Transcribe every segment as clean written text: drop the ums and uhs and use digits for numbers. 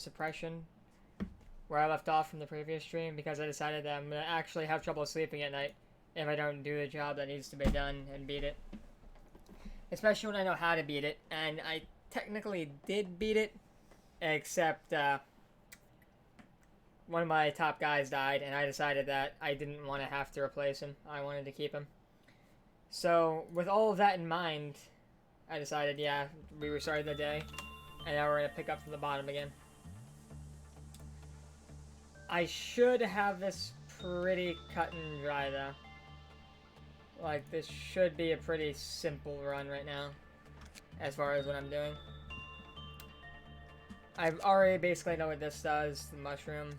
suppression where I left off from the previous stream because I decided that I'm going to actually have trouble sleeping at night if I don't do the job that needs to be done and beat it. Especially when I know how to beat it, and I technically did beat it, except one of my top guys died, and I decided that I didn't want to have to replace him. I wanted to keep him. So, with all of that in mind, I decided, yeah, we restarted the day, and now we're going to pick up from the bottom again. I should have this pretty cut and dry, though. Like, this should be a pretty simple run right now, as far as what I'm doing. I already basically know what this does, the mushroom.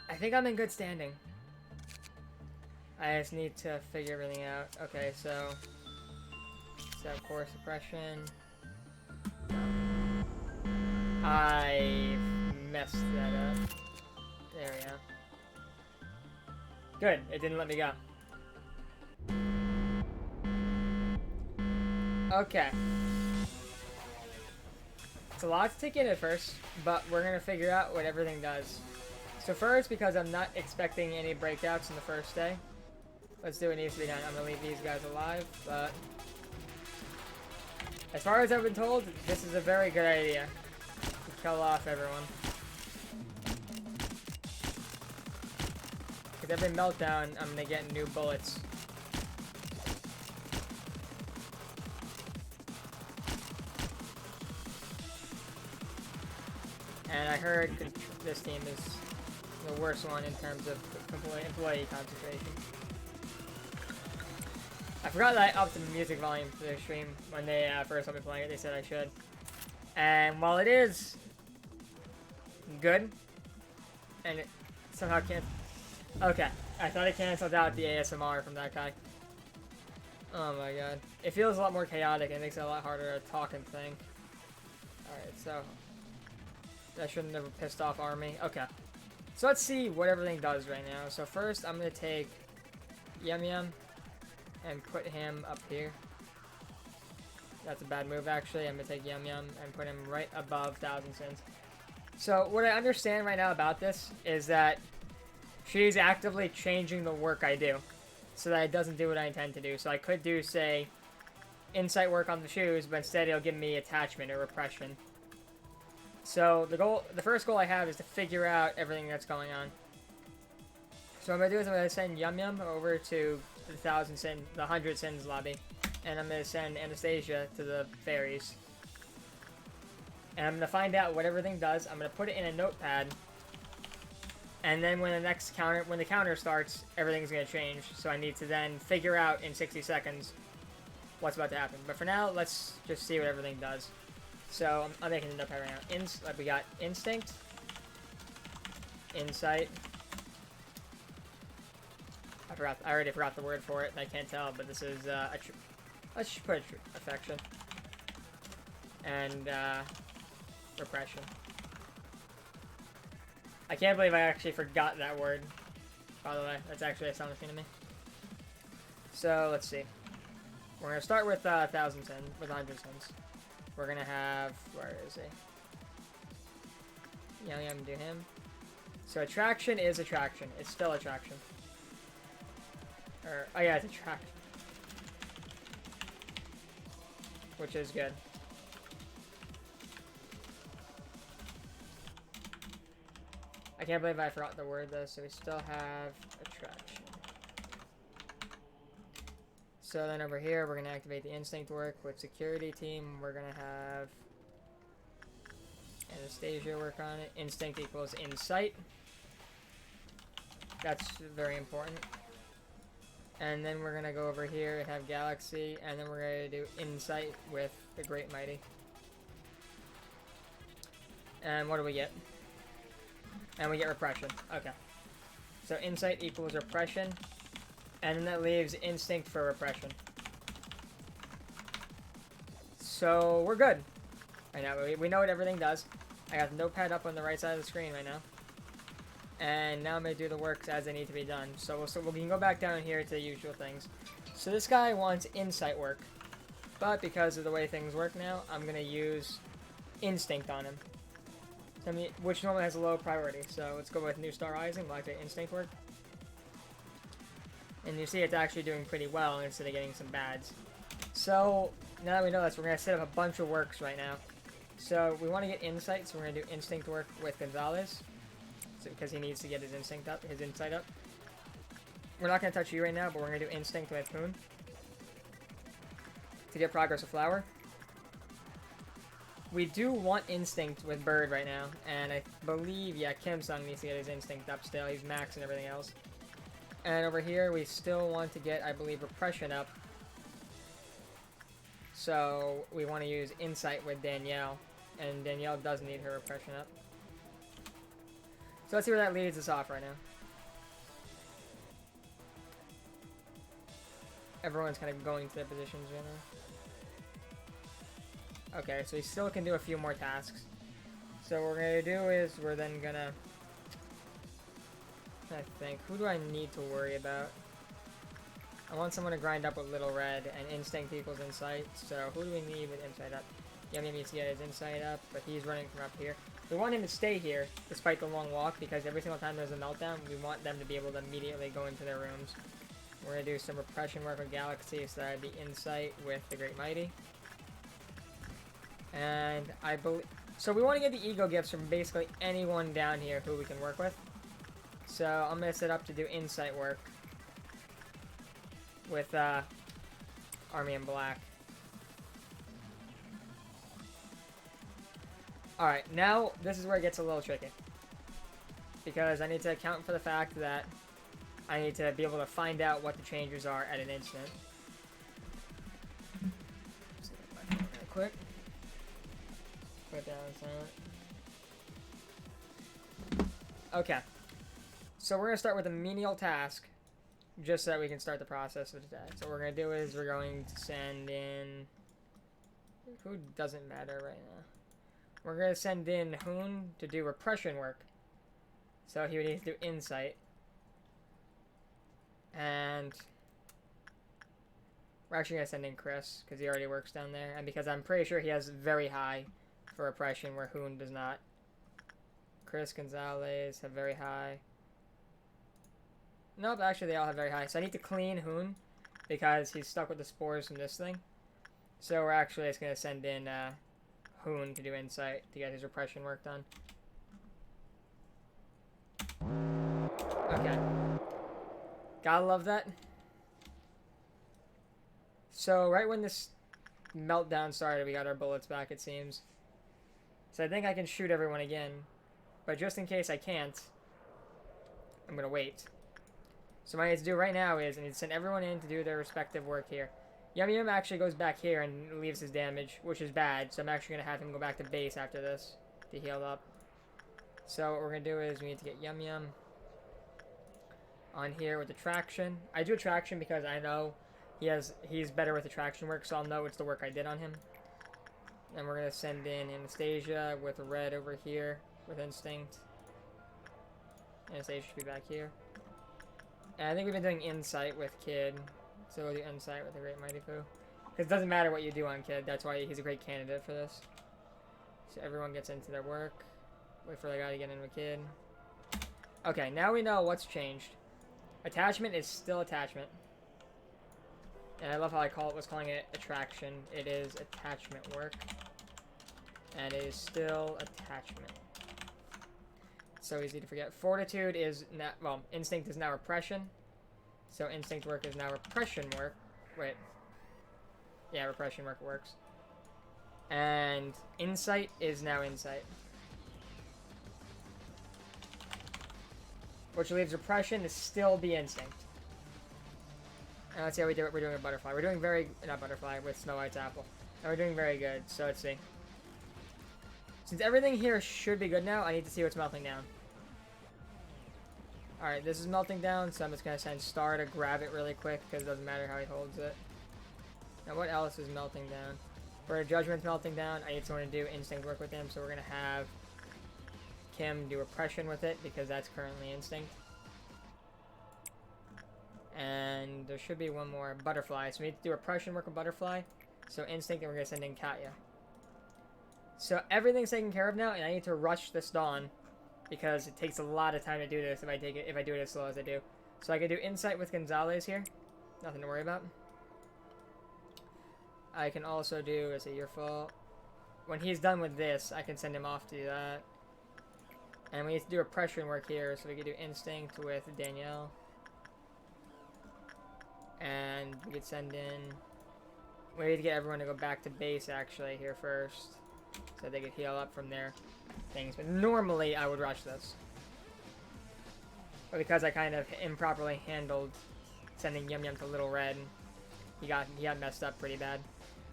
I think I'm in good standing. I just need to figure everything out. Okay, so core suppression. I messed that up. There we go. Good, it didn't let me go. Okay. It's a lot to take in at first, but we're gonna figure out what everything does. So first, because I'm not expecting any breakouts in the first day, let's do what needs to be done. I'm gonna leave these guys alive, but as far as I've been told, this is a very good idea to kill off everyone. With every meltdown, I'm gonna get new bullets. And I heard this team is the worst one in terms of employee concentration. I forgot that I upped the music volume for the stream when they first let me playing it. They said I should. And while it is good, and it somehow can't. Okay, I thought it canceled out the ASMR from that guy. Oh my god. It feels a lot more chaotic and it makes it a lot harder to talk and think. Alright, so that shouldn't have pissed off Army. Okay. So let's see what everything does right now. So first I'm going to take Yum Yum and put him up here. That's a bad move actually. I'm going to take Yum Yum and put him right above Thousand Sins. So what I understand right now about this is that she's actively changing the work I do so that it doesn't do what I intend to do. So I could do, say, insight work on the shoes, but instead it'll give me attachment or repression. So the first goal I have is to figure out everything that's going on. So what I'm gonna do is I'm gonna send Yum Yum over to the 100 Sins lobby, and I'm gonna send Anastasia to the fairies. And I'm gonna find out what everything does. I'm gonna put it in a notepad, and then when the counter starts, everything's gonna change. So I need to then figure out in 60 seconds what's about to happen. But for now, let's just see what everything does. So I'm making a notepad right now. We got instinct, insight. I already forgot the word for it, and I can't tell. But this is let's just put affection and repression. I can't believe I actually forgot that word. By the way, that's actually astonishing to me. So let's see. We're gonna start with 1,000 Sins, with 100 Sins. We're gonna have, where is he? Yum Yum, do him. So attraction is attraction. It's still attraction. Or, oh yeah, it's attraction. Which is good. I can't believe I forgot the word though, so we still have attraction. So then over here, we're going to activate the instinct work with security team. We're going to have Anastasia work on it. Instinct equals insight. That's very important. And then we're going to go over here and have Galaxy, and then we're going to do insight with the Great Mighty. And what do we get? And we get repression. Okay. So insight equals repression. And then that leaves instinct for repression. So we're good. Right now, we know what everything does. I got the notepad up on the right side of the screen right now. And now I'm going to do the works as they need to be done. So we can go back down here to the usual things. So this guy wants insight work. But because of the way things work now, I'm going to use Instinct on him. I mean, which normally has a low priority. So let's go with New Star Rising, like the Instinct work. And you see it's actually doing pretty well instead of getting some bads. So now that we know this, we're going to set up a bunch of works right now. So we want to get Insight, so we're going to do Instinct work with Gonzalez. Because he needs to get his instinct up, his insight up. We're not going to touch you right now, but we're going to do Instinct with Hoon. To get Progress of Flower. We do want Instinct with Bird right now, and I believe, yeah, Kim Sung needs to get his Instinct up still. He's max and everything else. And over here, we still want to get, I believe, Repression up. So we want to use Insight with Danielle, and Danielle does need her Repression up. So let's see where that leads us off right now. Everyone's kind of going to their positions right now. Okay, so we still can do a few more tasks. So what we're going to do is we're then going to... I think, who do I need to worry about? I want someone to grind up with Little Red, and Instinct equals Insight. So who do we need with Insight up? Yummy needs to get his Insight up, but he's running from up here. We want him to stay here, despite the long walk, because every single time there's a meltdown, we want them to be able to immediately go into their rooms. We're going to do some Repression work with Galaxy, so that would be Insight with the Great Mighty. And I believe... So we want to get the Ego Gifts from basically anyone down here who we can work with. So I'm going to set up to do Insight work with Army in Black. Alright, now this is where it gets a little tricky. Because I need to account for the fact that I need to be able to find out what the changes are at an instant. Real quick. Put down silent. Okay. So we're going to start with a menial task, just so that we can start the process of the task. So what we're going to do is we're going to send in... Who doesn't matter right now? We're going to send in Hoon to do Repression work. So he would need to do Insight. And we're actually going to send in Chris, because he already works down there. And because I'm pretty sure he has very high for Repression, where Hoon does not. Chris, Gonzalez have very high. Nope, actually they all have very high. So I need to clean Hoon, because he's stuck with the spores from this thing. So we're actually just going to send in... Hoon to do Insight to get his Repression work done. Okay. Gotta love that. So right when this meltdown started, we got our bullets back, it seems. So I think I can shoot everyone again. But just in case I can't, I'm gonna wait. So what I need to do right now is I need to send everyone in to do their respective work here. Yum Yum actually goes back here and leaves his damage, which is bad. So I'm actually going to have him go back to base after this to heal up. So what we're going to do is we need to get Yum Yum on here with attraction. I do attraction because I know he's better with attraction work, so I'll know it's the work I did on him. And we're going to send in Anastasia with red over here with Instinct. Anastasia should be back here. And I think we've been doing Insight with Kid. So we'll do Insight with the Great Mighty Fu. Because it doesn't matter what you do on Kid. That's why he's a great candidate for this. So everyone gets into their work. Wait for the guy to get in with Kid. Okay, now we know what's changed. Attachment is still attachment. And I love how I was calling it attraction. It is attachment work. And it is still attachment. So easy to forget. Fortitude is now, well, Instinct is now Repression. So Instinct work is now Repression work. Wait. Yeah, Repression work works. And Insight is now Insight. Which leaves Repression to still be Instinct. And let's see how we do it. We're doing a Butterfly. We're doing not Butterfly, with Snow White's Apple. And we're doing very good, so let's see. Since everything here should be good now, I need to see what's melting down. Alright, this is melting down, so I'm just going to send Star to grab it really quick, because it doesn't matter how he holds it. Now, what else is melting down? For Judgment's melting down, I need someone to do Instinct work with him, so we're going to have Kim do Repression with it, because that's currently Instinct. And there should be one more, Butterfly. So we need to do Repression work with Butterfly. So Instinct, and we're gonna send in Katya. So everything's taken care of now, and I need to rush this Dawn because it takes a lot of time to do this if I do it as slow as I do. So I can do Insight with Gonzalez here. Nothing to worry about. I can also do, is it your fault? When he's done with this, I can send him off to do that. And we need to do repression work here, so we can do Instinct with Danielle. And we could send in... We need to get everyone to go back to base, actually, here first. So they could heal up from their things. But normally, I would rush this. But because I kind of improperly handled sending Yum Yum to Little Red, he got messed up pretty bad.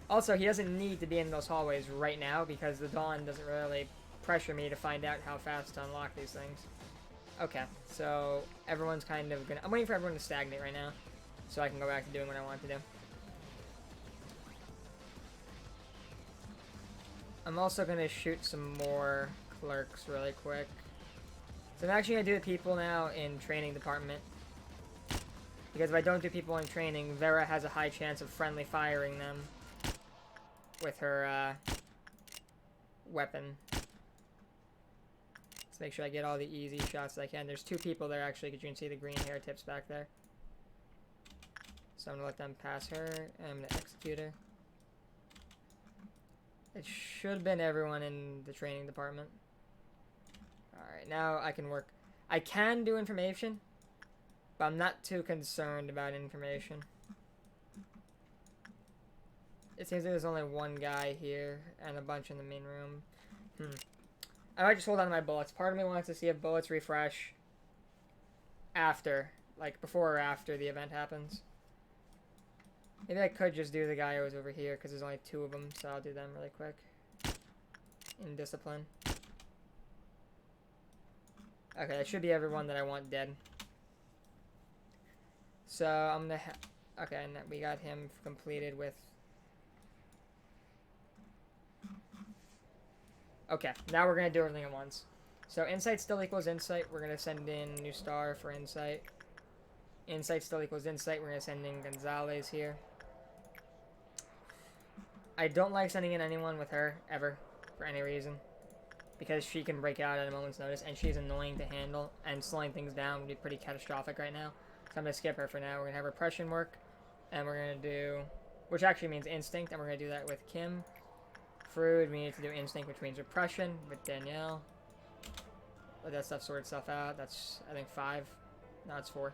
Also, he doesn't need to be in those hallways right now because the Dawn doesn't really pressure me to find out how fast to unlock these things. Okay, so everyone's kind of gonna... I'm waiting for everyone to stagnate right now so I can go back to doing what I want to do. I'm also gonna shoot some more clerks really quick. So I'm actually gonna do the people now in training department. Because if I don't do people in training, Vera has a high chance of friendly firing them with her weapon. Let's make sure I get all the easy shots that I can. There's two people there actually, because you can see the green hair tips back there. So I'm gonna let them pass her, and I'm gonna execute her. It should have been everyone in the training department. Alright, now I can work. I can do information, but I'm not too concerned about information. It seems like there's only one guy here and a bunch in the main room. I might just hold on to my bullets. Part of me wants to see if bullets refresh after, like before or after the event happens. Maybe I could just do the guy who was over here because there's only two of them, so I'll do them really quick. In discipline. Okay, that should be everyone that I want dead. So I'm gonna okay, and we got him completed with... Okay, now we're gonna do everything at once. So Insight still equals Insight. We're gonna send in New Star for Insight. Insight still equals Insight. We're gonna send in Gonzalez here. I don't like sending in anyone with her, ever, for any reason. Because she can break out at a moment's notice, and she's annoying to handle, and slowing things down would be pretty catastrophic right now. So I'm gonna skip her for now. We're gonna have repression work, and we're gonna do... Which actually means Instinct, and we're gonna do that with Kim. Frood, we need to do Instinct, which means repression, with Danielle. Let that stuff sort itself out. That's, I think, 5. No, it's 4.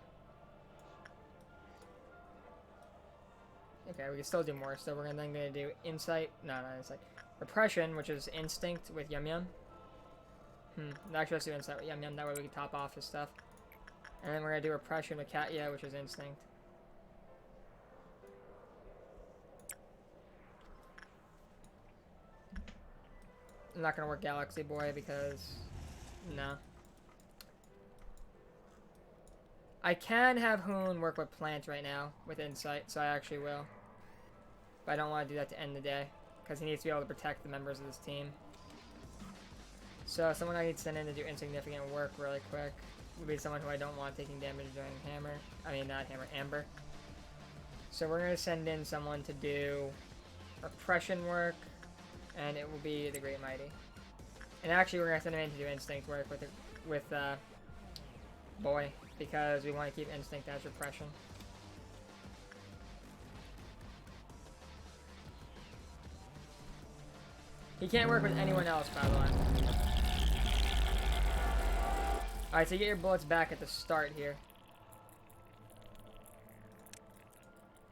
Okay, we can still do more. So we're then gonna do Insight. No, not Insight. Repression, which is Instinct with Yum Yum. Actually, let's do Insight with Yum Yum. That way we can top off his stuff. And then we're gonna do Repression with Katya, which is Instinct. I'm not gonna work Galaxy Boy because... No. I can have Hoon work with Plant right now with Insight, so I actually will. But I don't want to do that to end the day, because he needs to be able to protect the members of this team. So someone I need to send in to do insignificant work really quick would be someone who I don't want taking damage during Hammer. I mean, not Hammer, Amber. So we're going to send in someone to do repression work, and it will be the Great Mighty. And actually, we're going to send him in to do instinct work with Boy, because we want to keep instinct as repression. He can't work with anyone else, by the way. Alright, so you get your bullets back at the start here.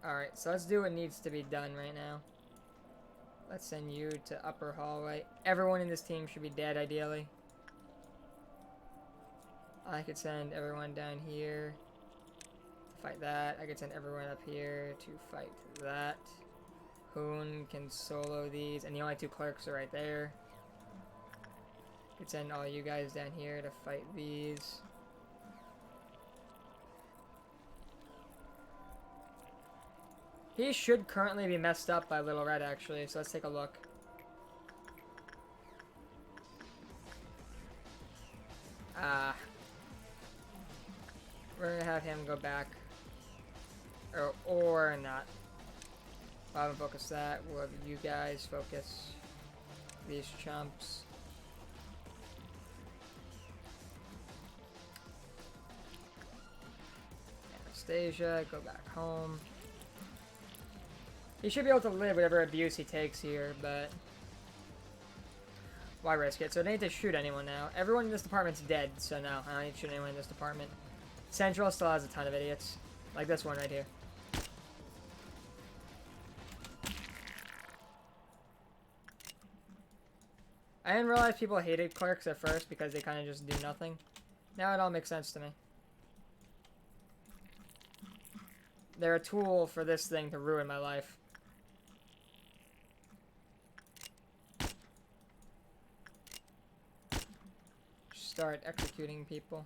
Alright, so let's do what needs to be done right now. Let's send you to upper hallway. Everyone in this team should be dead, ideally. I could send everyone down here to fight that. I could send everyone up here to fight that. Hoon can solo these, and the only 2 clerks are right there. Could send all you guys down here to fight these. He should currently be messed up by Little Red, actually, so let's take a look. We're gonna have him go back. Or not. I haven't focused that. We'll have you guys focus these chumps. Anastasia, go back home. He should be able to live whatever abuse he takes here, but why risk it? So I don't need to shoot anyone now. Everyone in this department's dead, so no, I don't need to shoot anyone in this department. Central still has a ton of idiots. Like this one right here. I didn't realize people hated clerks at first because they kind of just do nothing. Now it all makes sense to me. They're a tool for this thing to ruin my life. Start executing people.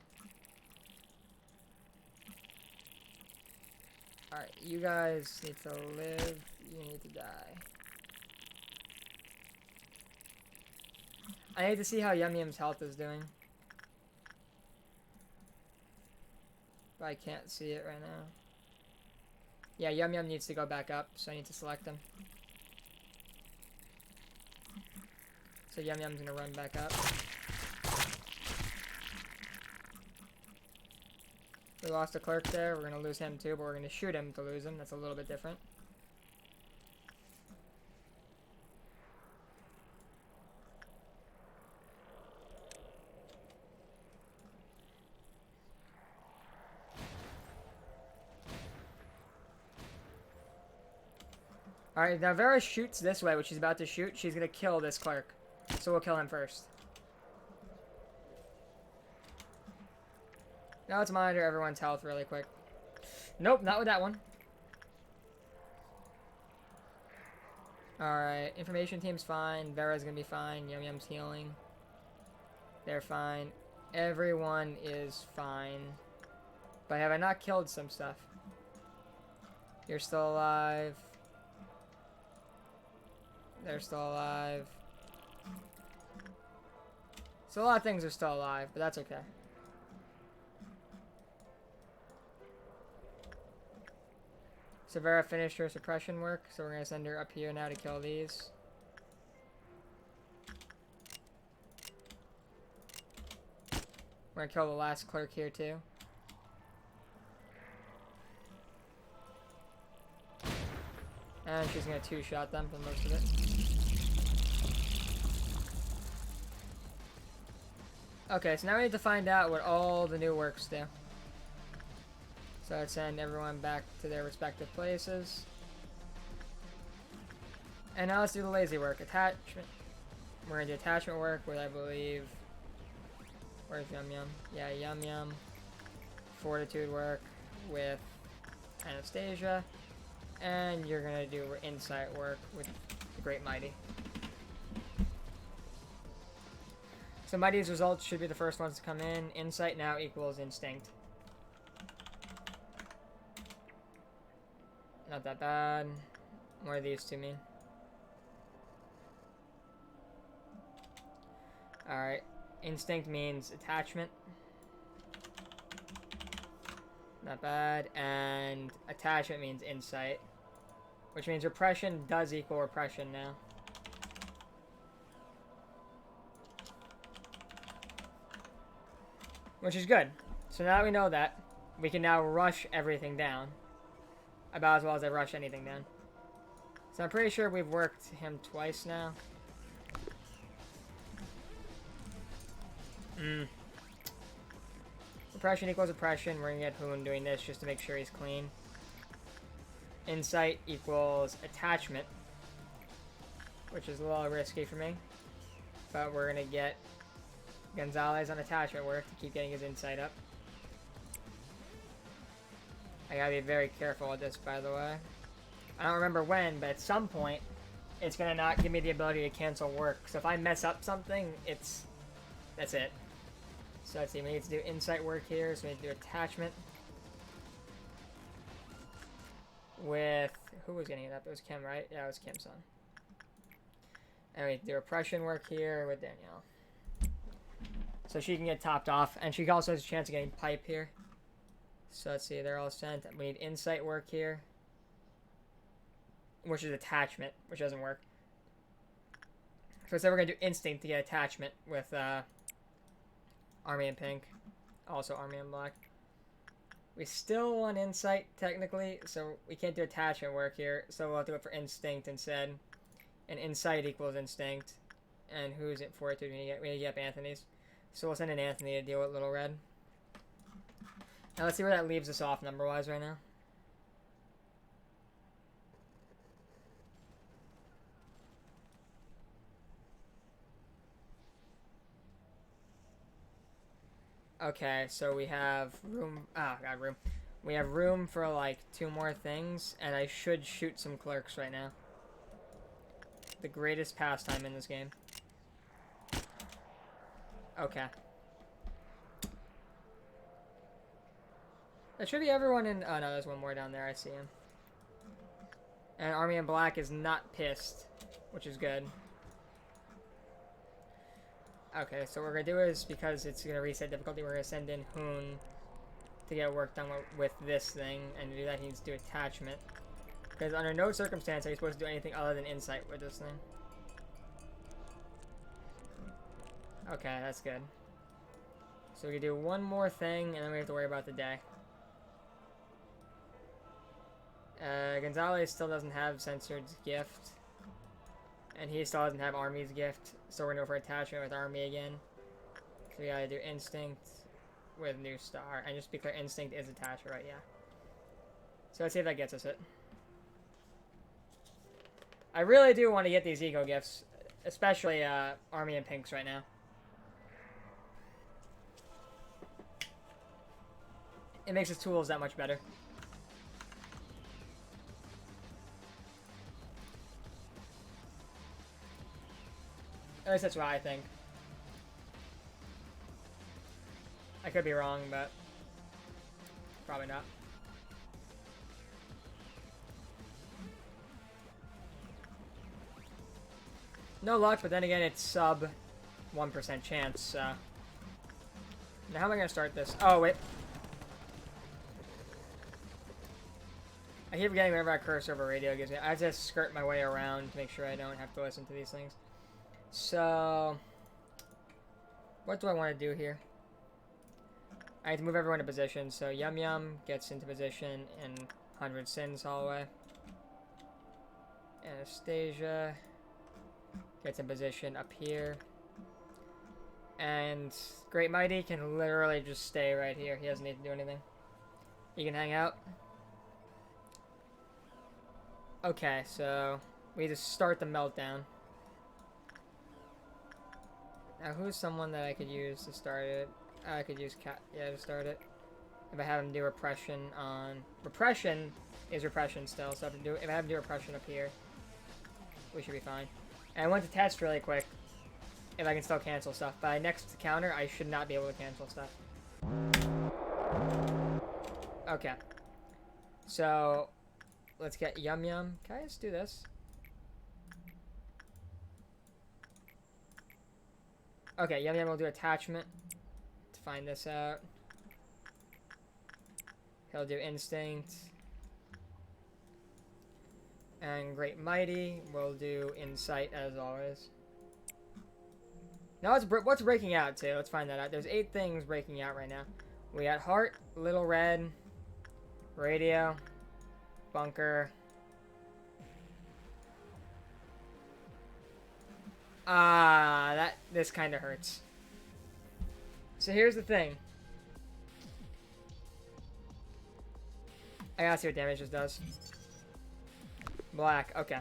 Alright, you guys need to live. You need to die. I need to see how Yum Yum's health is doing. But I can't see it right now. Yeah, Yum Yum needs to go back up, so I need to select him. So Yum Yum's gonna run back up. We lost a clerk there. We're gonna lose him too, but we're gonna shoot him to lose him. That's a little bit different. Alright, now Vera shoots this way, which she's about to shoot. She's gonna kill this clerk. So we'll kill him first. Now let's monitor everyone's health really quick. Nope, not with that one. Alright, information team's fine. Vera's gonna be fine. Yum Yum's healing. They're fine. Everyone is fine. But have I not killed some stuff? You're still alive. They're still alive. So a lot of things are still alive, but that's okay. So Vera finished her suppression work, so we're gonna send her up here now to kill these. We're gonna kill the last clerk here too. And she's gonna two-shot them for most of it. Okay, so now we need to find out what all the new works do. So let's send everyone back to their respective places. And now let's do the lazy work. Attachment. We're gonna do attachment work with, I believe... Where's Yum Yum? Yeah, Yum Yum. Fortitude work with Anastasia. And you're gonna do insight work with the Great Mighty. So Mighty's results should be the first ones to come in. Insight now equals instinct. Not that bad. What do these two mean? Alright. Instinct means attachment. Not bad. And attachment means insight. Which means repression does equal repression now. Which is good. So now that we know that, we can now rush everything down. About as well as I rush anything down. So I'm pretty sure we've worked him twice now. Repression equals repression. We're gonna get Hoon doing this just to make sure he's clean. Insight equals attachment. Which is a little risky for me. But we're gonna get Gonzalez on attachment work to keep getting his insight up. I gotta be very careful with this, by the way. I don't remember when, but at some point, it's gonna not give me the ability to cancel work. So if I mess up something, that's it. So let's see, we need to do insight work here, so we need to do attachment. With, who was getting it up? It was Kim, right? Yeah, it was Kim's son. And we need to do repression work here with Danielle. So she can get topped off, and she also has a chance of getting pipe here. So let's see, they're all sent. We need insight work here. which is attachment, which doesn't work. So instead we're going to do instinct to get attachment with army in pink. Also army in black. We still want insight, technically, so we can't do attachment work here, so we'll have to go for instinct instead. And insight equals instinct. And who's it for? We need to get up Anthony's. So we'll send in Anthony to deal with Little Red. Now let's see where that leaves us off number-wise right now. Okay, so we have room... Oh, God, room. We have room for, like, 2 more things, and I should shoot some clerks right now. The greatest pastime in this game. Okay. That should be everyone in... Oh, no, there's one more down there. I see him. And Army in Black is not pissed, which is good. Okay, so what we're going to do is, because it's going to reset difficulty, we're going to send in Hoon to get work done with this thing. And to do that, he needs to do attachment. Because under no circumstance are you supposed to do anything other than insight with this thing. Okay, that's good. So we can do one more thing, and then we have to worry about the day. Gonzalez still doesn't have Censored's gift. And he still doesn't have Army's gift. So we're going to go for attachment with Army again. So we gotta do Instinct with New Star. And just to be clear, Instinct is attachment, right? Yeah. So let's see if that gets us it. I really do want to get these eco gifts. Especially Army and Pinks right now. It makes his tools that much better. At least that's what I think. I could be wrong, but probably not. No luck, but then again, it's sub 1% chance. Now how am I going to start this? Oh, wait. I keep forgetting whenever I curse over radio gives me. I have to skirt my way around to make sure I don't have to listen to these things. So, what do I want to do here? I need to move everyone to position. So Yum Yum gets into position in 100 Sins hallway. Anastasia gets in position up here. And Great Mighty can literally just stay right here. He doesn't need to do anything. He can hang out. Okay, so we just start the meltdown. Now, who's someone that I could use to start it? I could use Cat, yeah, to start it. If I have him do repression on... Repression is repression still, so if I have him do repression up here, we should be fine. And I want to test really quick if I can still cancel stuff. By next counter, I should not be able to cancel stuff. Okay. So, let's get Yum Yum. Can I just do this? Okay, Yum Yum will do attachment to find this out. He'll do instinct. And Great Mighty will do insight as always. Now what's breaking out too? Let's find that out. There's 8 things breaking out right now. We got Heart, Little Red, Radio, Bunker. This kind of hurts. So here's the thing. I gotta see what damage this does. Black, okay.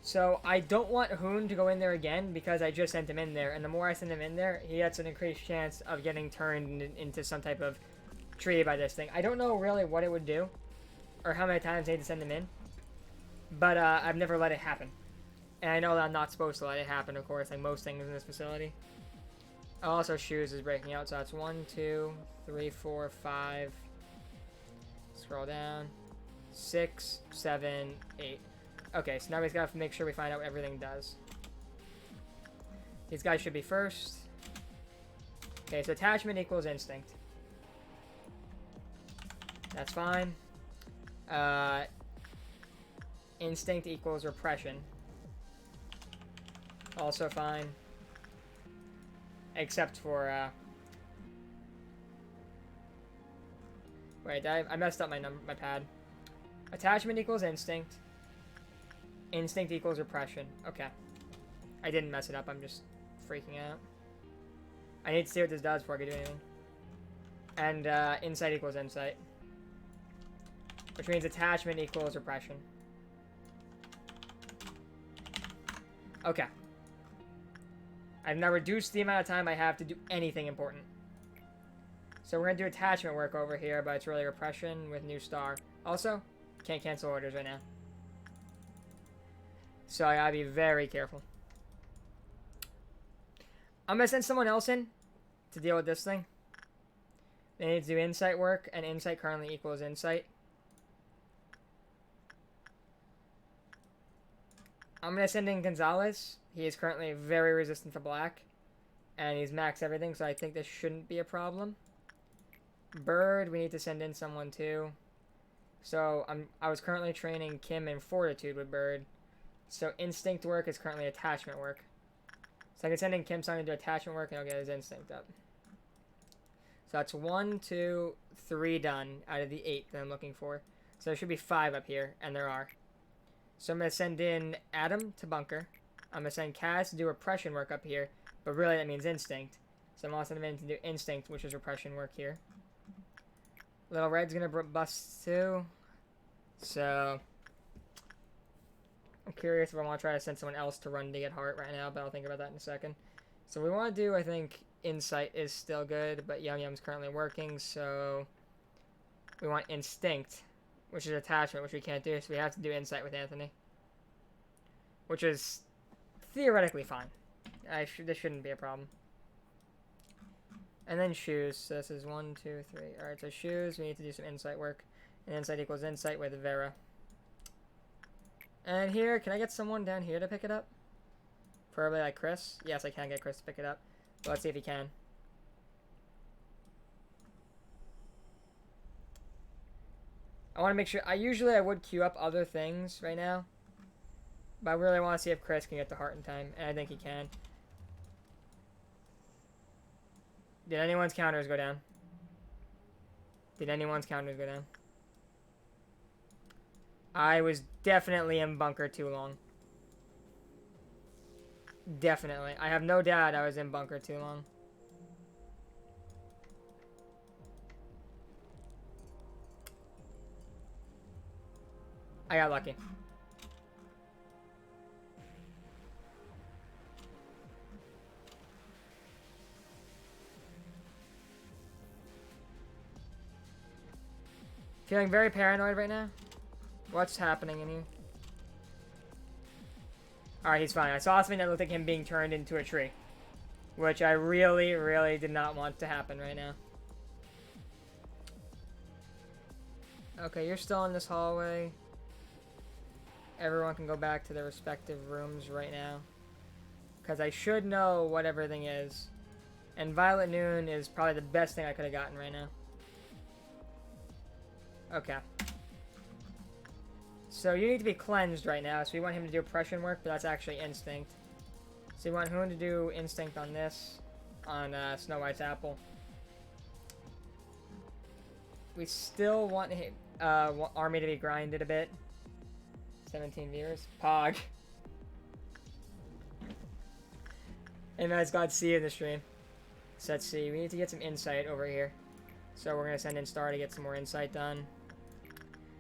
So I don't want Hoon to go in there again because I just sent him in there, and the more I send him in there, he gets an increased chance of getting turned into some type of tree by this thing. I don't know really what it would do, or how many times I need to send him in, but I've never let it happen. And I know that I'm not supposed to let it happen, of course, like most things in this facility. Also, Shoes is breaking out, so that's 1, 2, 3, 4, 5. Scroll down. 6, 7, 8. Okay, so now we've got to make sure we find out what everything does. These guys should be first. Okay, so attachment equals instinct. That's fine. Instinct equals repression. Also fine. Except for, wait, I messed up my pad. Attachment equals instinct. Instinct equals repression. Okay. I didn't mess it up, I'm just freaking out. I need to see what this does before I can do anything. And, insight equals insight. Which means attachment equals repression. Okay. I've now reduced the amount of time I have to do anything important. So we're going to do attachment work over here, but it's really repression with new star. Also, can't cancel orders right now. So I gotta be very careful. I'm going to send someone else in to deal with this thing. They need to do insight work, and insight currently equals insight. I'm going to send in Gonzalez. He is currently very resistant to black. And he's maxed everything, so I think this shouldn't be a problem. Bird, we need to send in someone too. So I was currently training Kim in Fortitude with Bird. So instinct work is currently attachment work. So I can send in Kim something to do attachment work and I'll get his instinct up. So that's 1, 2, 3 done out of the 8 that I'm looking for. So there should be 5 up here, and there are. So I'm going to send in Adam to bunker. I'm going to send Cass to do repression work up here, but really that means instinct. So I'm also going to do instinct, which is repression work here. Little Red's going to bust too. So I'm curious if I want to try to send someone else to run to get heart right now, but I'll think about that in a second. So we want to do, I think, insight is still good, but Yum Yum's currently working, so we want instinct, which is attachment, which we can't do, so we have to do insight with Anthony. Which is theoretically fine. This shouldn't be a problem. And then shoes. So this is 1, 2, 3. Alright, so shoes, we need to do some insight work. And insight equals insight with Vera. And here, can I get someone down here to pick it up? Probably like Chris. Yes, I can get Chris to pick it up. But let's see if he can. I want to make sure. Usually I would queue up other things right now. But I really want to see if Chris can get the heart in time. And I think he can. Did anyone's counters go down? Did anyone's counters go down? I was definitely in bunker too long. Definitely. I have no doubt I was in bunker too long. I got lucky. Feeling very paranoid right now. What's happening in here? Alright, he's fine. I saw something that looked like him being turned into a tree. Which I really, really did not want to happen right now. Okay, you're still in this hallway. Everyone can go back to their respective rooms right now. Because I should know what everything is. And Violet Noon is probably the best thing I could have gotten right now. Okay. So you need to be cleansed right now, so we want him to do oppression work, but that's actually instinct. So we want Hoon to do instinct on this, on Snow White's apple. We still want Army to be grinded a bit. 17 viewers. Pog. Hey man, it's glad to see you in the stream. So let's see, we need to get some insight over here. So we're going to send in Star to get some more insight done.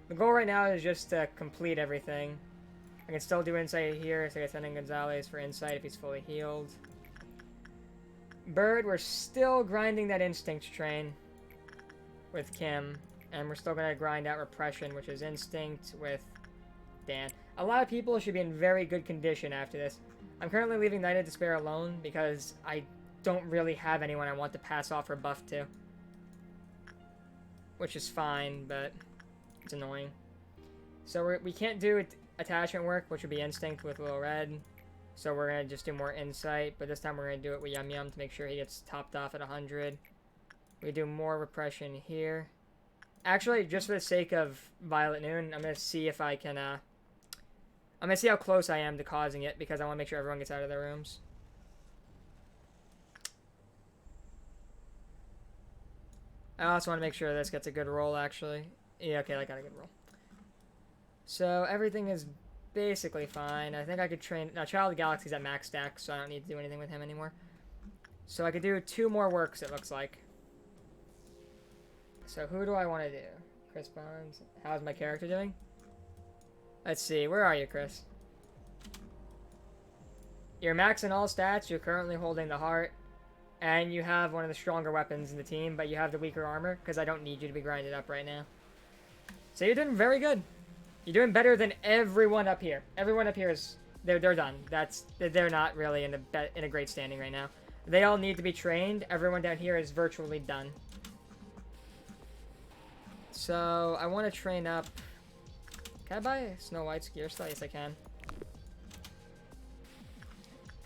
The goal right now is just to complete everything. I can still do insight here, so I can send in Gonzalez for insight if he's fully healed. Bird, we're still grinding that instinct train with Kim. And we're still going to grind out repression, which is instinct with Dan. A lot of people should be in very good condition after this. I'm currently leaving Night of Despair alone because I don't really have anyone I want to pass off or buff to. Which is fine, but it's annoying. So we can't do attachment work, which would be instinct with Little Red. So we're going to just do more insight, but this time we're going to do it with Yum Yum to make sure he gets topped off at 100. We do more repression here. Actually, just for the sake of Violet Noon, I'm going to see if I can I'm gonna see how close I am to causing it because I want to make sure everyone gets out of their rooms. I also want to make sure this gets a good roll, actually. Yeah, okay, I got a good roll. So everything is basically fine. I think I could train... Now, Child of the Galaxy's at max stack, so I don't need to do anything with him anymore. So I could do 2 more works, it looks like. So who do I want to do? Chris Bonds. How's my character doing? Let's see. Where are you, Chris? You're max in all stats. You're currently holding the heart. And you have one of the stronger weapons in the team, but you have the weaker armor, because I don't need you to be grinded up right now. So you're doing very good. You're doing better than everyone up here. Everyone up here is... They're done. They're not really in a great standing right now. They all need to be trained. Everyone down here is virtually done. So, I want to train up... Can I buy Snow White's gear still? Yes, I can.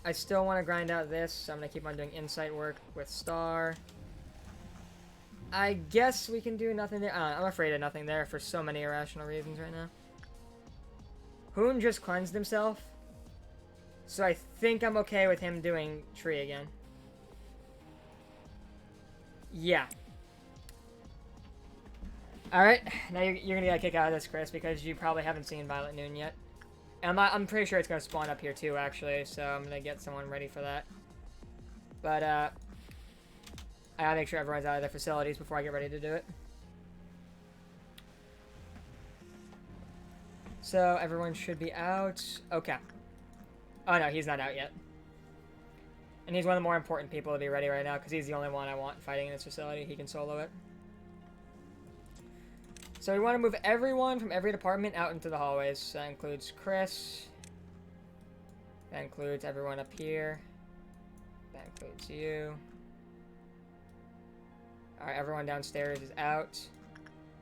I still want to grind out this, so I'm going to keep on doing insight work with Star. I guess we can do nothing there. I'm afraid of nothing there for so many irrational reasons right now. Hoon just cleansed himself, so I think I'm okay with him doing tree again. Yeah. Alright, now you're gonna get a kick out of this, Chris, because you probably haven't seen Violet Noon yet. And I'm pretty sure it's gonna spawn up here too, actually, so I'm gonna get someone ready for that. But, I gotta make sure everyone's out of their facilities before I get ready to do it. So, everyone should be out. Okay. Oh no, he's not out yet. And he's one of the more important people to be ready right now, because he's the only one I want fighting in this facility. He can solo it. So we want to move everyone from every department out into the hallways. That includes Chris. That includes everyone up here. That includes you. Alright, everyone downstairs is out.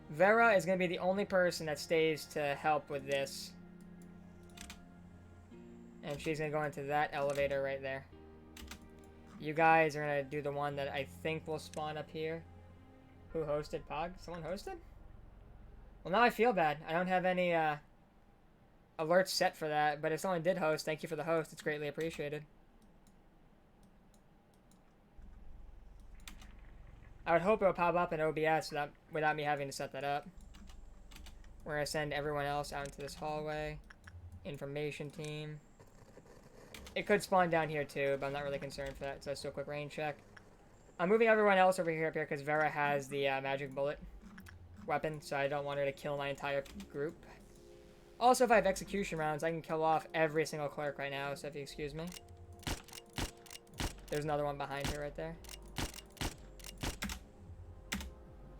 Vera is going to be the only person that stays to help with this. And she's going to go into that elevator right there. You guys are going to do the one that I think will spawn up here. Who hosted Pog? Someone hosted? Well, now I feel bad. I don't have any alerts set for that, but if someone did host, thank you for the host. It's greatly appreciated. I would hope it would pop up in OBS without me having to set that up. We're going to send everyone else out into this hallway. Information team. It could spawn down here too, but I'm not really concerned for that, so let's do a quick range check. I'm moving everyone else over here up here because Vera has the magic bullet weapon, so I don't want her to kill my entire group. Also, if I have execution rounds, I can kill off every single clerk right now, so if you excuse me. There's another one behind her right there.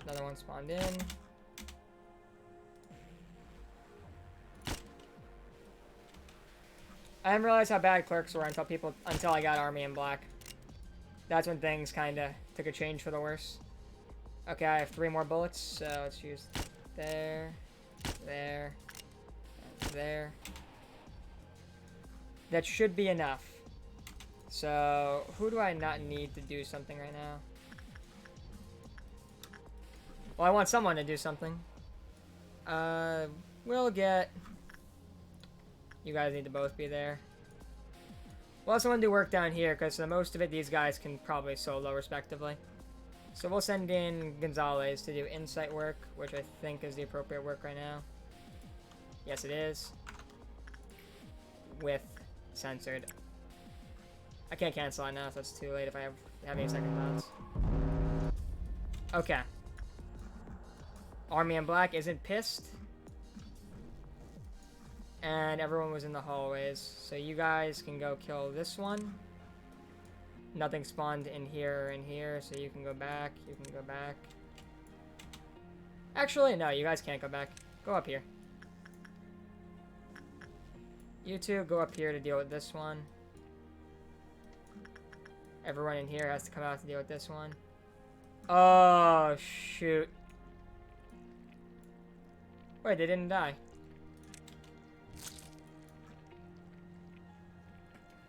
Another one spawned in. I didn't realize how bad clerks were until I got Army in Black. That's when things kind of took a change for the worse. Okay, I have 3 more bullets, so let's use there, there, and there. That should be enough. So, who do I not need to do something right now? Well, I want someone to do something. We'll get... You guys need to both be there. We'll also want to do work down here, because for most of it, these guys can probably solo, respectively. So we'll send in Gonzalez to do insight work, which I think is the appropriate work right now. Yes, it is. With censored. I can't cancel it now, so it's too late if I have any second thoughts. Okay. Army in Black isn't pissed. And everyone was in the hallways. So you guys can go kill this one. Nothing spawned in here or in here, so you can go back. You can go back. Actually, no, you guys can't go back. Go up here. You two go up here to deal with this one. Everyone in here has to come out to deal with this one. Oh, shoot. Wait, they didn't die.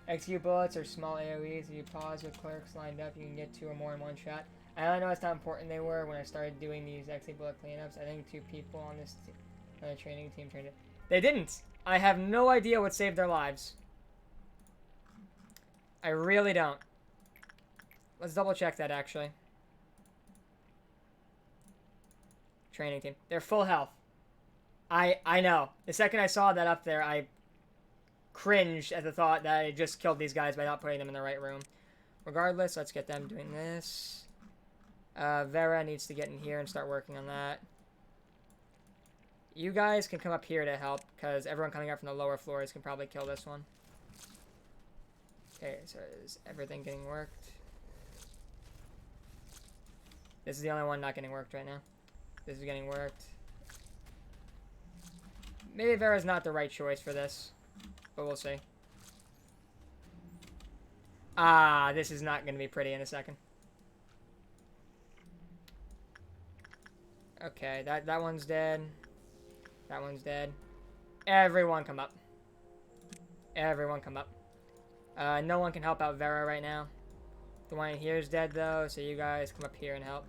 Execute bullets are small AoEs. If you pause with clerks lined up, you can get 2 or more in one shot. I don't know how important they were when I started doing these execute bullet cleanups. I think 2 people on this on the training team trained it. They didn't! I have no idea what saved their lives. I really don't. Let's double check that, actually. Training team. They're full health. I know. The second I saw that up there, I cringed at the thought that I just killed these guys by not putting them in the right room. Regardless, let's get them doing this. Vera needs to get in here and start working on that. You guys can come up here to help, because everyone coming up from the lower floors can probably kill this one. Okay, so is everything getting worked? This is the only one not getting worked right now. This is getting worked. Maybe Vera's not the right choice for this, but we'll see. Ah, this is not going to be pretty in a second. Okay, that one's dead. That one's dead. Everyone come up. Everyone come up. No one can help out Vera right now. The one in here is dead, though, so you guys come up here and help.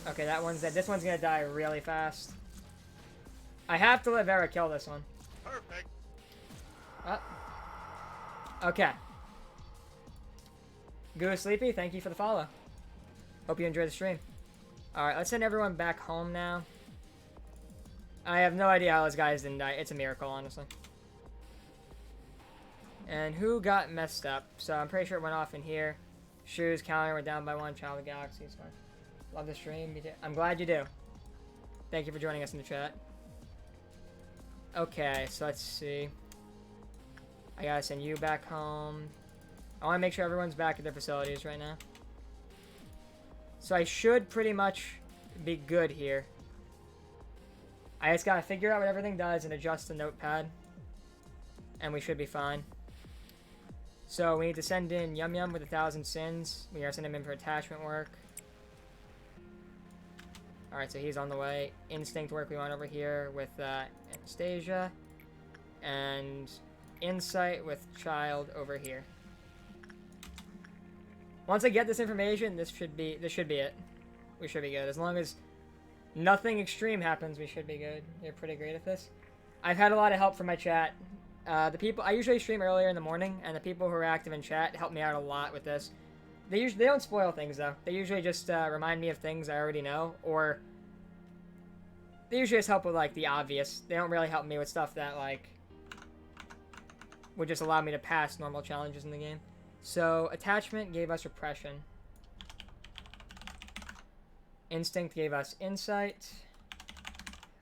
Okay, that one's dead. This one's gonna die really fast. I have to let Vera kill this one. Perfect. Okay. Goo Sleepy, thank you for the follow. Hope you enjoyed the stream. Alright, let's send everyone back home now. I have no idea how those guys didn't die. It's a miracle, honestly. And who got messed up? So I'm pretty sure it went off in here. Shoes, calendar, we're down by one. Child of the Galaxy, it's fine. Love the stream. Me too. I'm glad you do. Thank you for joining us in the chat. Okay, so let's see. I gotta send you back home. I want to make sure everyone's back at their facilities right now. So I should pretty much be good here. I just gotta figure out what everything does and adjust the notepad. And we should be fine. So we need to send in Yum Yum with 1,000 sins. We gotta send him in for attachment work. Alright, so he's on the way. Instinct work we want over here with Anastasia. And Insight with Child over here. Once I get this information, this should be it. We should be good. As long as nothing extreme happens, we should be good. You're pretty great at this. I've had a lot of help from my chat. The people I usually stream earlier in the morning, and the people who are active in chat help me out a lot with this. They don't spoil things though. They usually just remind me of things I already know, or they usually just help with like the obvious. They don't really help me with stuff that like would just allow me to pass normal challenges in the game. So attachment gave us repression. Instinct gave us insight.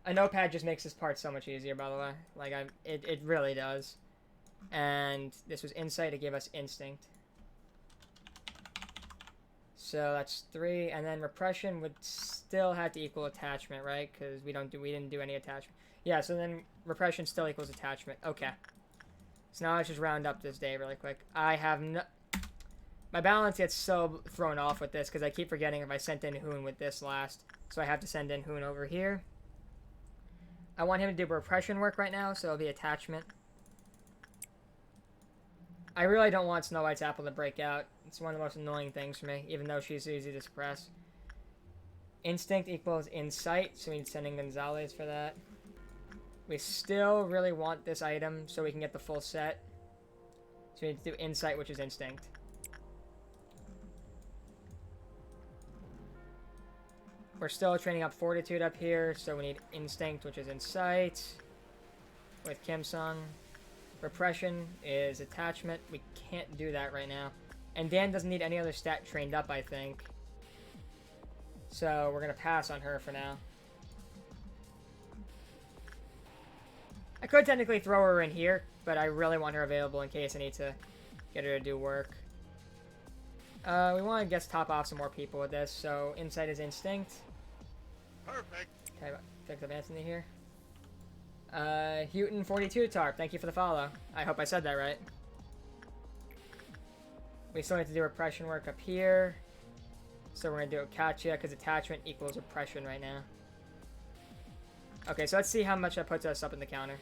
A notepad just makes this part so much easier, by the way. Like it really does. And this was insight. It gave us instinct. So that's 3, and then repression would still have to equal attachment, right? Because we didn't do any attachment. Yeah, so then repression still equals attachment. Okay. So now let's just round up this day really quick. I have no... My balance gets so thrown off with this because I keep forgetting if I sent in Hoon with this last. So I have to send in Hoon over here. I want him to do repression work right now, so it'll be attachment. I really don't want Snow White's apple to break out. It's one of the most annoying things for me, even though she's easy to suppress. Instinct equals insight, so we need sending Gonzalez for that. We still really want this item so we can get the full set. So we need to do insight, which is instinct. We're still training up fortitude up here, so we need instinct, which is insight. With Kim Sung. Repression is attachment. We can't do that right now. And Dan doesn't need any other stat trained up, I think. So we're going to pass on her for now. I could technically throw her in here, but I really want her available in case I need to get her to do work. We want to guess top off some more people with this, so insight is instinct. Perfect. Okay, fix up Anthony here. Houghton42 Tarp, thank you for the follow. I hope I said that right. We still need to do repression work up here. So we're going to do Katya, because attachment equals repression right now. Okay, so let's see how much that puts us up in the counter.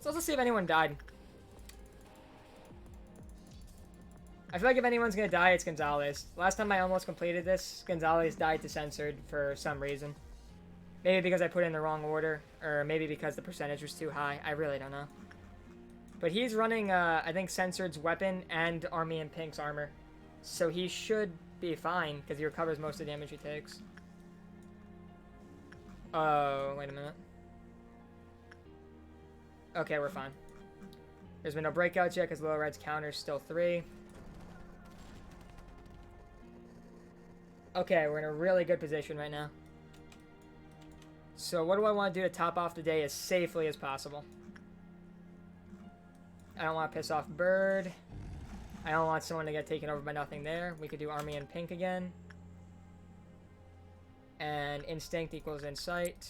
So let's see if anyone died. I feel like if anyone's gonna die, it's Gonzalez. Last time I almost completed this, Gonzalez died to censored for some reason. Maybe because I put it in the wrong order, or maybe because the percentage was too high. I really don't know. But he's running, I think, censored's weapon and Army and Pink's armor. So he should be fine, because he recovers most of the damage he takes. Oh, wait a minute. Okay, we're fine. There's been no breakouts yet, because Little Red's counter is still 3. Okay, we're in a really good position right now. So what do I want to do to top off the day as safely as possible? I don't want to piss off Bird. I don't want someone to get taken over by nothing there. We could do Army and Pink again. And Instinct equals Insight.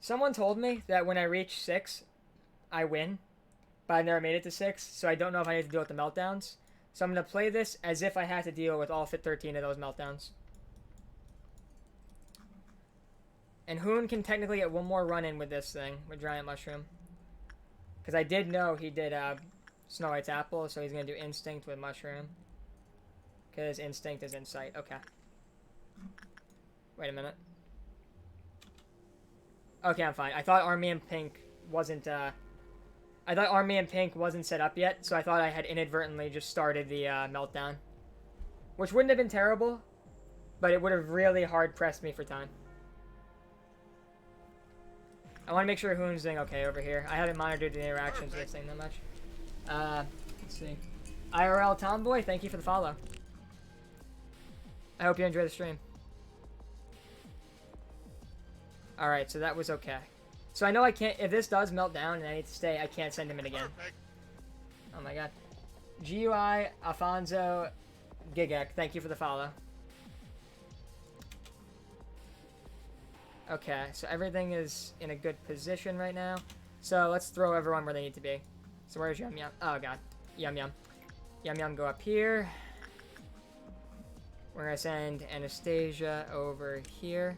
Someone told me that when I reach 6, I win. But I never made it to 6, so I don't know if I need to deal with the meltdowns. So I'm going to play this as if I had to deal with all 13 of those meltdowns. And Hoon can technically get one more run in with this thing, with Giant Mushroom. Because I did know he did Snow White's Apple, so he's going to do Instinct with Mushroom. Because Instinct is Insight. Okay. Wait a minute. Okay, I'm fine. I thought Army and Pink wasn't set up yet, so I thought I had inadvertently just started the meltdown. Which wouldn't have been terrible, but it would have really hard pressed me for time. I want to make sure Hoon's doing okay over here. I haven't monitored the interactions with this thing that much. Let's see. IRL Tomboy, thank you for the follow. I hope you enjoy the stream. Alright, so that was okay. So I know I can't, if this does melt down and I need to stay, I can't send him in again. Perfect. Oh my god. GUI Alfonso Gigek, thank you for the follow. Okay, so everything is in a good position right now. So let's throw everyone where they need to be. So where's Yum Yum? Oh god. Yum Yum. Yum Yum go up here. We're gonna send Anastasia over here.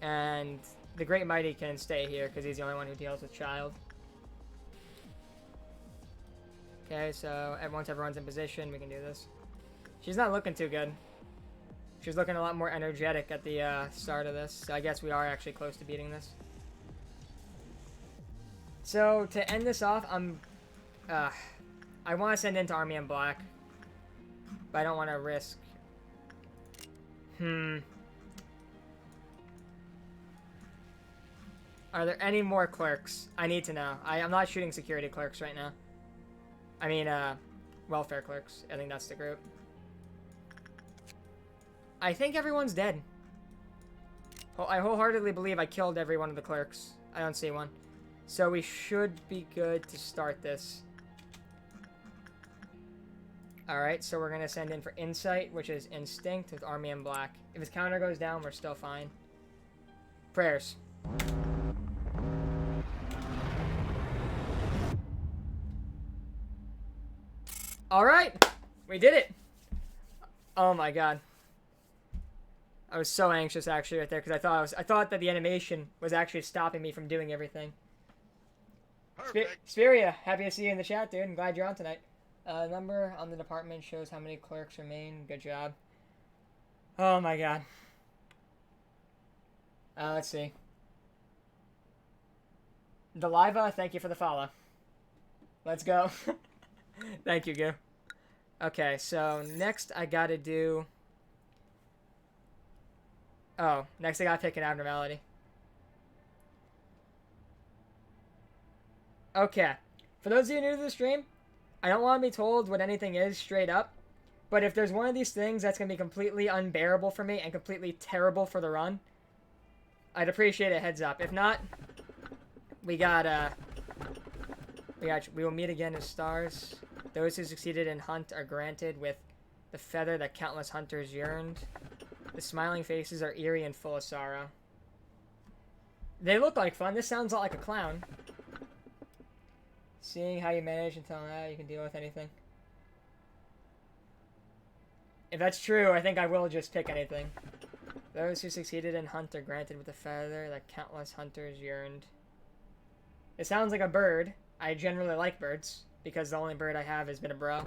And the Great Mighty can stay here because he's the only one who deals with Child. Okay, so once everyone's in position, we can do this. She's not looking too good. She's looking a lot more energetic at the start of this, so I guess we are actually close to beating this. So, to end this off, I want to send into Army in Black, but I don't want to risk... Are there any more clerks? I need to know. I'm not shooting security clerks right now. I mean, welfare clerks. I think that's the group. I think everyone's dead. I wholeheartedly believe I killed every one of the clerks. I don't see one. So we should be good to start this. Alright, so we're going to send in for Insight, which is Instinct with Army in Black. If his counter goes down, we're still fine. Prayers. Alright! We did it! Oh my god. I was so anxious actually right there because I thought that the animation was actually stopping me from doing everything. Spiria, happy to see you in the chat, dude. I'm glad you're on tonight. Number on the department shows how many clerks remain. Good job. Oh my god. Let's see. Deliva, thank you for the follow. Let's go. Thank you, Goo. Okay, so next I gotta do... Oh, next I gotta pick an abnormality. Okay. For those of you new to the stream, I don't want to be told what anything is straight up, but if there's one of these things that's gonna be completely unbearable for me and completely terrible for the run, I'd appreciate a heads up. If not, we will meet again as stars. Those who succeeded in hunt are granted with the feather that countless hunters yearned. The smiling faces are eerie and full of sorrow. They look like fun. This sounds a lot like a clown. Seeing how you manage until now, you can deal with anything. If that's true, I think I will just pick anything. Those who succeeded in hunt are granted with the feather that countless hunters yearned. It sounds like a bird. I generally like birds, because the only bird I have has been a bro.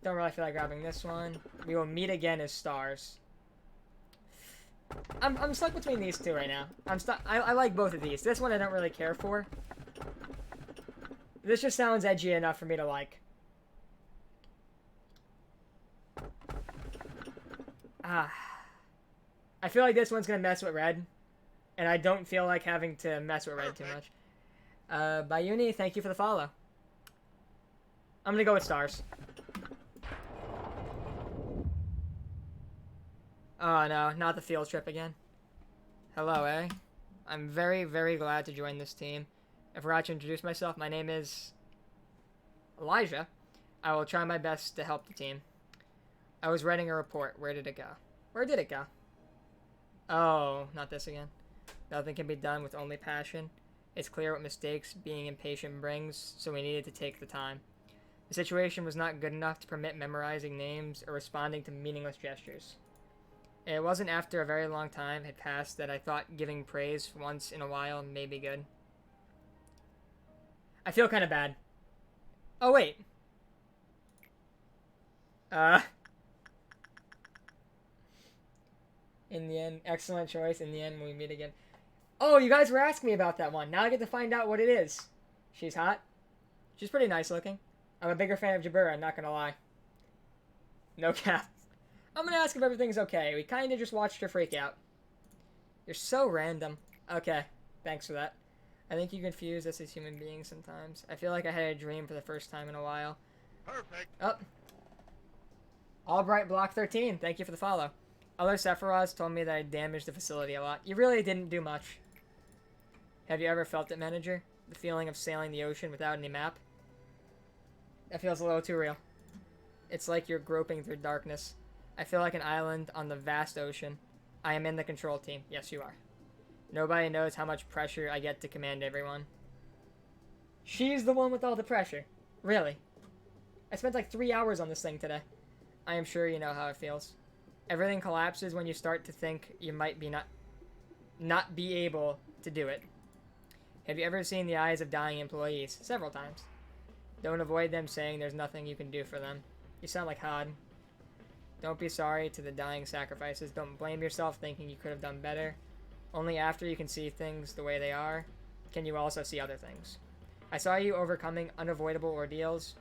Don't really feel like grabbing this one. We will meet again as stars. I'm stuck between these two right now. I like both of these. This one I don't really care for. This just sounds edgy enough for me to like. I feel like this one's gonna mess with red, and I don't feel like having to mess with red too much. Bayuni, thank you for the follow. I'm gonna go with stars. Oh no, not the field trip again. Hello, eh? I'm very, very glad to join this team. I forgot to introduce myself. My name is Elijah. I will try my best to help the team. I was writing a report. Where did it go? Where did it go? Oh, not this again. Nothing can be done with only passion. It's clear what mistakes being impatient brings, so we needed to take the time. The situation was not good enough to permit memorizing names or responding to meaningless gestures. It wasn't after a very long time had passed that I thought giving praise once in a while may be good. I feel kind of bad. Oh, wait. In the end, excellent choice. In the end, when we meet again. Oh, you guys were asking me about that one. Now I get to find out what it is. She's hot. She's pretty nice looking. I'm a bigger fan of Jabura, I'm not gonna lie. No cap. I'm gonna ask if everything's okay. We kinda just watched her freak out. You're so random. Okay, thanks for that. I think you confuse us as human beings sometimes. I feel like I had a dream for the first time in a while. Perfect. Oh. Albright Block 13, thank you for the follow. Other Sephiroths told me that I damaged the facility a lot. You really didn't do much. Have you ever felt it, manager? The feeling of sailing the ocean without any map? That feels a little too real. It's like you're groping through darkness. I feel like an island on the vast ocean. I am in the control team. Yes, you are. Nobody knows how much pressure I get to command everyone. She's the one with all the pressure. Really. I spent like 3 hours on this thing today. I am sure you know how it feels. Everything collapses when you start to think you might be not be able to do it. Have you ever seen the eyes of dying employees? Several times. Don't avoid them saying there's nothing you can do for them. You sound like Hod. Don't be sorry to the dying sacrifices. Don't blame yourself thinking you could have done better. Only after you can see things the way they are, can you also see other things. I saw you overcoming unavoidable ordeals.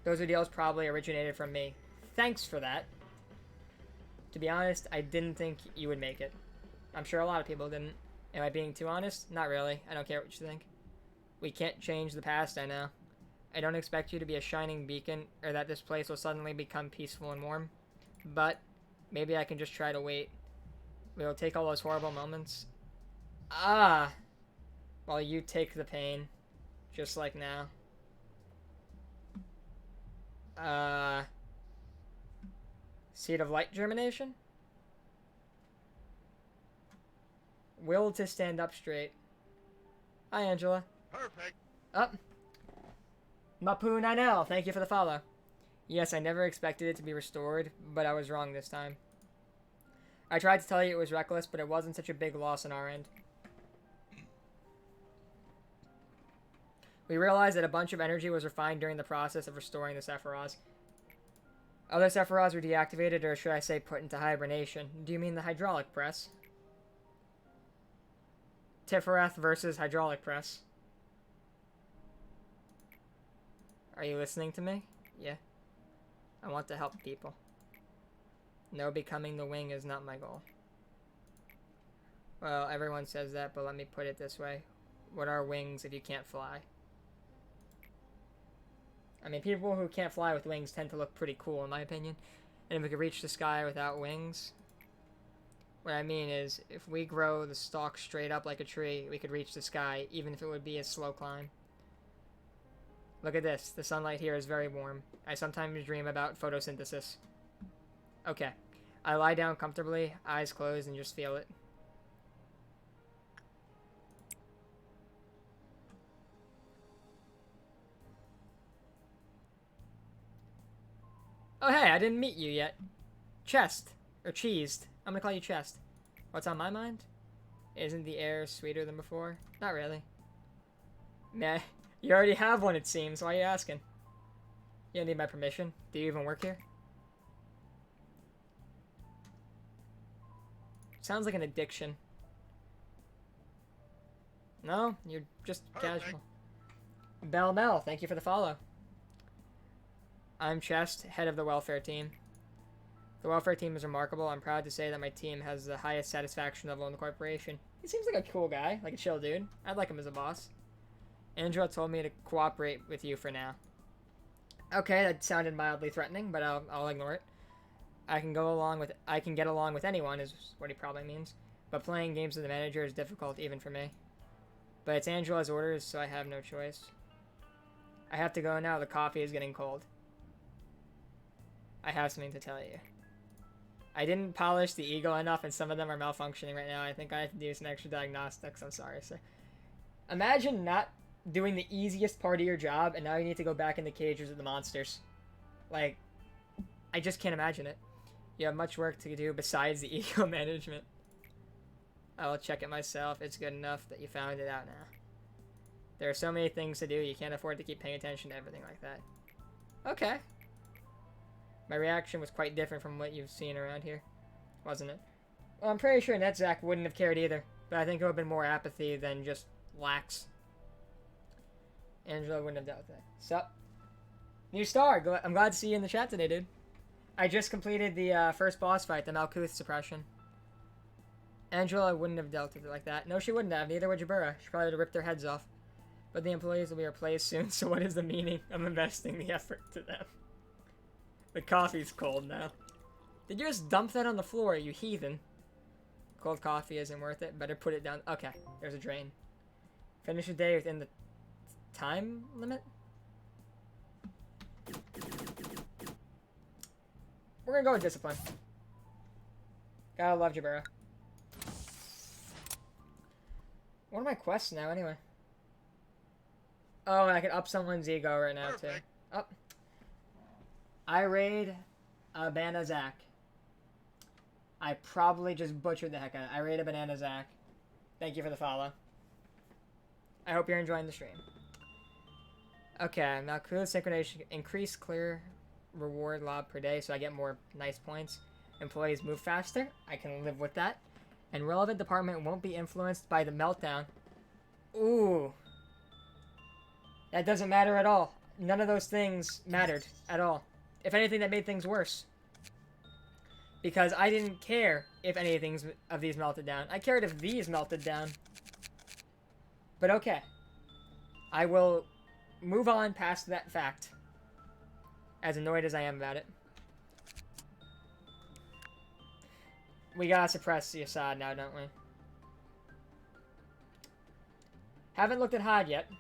Those ordeals probably originated from me. Thanks for that. To be honest, I didn't think you would make it. I'm sure a lot of people didn't. Am I being too honest? Not really. I don't care what you think. We can't change the past, I know. I don't expect you to be a shining beacon, or that this place will suddenly become peaceful and warm. But maybe I can just try to wait. We will take all those horrible moments. While you take the pain. Just like now. Seed of light germination? Will to stand up straight. Hi, Angela. Perfect. Up. Mapu Nanel, thank you for the follow. Yes, I never expected it to be restored, but I was wrong this time. I tried to tell you it was reckless, but it wasn't such a big loss on our end. We realized that a bunch of energy was refined during the process of restoring the Sephiroths. Other Sephiroths were deactivated, or should I say put into hibernation. Do you mean the hydraulic press? Tifereth versus hydraulic press. Are you listening to me? Yeah. I want to help people. No, becoming the wing is not my goal. Well, everyone says that, but let me put it this way. What are wings if you can't fly? I mean, people who can't fly with wings tend to look pretty cool, in my opinion. And if we could reach the sky without wings... What I mean is, if we grow the stalk straight up like a tree, we could reach the sky, even if it would be a slow climb. Look at this. The sunlight here is very warm. I sometimes dream about photosynthesis. Okay. I lie down comfortably, eyes closed, and just feel it. Oh, hey, I didn't meet you yet. Chest. Or cheesed. I'm gonna call you Chest. What's on my mind? Isn't the air sweeter than before? Not really. Meh. You already have one, it seems. Why are you asking? You don't need my permission. Do you even work here? Sounds like an addiction. No, you're just casual. Bell Mel, thank you for the follow. I'm Chest, head of the welfare team. The welfare team is remarkable. I'm proud to say that my team has the highest satisfaction level in the corporation. He seems like a cool guy, like a chill dude. I'd like him as a boss. Angela told me to cooperate with you for now. Okay, that sounded mildly threatening, but I'll ignore it. I can get along with anyone is what he probably means. But playing games with the manager is difficult even for me. But it's Angela's orders, so I have no choice. I have to go now. The coffee is getting cold. I have something to tell you. I didn't polish the ego enough, and some of them are malfunctioning right now. I think I have to do some extra diagnostics. I'm sorry, sir. Imagine not doing the easiest part of your job, and now you need to go back in the cages with the monsters. Like, I just can't imagine it. You have much work to do besides the ego management. I will check it myself. It's good enough that you found it out now. There are so many things to do, you can't afford to keep paying attention to everything like that. Okay. My reaction was quite different from what you've seen around here, wasn't it? Well, I'm pretty sure Netzak wouldn't have cared either, but I think it would have been more apathy than just lax. Angela wouldn't have dealt with that. Sup? New star! I'm glad to see you in the chat today, dude. I just completed the first boss fight, the Malkuth suppression. Angela wouldn't have dealt with it like that. No, she wouldn't have. Neither would Jabura. She probably would have ripped their heads off. But the employees will be replaced soon, so what is the meaning of investing the effort to them? The coffee's cold now. Did you just dump that on the floor, you heathen? Cold coffee isn't worth it. Better put it down. Okay, there's a drain. Finish the day within the time limit? We're gonna go with discipline. Gotta love Jabura. What are my quests now, anyway? Oh, and I can up someone's ego right now, too. Up. I raid a Banana Zach. I probably just butchered the heck out of it. I raid a Banana Zach. Thank you for the follow. I hope you're enjoying the stream. Okay, now cool synchronization. Increase clear reward lob per day, so I get more nice points. Employees move faster. I can live with that. And relevant department won't be influenced by the meltdown. Ooh. That doesn't matter at all. None of those things mattered at all. If anything, that made things worse. Because I didn't care if any of these melted down. I cared if these melted down. But okay. I will move on past that fact. As annoyed as I am about it. We gotta suppress the Assad now, don't we? Haven't looked at Had yet.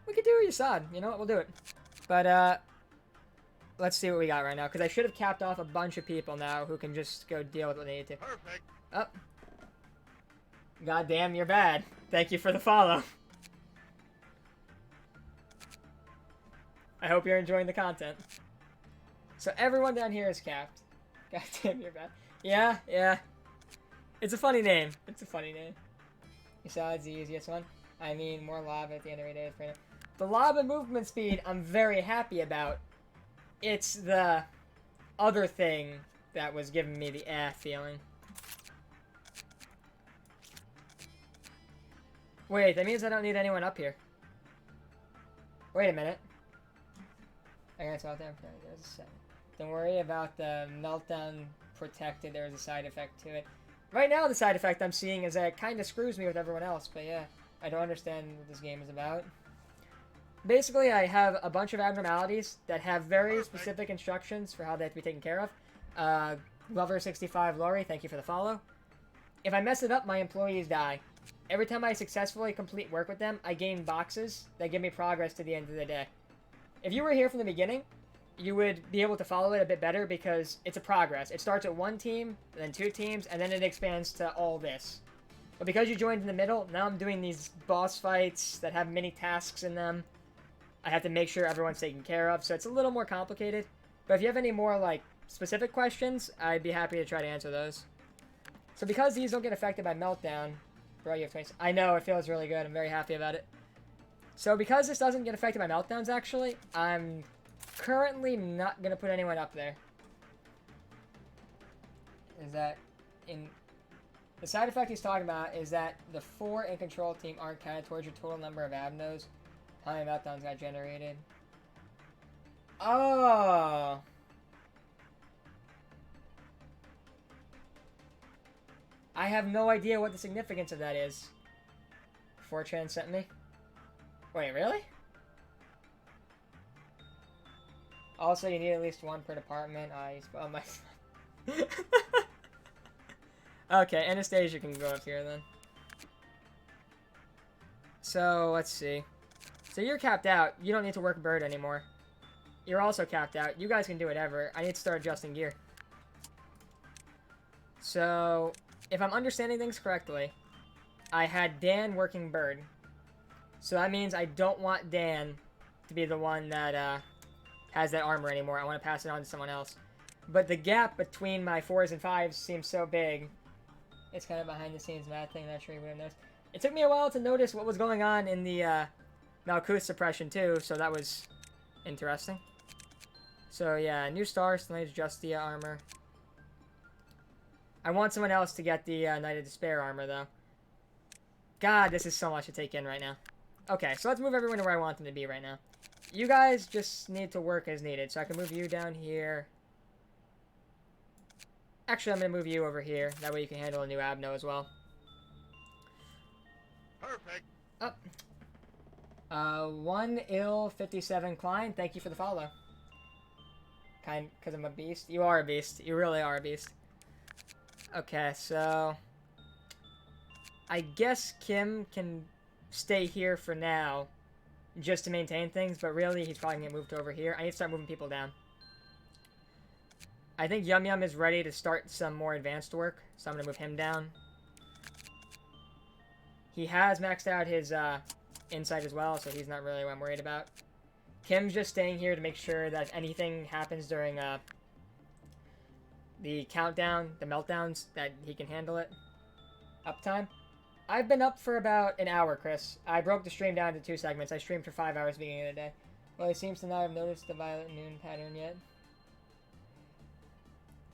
We could do Assad. You know what? We'll do it. But, let's see what we got right now. Because I should have capped off a bunch of people now who can just go deal with what they need to. Perfect. Oh. God damn, you're bad. Thank you for the follow. I hope you're enjoying the content. So everyone down here is capped. God damn, you're bad. Yeah, yeah. It's a funny name. It's a funny name. Besides the easiest one. I mean, more lava at the end of every day. The lava movement speed, I'm very happy about. It's the other thing that was giving me the feeling. Wait, that means I don't need anyone up here. Wait a minute. I gotta tell them. There's a second. Don't worry about the meltdown protected. There's a side effect to it. Right now, the side effect I'm seeing is that it kind of screws me with everyone else. But yeah, I don't understand what this game is about. Basically, I have a bunch of abnormalities that have very specific instructions for how they have to be taken care of. Glover65 Lori, thank you for the follow. If I mess it up, my employees die. Every time I successfully complete work with them, I gain boxes that give me progress to the end of the day. If you were here from the beginning, you would be able to follow it a bit better because it's a progress. It starts at one team, then two teams, and then it expands to all this. But because you joined in the middle, now I'm doing these boss fights that have mini tasks in them. I have to make sure everyone's taken care of, so it's a little more complicated. But if you have any more, like, specific questions, I'd be happy to try to answer those. So because these don't get affected by Meltdown, Bro, you have 20. I know, it feels really good. I'm very happy about it. So because this doesn't get affected by meltdowns, actually, I'm currently not going to put anyone up there. Is that in... The side effect he's talking about is that the 4 in control team aren't counted towards your total number of abnos. How many meltdowns got generated? Oh! I have no idea what the significance of that is. Fortran sent me. Wait, really? Also, you need at least 1 per department. I spelled my... Okay, Anastasia can go up here then. So, let's see. So you're capped out. You don't need to work bird anymore. You're also capped out. You guys can do whatever. I need to start adjusting gear. So, if I'm understanding things correctly, I had Dan working bird. So that means I don't want Dan to be the one that has that armor anymore. I want to pass it on to someone else. But the gap between my 4s and 5s seems so big. It's kind of behind the scenes mad thing. Not sure you would have noticed. It took me a while to notice what was going on in the Malkuth suppression too, so that was interesting. So yeah, new star, so needs Justia armor. I want someone else to get the Knight of Despair armor though. God, this is so much to take in right now. Okay, so let's move everyone to where I want them to be right now. You guys just need to work as needed, so I can move you down here. Actually, I'm going to move you over here. That way you can handle a new Abno as well. Perfect. Up. 1ill57 Klein, thank you for the follow. Because I'm a beast. You are a beast. You really are a beast. Okay, so... I guess Kim can stay here for now. Just to maintain things, but really he's probably going to get moved over here. I need to start moving people down. I think Yum Yum is ready to start some more advanced work, so I'm going to move him down. He has maxed out his insight as well, so he's not really what I'm worried about. Kim's just staying here to make sure that if anything happens during the countdown, the meltdowns, that he can handle it. Uptime. I've been up for about an hour, Chris. I broke the stream down to 2 segments. I streamed for 5 hours at the beginning of the day. Well, he seems to not have noticed the violet noon pattern yet.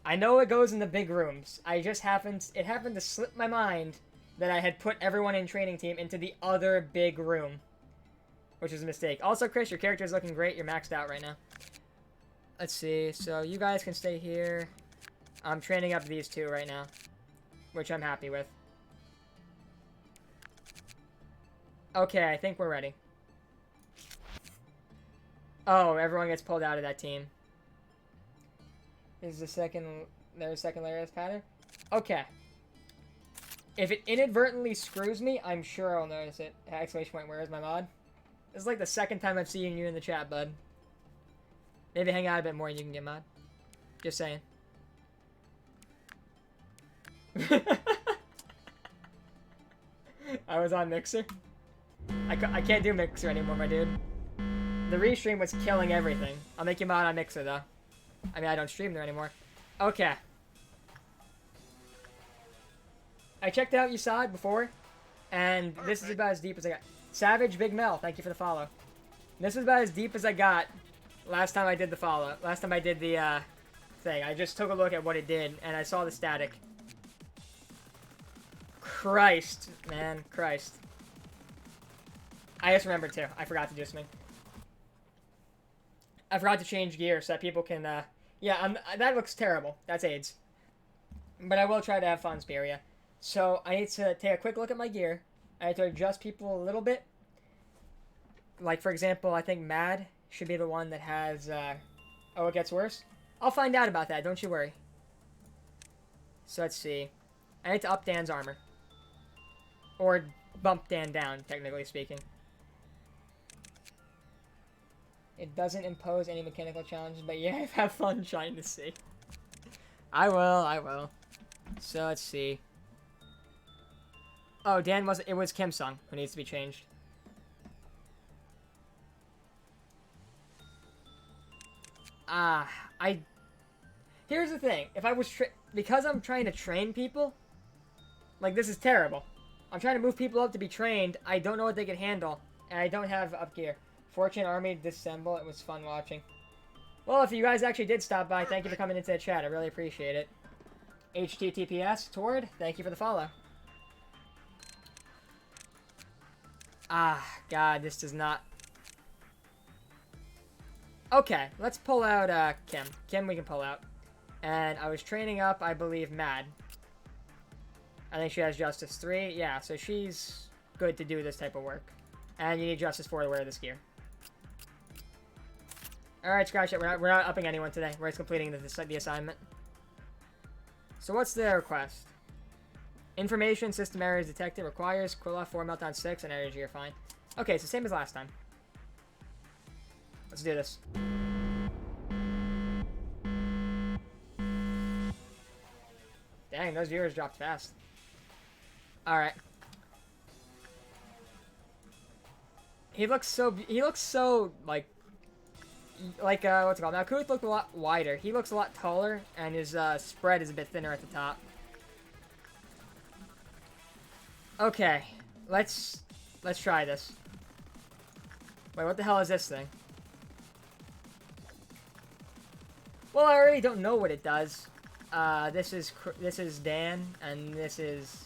I know it goes in the big rooms. It happened to slip my mind that I had put everyone in training team into the other big room. Which is a mistake. Also, Chris, your character is looking great. You're maxed out right now. Let's see. So, you guys can stay here. I'm training up these 2 right now. Which I'm happy with. Okay, I think we're ready. Oh, everyone gets pulled out of that team. This is there's a second layer of this pattern. Okay. If it inadvertently screws me, I'm sure I'll notice it. Exclamation point, where is my mod? This is like the 2nd time I've seen you in the chat, bud. Maybe hang out a bit more and you can get mod. Just saying. I was on Mixer. I can't do Mixer anymore, my dude. The restream was killing everything. I'll make you mod on Mixer, though. I mean, I don't stream there anymore. Okay. I checked out Usad before, and this is about as deep as I got. Savage Big Mel, thank you for the follow. This is about as deep as I got last time I did the follow. Last time I did the thing. I just took a look at what it did, and I saw the static. Christ, man. Christ. I just remembered, too. I forgot to do something. I forgot to change gear so that people can, yeah, that looks terrible. That's AIDS. But I will try to have fun, Spearia. So, I need to take a quick look at my gear. I need to adjust people a little bit. Like, for example, I think Mad should be the one that has, oh, it gets worse? I'll find out about that, don't you worry. So, let's see. I need to up Dan's armor. Or bump Dan down, technically speaking. It doesn't impose any mechanical challenges, but yeah, have fun trying to see. I will. So, let's see. Oh, Dan wasn't... It was Kim Sung who needs to be changed. Here's the thing. If I was... Because I'm trying to train people... Like, this is terrible. I'm trying to move people up to be trained. I don't know what they can handle, and I don't have up gear. Fortune Army disassemble. It was fun watching. Well, if you guys actually did stop by, thank you for coming into the chat. I really appreciate it. HTTPS, Tord, thank you for the follow. Ah, God, this does not... Okay, let's pull out Kim. Kim we can pull out. And I was training up, I believe, Mad. I think she has Justice 3. Yeah, so she's good to do this type of work. And you need Justice 4 to wear this gear. Alright, scratch it. We're not upping anyone today. We're just completing the assignment. So what's the request? Information system errors detected. Requires Quilla 4, Meltdown 6, and energy are fine. Okay, so same as last time. Let's do this. Dang, those viewers dropped fast. Alright. He looks so, like, what's it called? Now, Kuth looked a lot wider. He looks a lot taller, and his spread is a bit thinner at the top. Okay, let's try this. Wait, what the hell is this thing? Well, I already don't know what it does. This is Dan, and this is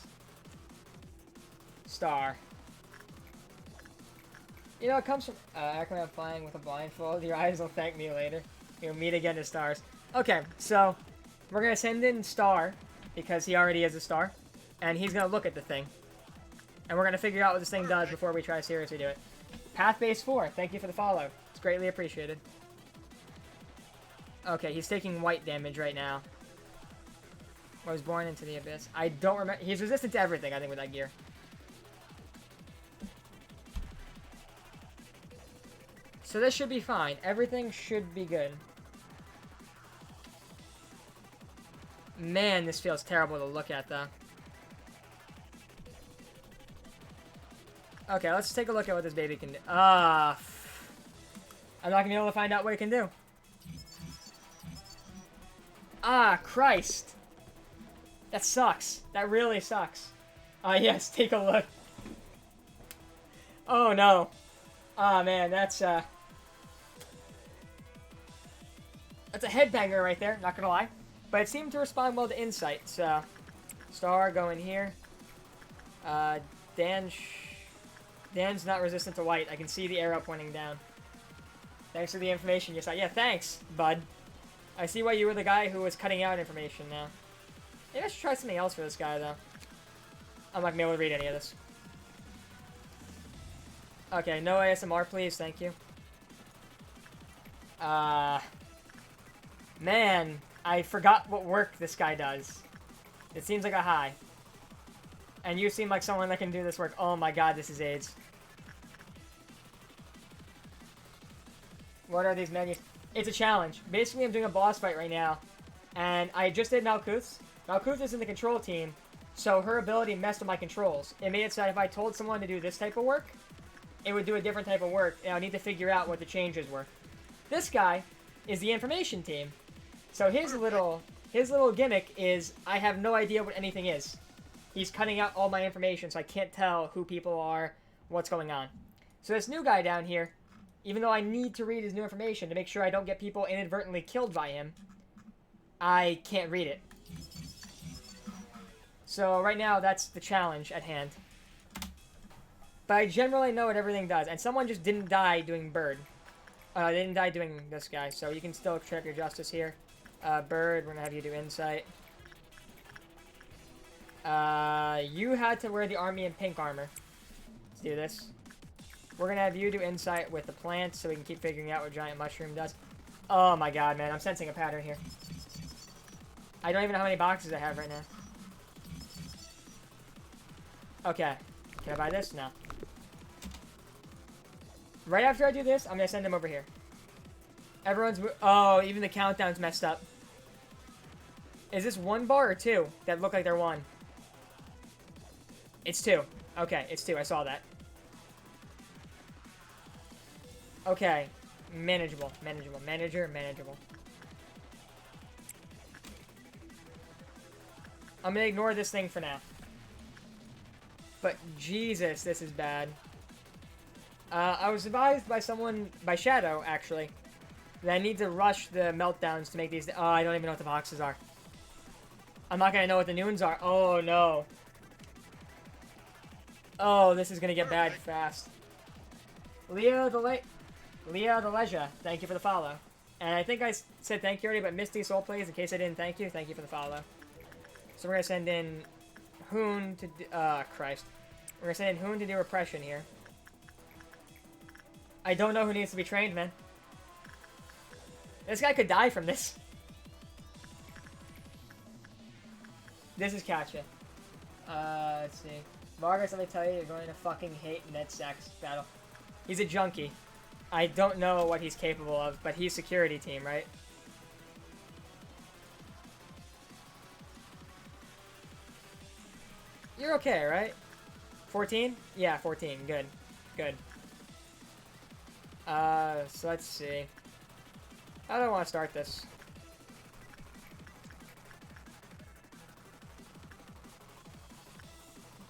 Star. You know, it comes from actually I'm flying with a blindfold. Your eyes will thank me later. You'll meet again as stars. Okay, so we're gonna send in Star because he already is a star, and he's gonna look at the thing, and we're gonna figure out what this thing does before we try to seriously do it. Pathbase 4, thank you for the follow. It's greatly appreciated. Okay, he's taking white damage right now. Was born into the abyss. I don't remember. He's resistant to everything, I think, with that gear. So this should be fine. Everything should be good. Man, this feels terrible to look at, though. Okay, let's take a look at what this baby can do. I'm not gonna be able to find out what it can do. Ah, Christ. That sucks. That really sucks. Yes, take a look. Oh, no. Ah, man, that's a headbanger right there, not gonna lie. But it seemed to respond well to Insight, so... Star, go in here. Dan's not resistant to white. I can see the arrow pointing down. Thanks for the information you saw. Yeah, thanks, bud. I see why you were the guy who was cutting out information now. Maybe I should try something else for this guy, though. I'm not gonna be able to read any of this. Okay, no ASMR, please. Thank you. Man, I forgot what work this guy does. It seems like a high. And you seem like someone that can do this work. Oh my god, this is AIDS. What are these menus? It's a challenge. Basically, I'm doing a boss fight right now. And I just did Malkuth's. Malkuth is in the control team, so her ability messed with my controls. It made it so that if I told someone to do this type of work, it would do a different type of work, and I need to figure out what the changes were. This guy is the information team. So his little gimmick is I have no idea what anything is. He's cutting out all my information, so I can't tell who people are, what's going on. So this new guy down here, even though I need to read his new information to make sure I don't get people inadvertently killed by him, I can't read it. So right now, that's the challenge at hand. But I generally know what everything does. And someone just didn't die doing Bird. They didn't die doing this guy, so you can still trip your justice here. Bird, we're gonna have you do Insight. You had to wear the army in pink armor. Let's do this. We're gonna have you do Insight with the plants so we can keep figuring out what Giant Mushroom does. Oh my god, man, I'm sensing a pattern here. I don't even know how many boxes I have right now. Okay. Can I buy this? No. Right after I do this, I'm gonna send him over here. Everyone's... Oh, even the countdown's messed up. Is this 1 bar or 2 that look like they're 1? It's 2. Okay, it's 2. I saw that. Okay. Manageable. Manageable. Manager. Manageable. I'm gonna ignore this thing for now. but Jesus, this is bad. I was advised by Shadow, actually, that I need to rush the meltdowns to make these. Oh, I don't even know what the boxes are. I'm not gonna know what the noons are. Oh, no. Oh, this is gonna get bad fast. Leah the Leisure, thank you for the follow. And I think I said thank you already, but Misty Soul Plays, in case I didn't thank you for the follow. So we're gonna send in Hoon to do, Christ. We're gonna send in Hoon to do repression here. I don't know who needs to be trained, man. This guy could die from this. This is Katja. Let's see. Vargas, let me tell you, you're going to fucking hate NetSack's battle. He's a junkie. I don't know what he's capable of, but he's security team, right? You're okay, right? 14? Yeah, 14. Good. Good. So let's see. How do I want to start this?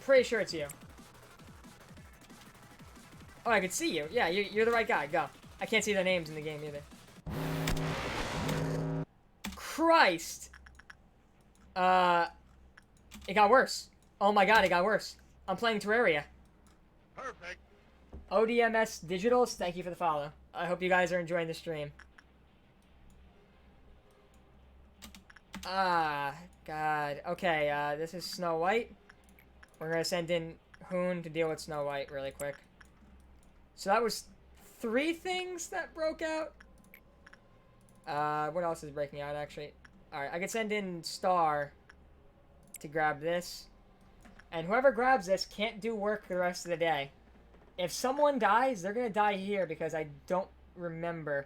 Pretty sure it's you. Oh, I could see you. Yeah, you're the right guy. Go. I can't see their names in the game either. Christ! It got worse. Oh my god, it got worse. I'm playing Terraria. Perfect. ODMS Digitals, thank you for the follow. I hope you guys are enjoying the stream. Ah, God. Okay, this is Snow White. We're gonna send in Hoon to deal with Snow White really quick. So that was 3 things that broke out. What else is breaking out, actually? Alright, I could send in Star to grab this. And whoever grabs this can't do work the rest of the day. If someone dies, they're gonna die here because I don't remember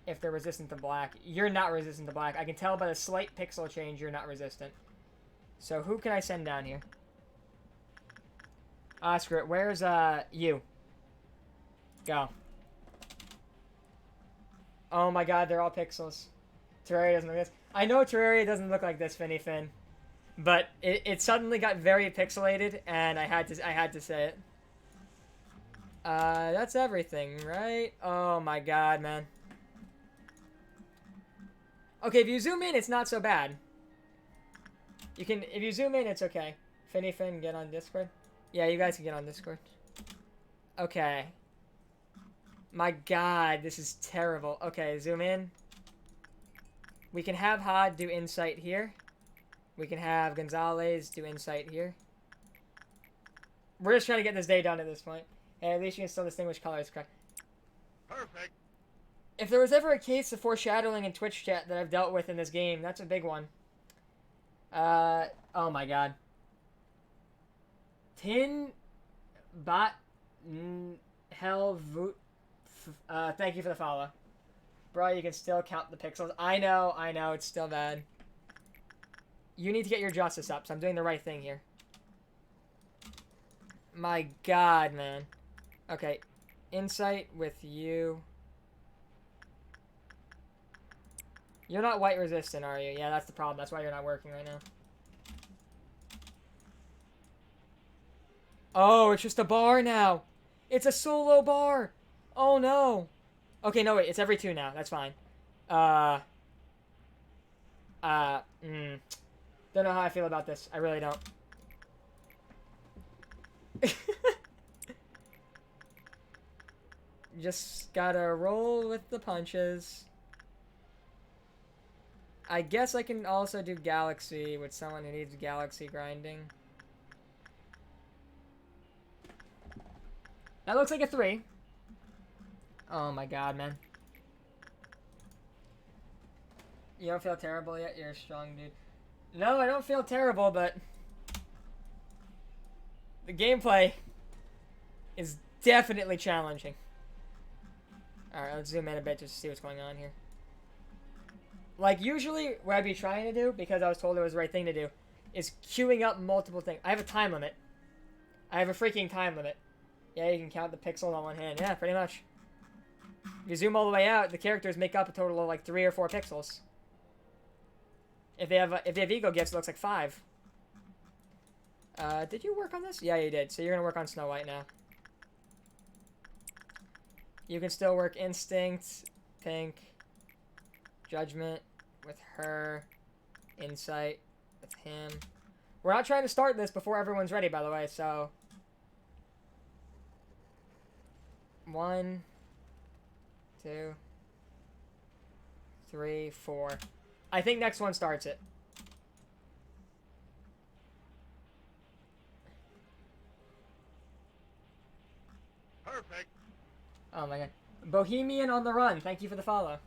if they're resistant to black. You're not resistant to black. I can tell by the slight pixel change you're not resistant. So who can I send down here? Screw it. Where's, you? Go. Oh my god, they're all pixels. Terraria doesn't look like this. I know Terraria doesn't look like this, Finny Finn. But it suddenly got very pixelated, and I had to say it. That's everything, right? Oh my god, man. Okay, if you zoom in, it's not so bad. If you zoom in, it's okay. Finny Finn, get on Discord. Yeah, you guys can get on Discord. Okay. My god, this is terrible. Okay, zoom in. We can have Had do insight here. We can have Gonzalez do insight here. We're just trying to get this day done at this point. And at least you can still distinguish colors correct. Perfect. If there was ever a case of foreshadowing in Twitch chat that I've dealt with in this game, that's a big one. Oh my god. Tin Bot Hell Voot. Thank you for the follow. Bro, you can still count the pixels. I know, it's still bad. You need to get your justice up, so I'm doing the right thing here. My god, man. Okay, insight with you. You're not white resistant, are you? Yeah, that's the problem. That's why you're not working right now. Oh, it's just a bar now. It's a solo bar. Oh, no. Okay, no, wait. It's every 2 now. That's fine. Don't know how I feel about this. I really don't. Just gotta roll with the punches. I guess I can also do Galaxy with someone who needs Galaxy grinding. That looks like a 3. Oh my god, man. You don't feel terrible yet? You're a strong dude. No, I don't feel terrible, but the gameplay is definitely challenging. Alright, let's zoom in a bit just to see what's going on here. Like, usually what I'd be trying to do, because I was told it was the right thing to do, is queuing up multiple things. I have a time limit. I have a freaking time limit. Yeah, you can count the pixels on one hand. Yeah, pretty much. If you zoom all the way out, the characters make up a total of like 3 or 4 pixels. If they have ego gifts, it looks like 5. Did you work on this? Yeah, you did. So you're gonna work on Snow White now. You can still work Instinct, Pink, Judgment with her, Insight with him. We're not trying to start this before everyone's ready, by the way, so... 1, 2, 3, 4. I think next one starts it. Perfect. Oh my god. Bohemian on the Run, thank you for the follow.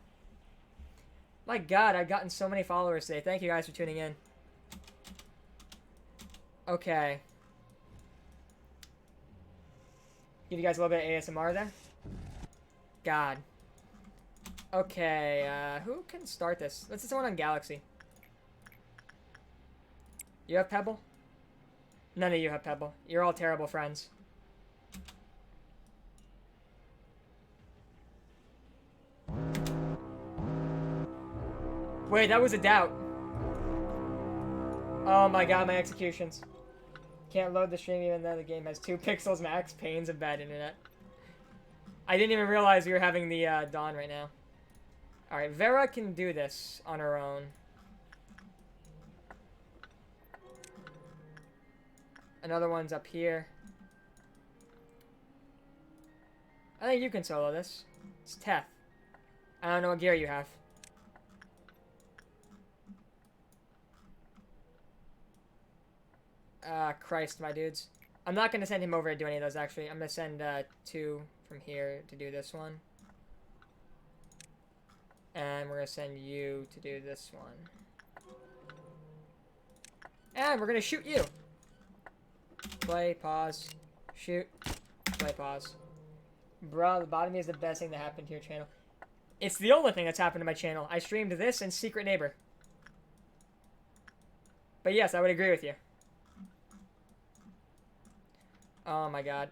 My god, I've gotten so many followers today. Thank you guys for tuning in. Okay. Give you guys a little bit of ASMR there. God. Okay, who can start this? Let's do someone on Galaxy. You have Pebble? None of you have Pebble. You're all terrible friends. Wait, that was a doubt. Oh my god, my executions. Can't load the stream even though the game has 2 pixels max. Pains of bad internet. I didn't even realize we were having the dawn right now. Alright, Vera can do this on her own. Another one's up here. I think you can solo this. It's Teth. I don't know what gear you have. Christ, my dudes. I'm not going to send him over to do any of those, actually. I'm going to send 2 from here to do this one. And we're going to send you to do this one. And we're going to shoot you. Play, pause, shoot, play, pause. Bro, Lobotomy is the best thing that happened to your channel. It's the only thing that's happened to my channel. I streamed this and Secret Neighbor. But yes, I would agree with you. Oh my god.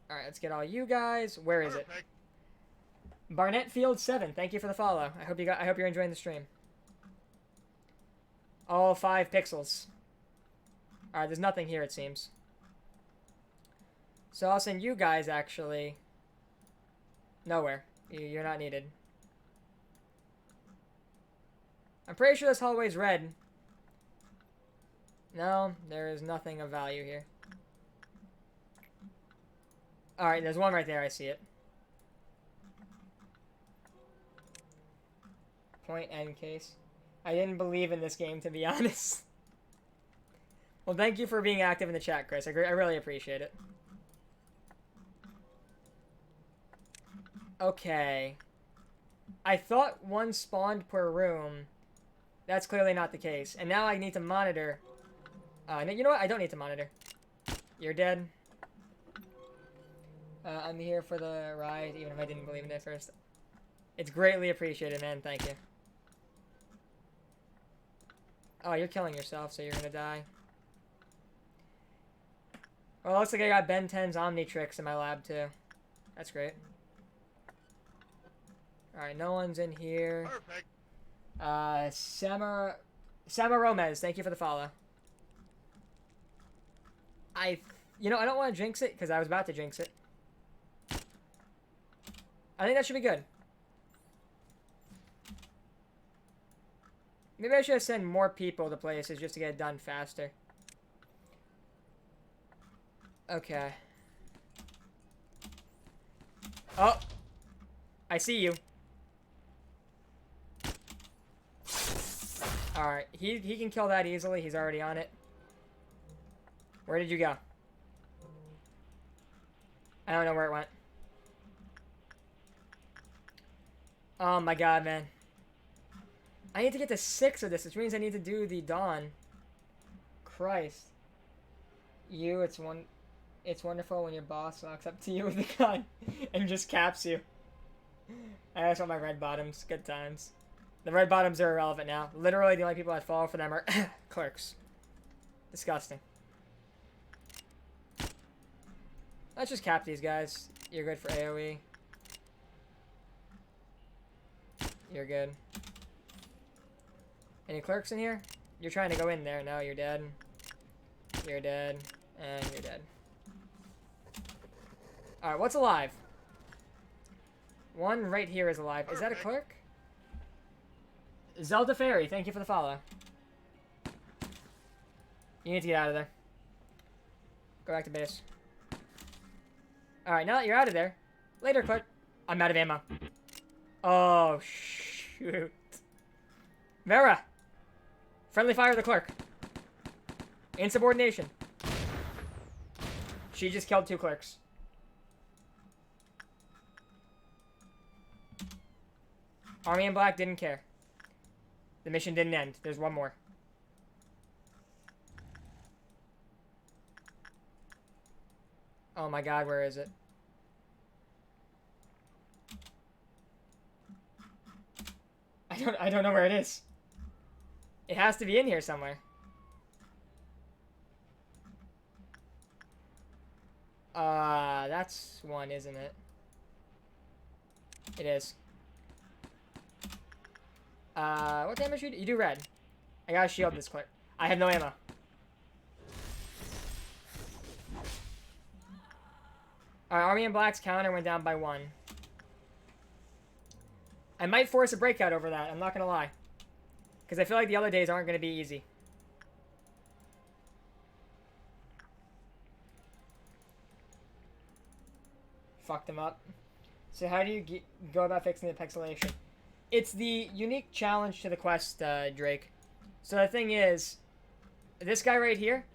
Alright, let's get all you guys. Where is it? Barnett Field 7, thank you for the follow. I hope you're enjoying the stream. All 5 pixels. Alright, there's nothing here, it seems. So I'll send you guys, actually, nowhere. You're not needed. I'm pretty sure this hallway's red. No, there is nothing of value here. Alright, there's one right there, I see it. Point end case. I didn't believe in this game, to be honest. Well, thank you for being active in the chat, Chris. I really appreciate it. Okay. I thought one spawned per room. That's clearly not the case. And now I need to monitor. No, you know what? I don't need to monitor. You're dead. I'm here for the ride, even if I didn't believe in it first. It's greatly appreciated, man. Thank you. Oh, you're killing yourself, so you're gonna die. Well, looks like I got Ben 10's Omnitrix in my lab, too. That's great. Alright, no one's in here. Perfect. Sama Romez, thank you for the follow. You know, I don't want to jinx it, because I was about to jinx it. I think that should be good. Maybe I should send more people to places just to get it done faster. Okay. Oh! I see you. Alright, he can kill that easily. He's already on it. Where did you go? I don't know where it went. Oh my god, man. I need to get to 6 of this, which means I need to do the Dawn. Christ. It's wonderful when your boss walks up to you with a gun and just caps you. I just want my red bottoms. Good times. The red bottoms are irrelevant now. Literally, the only people that fall for them are clerks. Disgusting. Let's just cap these guys. You're good for AoE. You're good. Any clerks in here? You're trying to go in there. No, you're dead. You're dead. And you're dead. Alright, what's alive? One right here is alive. Is that a clerk? Zelda Fairy, thank you for the follow. You need to get out of there. Go back to base. Alright, now that you're out of there. Later, clerk. I'm out of ammo. Oh, shoot. Vera! Friendly fire the clerk. Insubordination. She just killed 2 clerks. Army in Black didn't care. The mission didn't end. There's one more. Oh my god, where is it? I don't know where it is. It has to be in here somewhere. That's one, isn't it? It is. What damage you do? You do red. I gotta shield this quick. I have no ammo. Alright, Army in Black's counter went down by 1. I might force a breakout over that, I'm not gonna lie. Because I feel like the other days aren't gonna be easy. Fucked him up. So how do you go about fixing the pixelation? It's the unique challenge to the quest, Drake. So the thing is, this guy right here,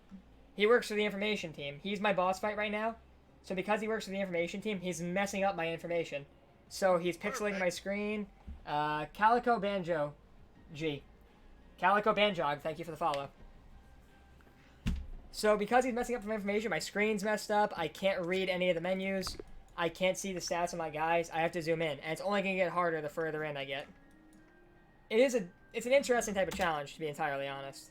he works for the information team. He's my boss fight right now. So because he works for the information team, he's messing up my information. So he's pixelating my screen. Calico Banjo G. Calico Banjog, thank you for the follow. So because he's messing up my information, my screen's messed up. I can't read any of the menus. I can't see the stats of my guys. I have to zoom in. And it's only going to get harder the further in I get. It's an interesting type of challenge, to be entirely honest.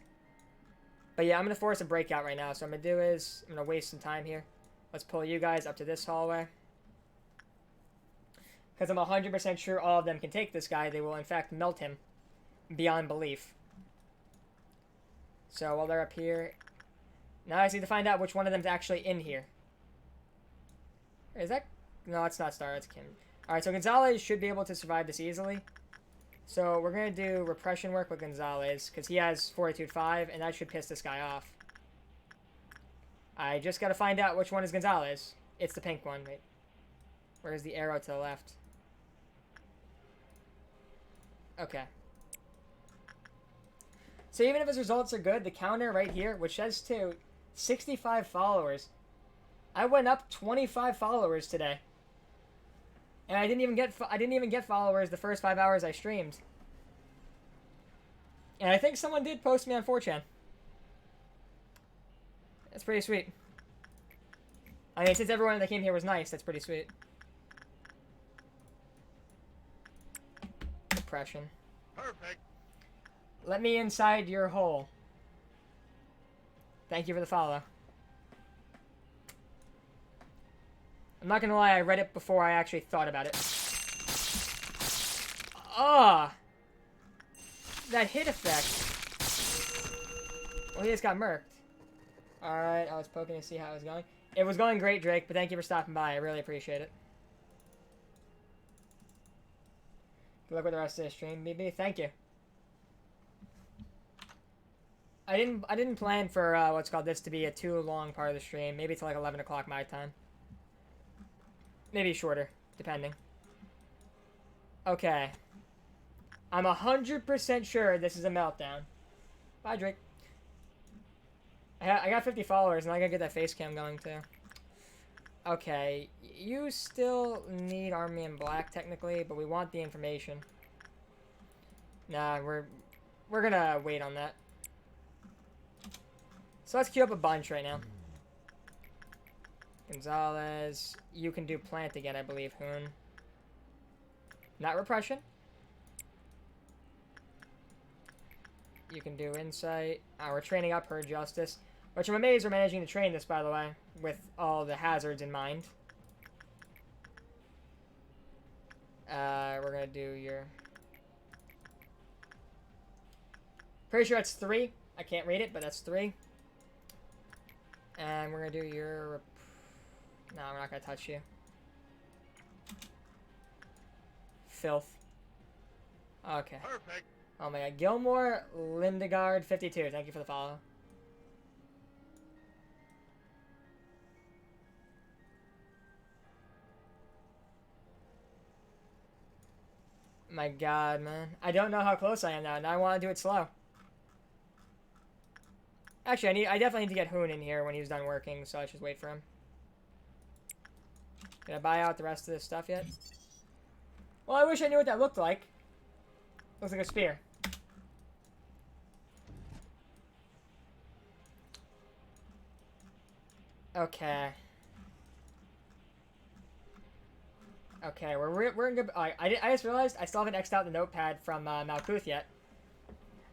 But yeah, I'm going to force a breakout right now. So what I'm going to do is, I'm going to waste some time here. Let's pull you guys up to this hallway. Because I'm 100% sure all of them can take this guy. They will, in fact, melt him beyond belief. So while they're up here, now I just need to find out which one of them's actually in here. Is that... No, it's not Star, it's Kim. Alright, so Gonzalez should be able to survive this easily. So we're going to do repression work with Gonzalez, because he has Fortitude 5, and that should piss this guy off. I just got to find out which one is Gonzalez. It's the pink one. Wait. Where's the arrow to the left? Okay. So even if his results are good, the counter right here, which says to 65 followers, I went up 25 followers today. And I didn't even get followers the first 5 hours I streamed. And I think someone did post me on 4chan. That's pretty sweet. I mean, since everyone that came here was nice, that's pretty sweet. Depression. Perfect. Let me inside your hole. Thank you for the follow. I'm not gonna lie, I read it before I actually thought about it. Ah! That hit effect. Well, he just got murked. Alright, I was poking to see how it was going. It was going great, Drake, but thank you for stopping by. I really appreciate it. Good luck with the rest of the stream, BB. Thank you. I didn't plan for what's called this to be a too long part of the stream. Maybe it's like 11 o'clock my time. Maybe shorter, depending. Okay. I'm 100% sure this is a meltdown. Bye, Drake. I got 50 followers, and I gotta get that face cam going, too. Okay. You still need Army in Black, technically, but we want the information. Nah, we're gonna wait on that. So let's queue up a bunch right now. Gonzalez. You can do plant again, I believe, Hoon. Not repression. You can do insight. We're training up her justice. Which I'm amazed we're managing to train this, by the way, with all the hazards in mind. We're gonna do your... Pretty sure that's 3. I can't read it, but that's 3. And we're gonna do your... No, we're not gonna touch you. Filth. Okay. Perfect. Oh my god. Gilmore Lindegard 52. Thank you for the follow. My god, man. I don't know how close I am now. Now I want to do it slow. Actually, I definitely need to get Hoon in here when he's done working, so I should wait for him. Did I buy out the rest of this stuff yet? Well, I wish I knew what that looked like. Looks like a spear. Okay. Okay, we're in good... I just realized I still haven't X'd out the notepad from Malkuth yet.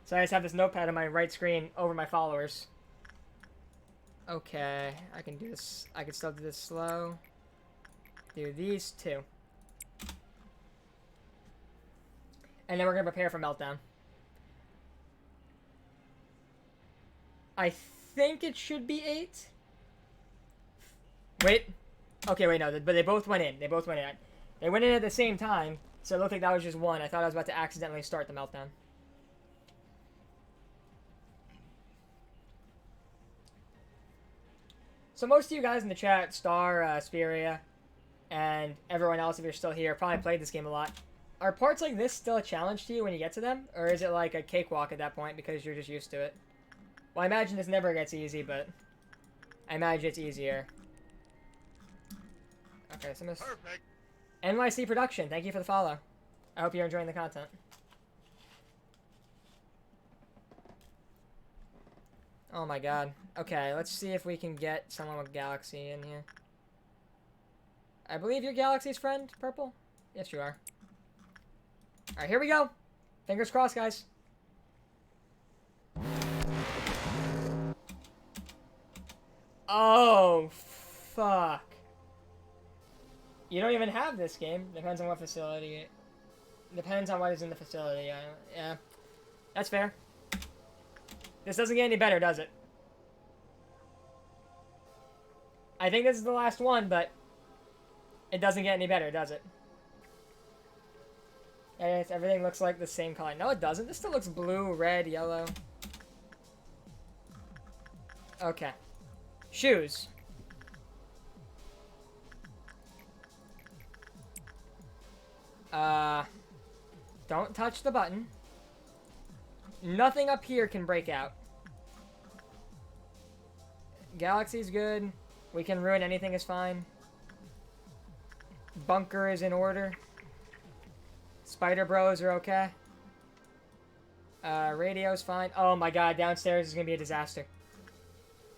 So I just have this notepad on my right screen over my followers. Okay, I can do this. I can still do this slow. Do these two. And then we're going to prepare for Meltdown. I think it should be 8. Wait. Okay, wait, no. But they both went in. They both went in. They went in at the same time, so it looked like that was just 1. I thought I was about to accidentally start the Meltdown. So most of you guys in the chat, Star, Spearia, and everyone else, if you're still here, probably played this game a lot. Are parts like this still a challenge to you when you get to them? Or is it like a cakewalk at that point because you're just used to it? Well, I imagine this never gets easy, but I imagine it's easier. Okay, so Perfect. NYC Production, thank you for the follow. I hope you're enjoying the content. Oh my god. Okay, let's see if we can get someone with Galaxy in here. I believe you're Galaxy's friend, Purple? Yes, you are. Alright, here we go. Fingers crossed, guys. Oh, fuck. You don't even have this game. Depends on what facility. Depends on what is in the facility. Yeah. That's fair. This doesn't get any better, does it? I think this is the last one, but it doesn't get any better, does it? And everything looks like the same color. No, it doesn't. This still looks blue, red, yellow. Okay. Shoes. Don't touch the button. Nothing up here can break out. Galaxy's good. We can ruin anything is fine. Bunker is in order. Spider Bros are okay. Radio's fine. Oh my god, downstairs is gonna be a disaster.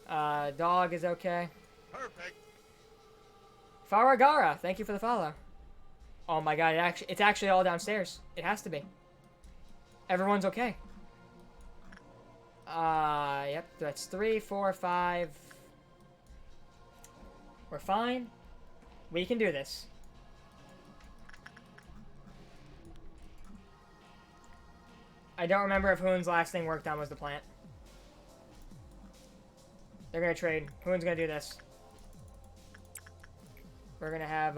Dog is okay. Perfect. Faragara, thank you for the follow. Oh my god, it's actually all downstairs. It has to be. Everyone's okay. Yep, that's 3, 4, 5. We're fine. We can do this. I don't remember if Hoon's last thing worked on was the plant. They're gonna trade. Hoon's gonna do this. We're gonna have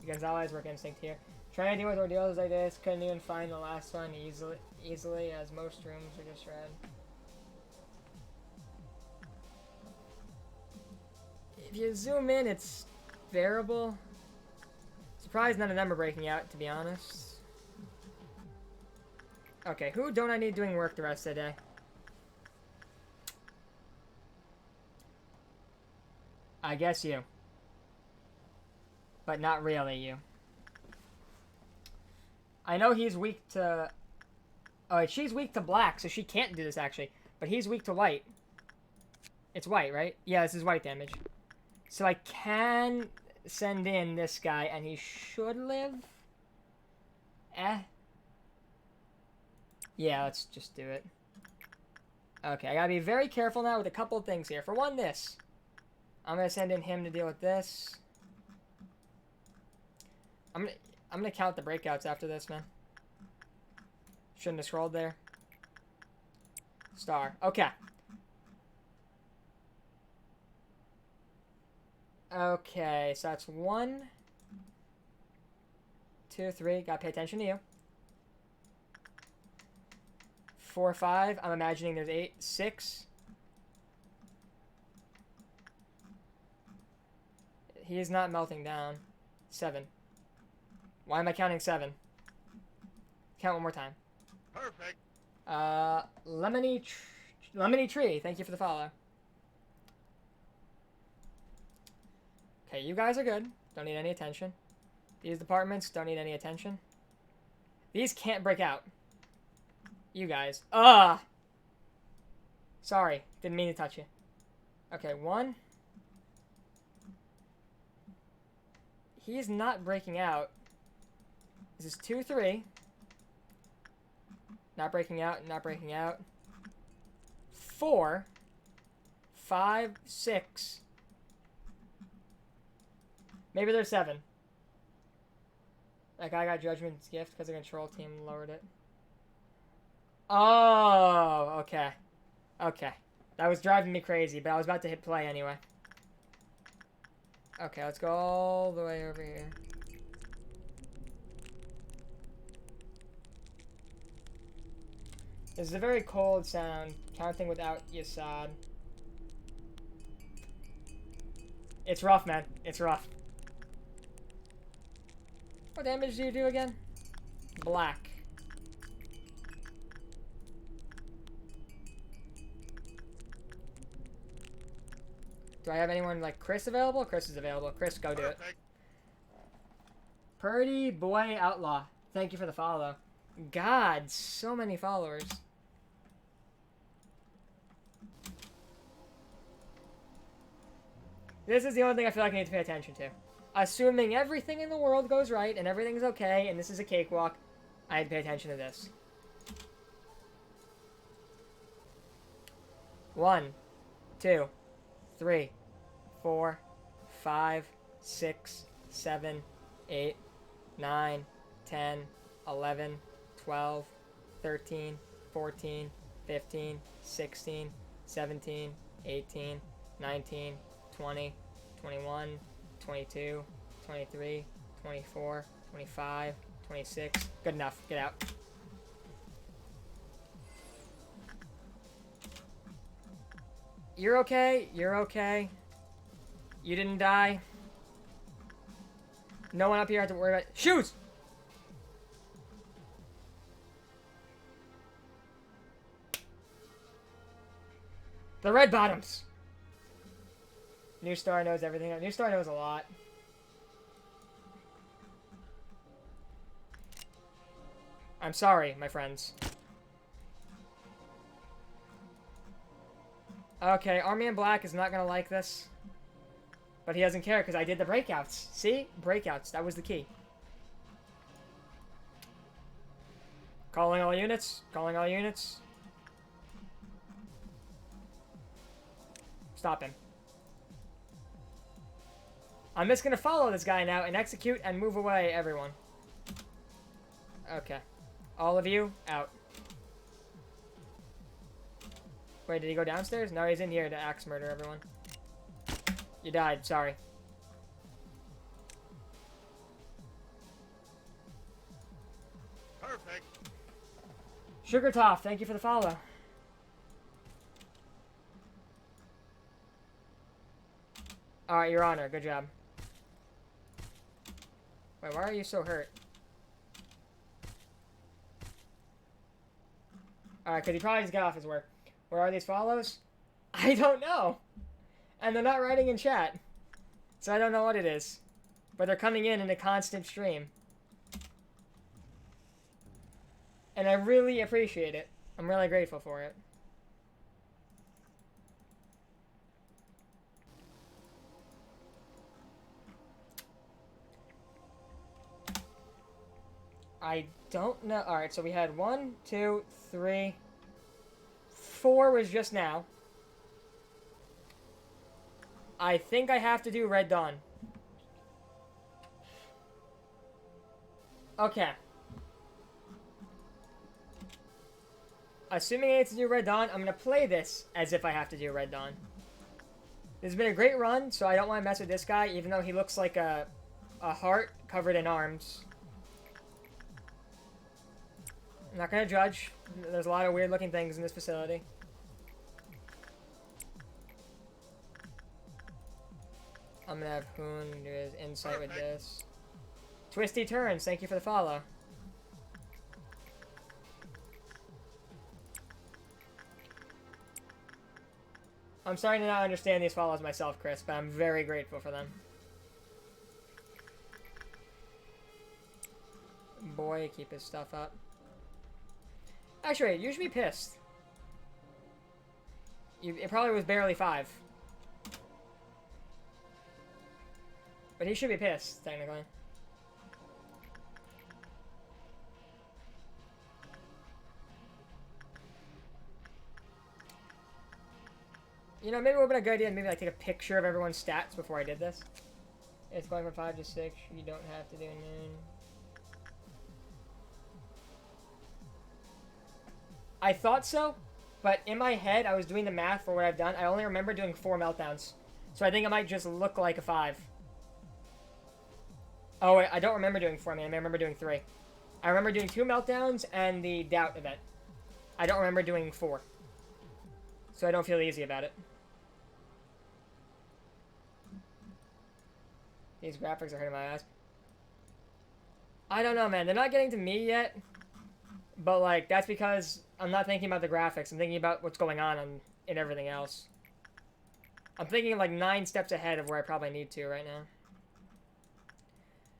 Gonzalez work instinct here. Trying to deal with ordeals like this, couldn't even find the last one easily as most rooms are just red. If you zoom in, it's variable. Surprised none of them are breaking out, to be honest. Okay, who don't I need doing work the rest of the day? I guess you. But not really you. I know he's weak to... Oh, she's weak to black, so she can't do this, actually. But he's weak to white. It's white, right? Yeah, this is white damage. So I can send in this guy, and he should live? Yeah, let's just do it. Okay, I gotta be very careful now with a couple of things here. For one, this. I'm gonna send in him to deal with this. I'm gonna count the breakouts after this, man. Shouldn't have scrolled there. Star. Okay. Okay, so that's 1, 2, 3. Gotta pay attention to you. 4, 5. I'm imagining there's 8, 6. He is not melting down. 7. Why am I counting 7? Count one more time. Perfect. Lemony Tree. Thank you for the follow. Okay, you guys are good. Don't need any attention. These departments don't need any attention. These can't break out. You guys. Ugh! Sorry. Didn't mean to touch you. Okay, 1. He's not breaking out. This is 2, 3. Not breaking out, not breaking out. 4, 5, 6. Maybe there's 7. That guy got Judgment's Gift because the control team lowered it. Oh, okay. Okay. That was driving me crazy, but I was about to hit play anyway. Okay, let's go all the way over here. This is a very cold sound, counting without Yasad. It's rough, man. It's rough. What damage do you do again? Black. Do I have anyone like Chris available? Chris is available. Chris, go do it. Purdy Boy Outlaw. Thank you for the follow. God, so many followers. This is the only thing I feel like I need to pay attention to. Assuming everything in the world goes right and everything's okay and this is a cakewalk, I had to pay attention to this. 1, 2, 3, 4, 5, 6, 7, 8, 9, 10, 11, 12, 13, 14, 15, 16, 17, 18, 19, 20, 21, 22, 23, 24, 25, 26. Good enough. Get out. You're okay. You're okay. You didn't die. No one up here had to worry about... Shoes! The red bottoms. New Star knows everything. New Star knows a lot. I'm sorry, my friends. Okay, Army in Black is not gonna like this. But he doesn't care because I did the breakouts. See? Breakouts. That was the key. Calling all units. Calling all units. Stop him. I'm just gonna follow this guy now and execute and move away everyone. Okay. All of you, out. Wait, did he go downstairs? No, he's in here to axe murder everyone. You died, sorry. Perfect. Sugar Toff, thank you for the follow. Alright, Your Honor, good job. Wait, why are you so hurt? Alright, because he probably just got off his work. Where are these follows? I don't know! And they're not writing in chat. So I don't know what it is. But they're coming in a constant stream. And I really appreciate it. I'm really grateful for it. I don't know. Alright, so we had 1, 2, 3, 4 was just now. I think I have to do Red Dawn. Okay. Assuming I need to do Red Dawn, I'm gonna play this as if I have to do Red Dawn. This has been a great run, so I don't want to mess with this guy, even though he looks like a heart covered in arms. I'm not going to judge. There's a lot of weird looking things in this facility. I'm going to have Hoon do his insight with this. Twisty Turns, thank you for the follow. I'm starting to not understand these follows myself, Chris, but I'm very grateful for them. Boy, keep his stuff up. Actually, you should be pissed. It probably was barely 5. But he should be pissed, technically. You know, maybe it would have been a good idea to maybe like take a picture of everyone's stats before I did this. It's going from 5 to 6. You don't have to do noon. I thought so, but in my head, I was doing the math for what I've done. I only remember doing 4 meltdowns. So I think it might just look like a 5. Oh, wait, I don't remember doing 4, man. I remember doing 3. I remember doing 2 meltdowns and the doubt event. I don't remember doing 4. So I don't feel easy about it. These graphics are hurting my eyes. I don't know, man. They're not getting to me yet. But, like, that's because I'm not thinking about the graphics. I'm thinking about what's going on in everything else. I'm thinking, like, 9 steps ahead of where I probably need to right now.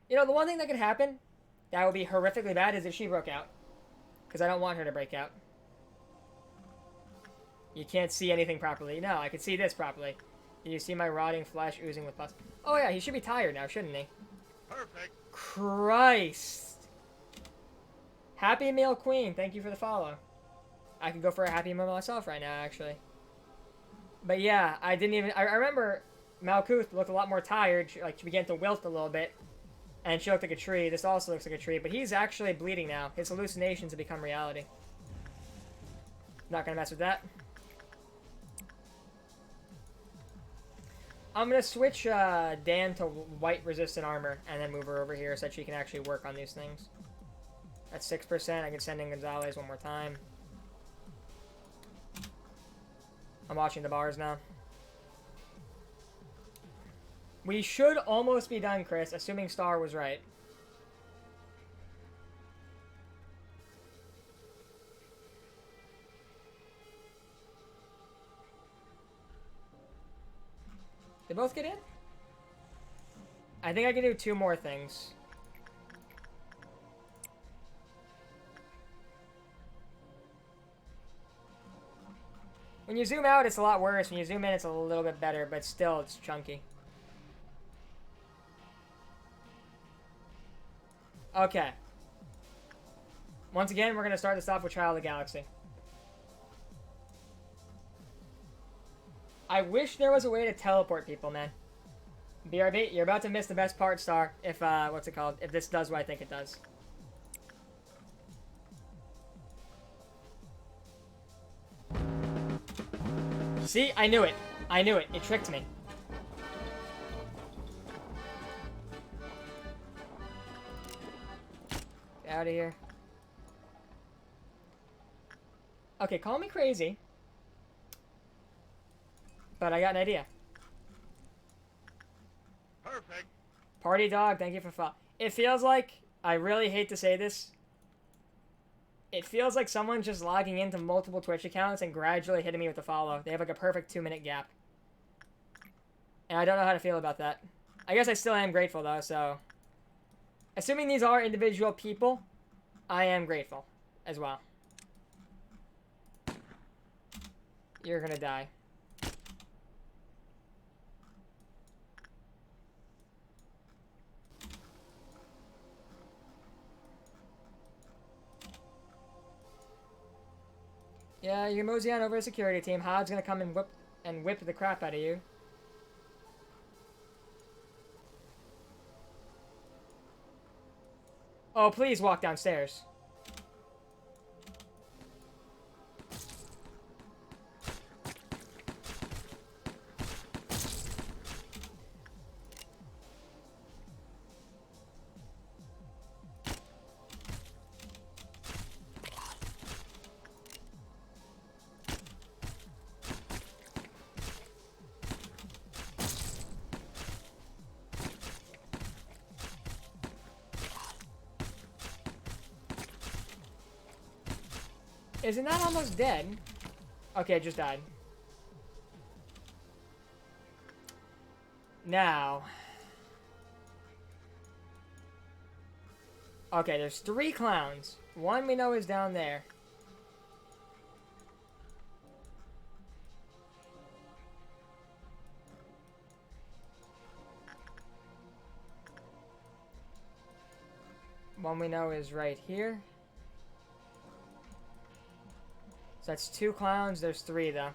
You know, the one thing that could happen that would be horrifically bad is if she broke out. Because I don't want her to break out. You can't see anything properly. No, I can see this properly. You see my rotting flesh oozing with pus. Oh, yeah, he should be tired now, shouldn't he? Perfect. Christ. Happy Meal Queen, thank you for the follow. I could go for a happy meal myself right now, actually. But yeah, I didn't even... I remember Malkuth looked a lot more tired. She began to wilt a little bit. And she looked like a tree. This also looks like a tree. But he's actually bleeding now. His hallucinations have become reality. Not gonna mess with that. I'm gonna switch Dan to white resistant armor. And then move her over here so that she can actually work on these things. That's 6%. I can send in Gonzalez one more time. I'm watching the bars now. We should almost be done, Chris, assuming Star was right. They both get in? I think I can do 2 more things. When you zoom out, it's a lot worse. When you zoom in, it's a little bit better, but still, it's chunky. Okay. Once again, we're going to start this off with Trial of the Galaxy. I wish there was a way to teleport people, man. BRB, you're about to miss the best part, Star, if, what's it called? If this does what I think it does. See? I knew it. I knew it. It tricked me. Get out of here. Okay, call me crazy. But I got an idea. Perfect. Party dog, thank you for follow. It feels like, I really hate to say this, it feels like someone's just logging into multiple Twitch accounts and gradually hitting me with a follow. They have like a perfect 2-minute gap. And I don't know how to feel about that. I guess I still am grateful though, so... Assuming these are individual people, I am grateful as well. You're gonna die. Yeah, you can mosey on over to security team. Hod's gonna come and whip the crap out of you. Oh, please walk downstairs. Isn't that almost dead? Okay, it just died. Now. Okay, there's 3 clowns. One we know is down there. One we know is right here. So that's 2 clowns. There's 3 though.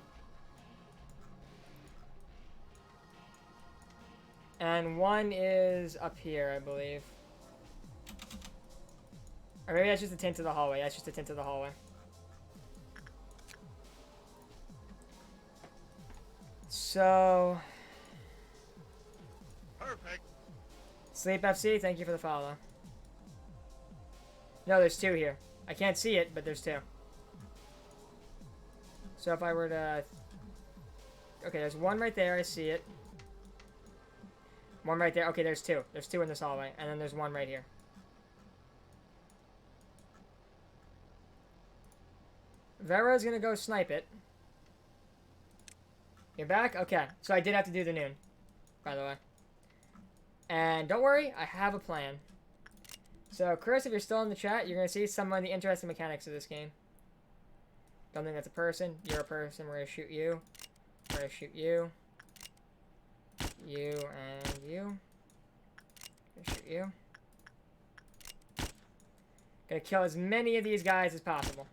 And one is up here, I believe. Or maybe that's just a tint of the hallway. That's just a tint of the hallway. So... Perfect. Sleep FC, thank you for the follow. No, there's 2 here. I can't see it, but there's 2. So if I were to... Okay, there's 1 right there. I see it. 1 right there. Okay, there's 2. There's 2 in this hallway. And then there's 1 right here. Vera's gonna go snipe it. You're back? Okay. So I did have to do the noon, by the way. And don't worry, I have a plan. So, Chris, if you're still in the chat, you're gonna see some of the interesting mechanics of this game. Don't think that's a person. You're a person. We're gonna shoot you. We're gonna shoot you. You and you. Gonna shoot you. Gonna kill as many of these guys as possible.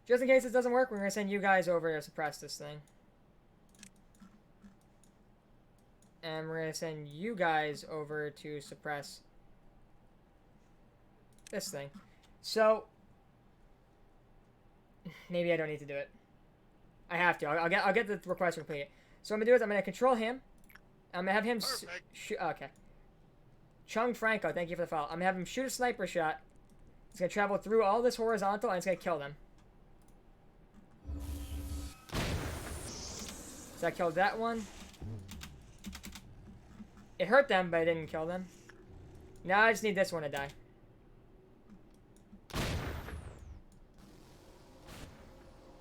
Just in case this doesn't work, we're going to send you guys over to suppress this thing. And we're going to send you guys over to suppress this thing. So, maybe I don't need to do it. I have to. I'll get the request completed. So what I'm going to do is I'm going to control him. I'm going to have him shoot. Okay. Chung Franco, thank you for the follow. I'm going to have him shoot a sniper shot. It's going to travel through all this horizontal and it's going to kill them. So I killed that one. It hurt them, but I didn't kill them. Now I just need this one to die.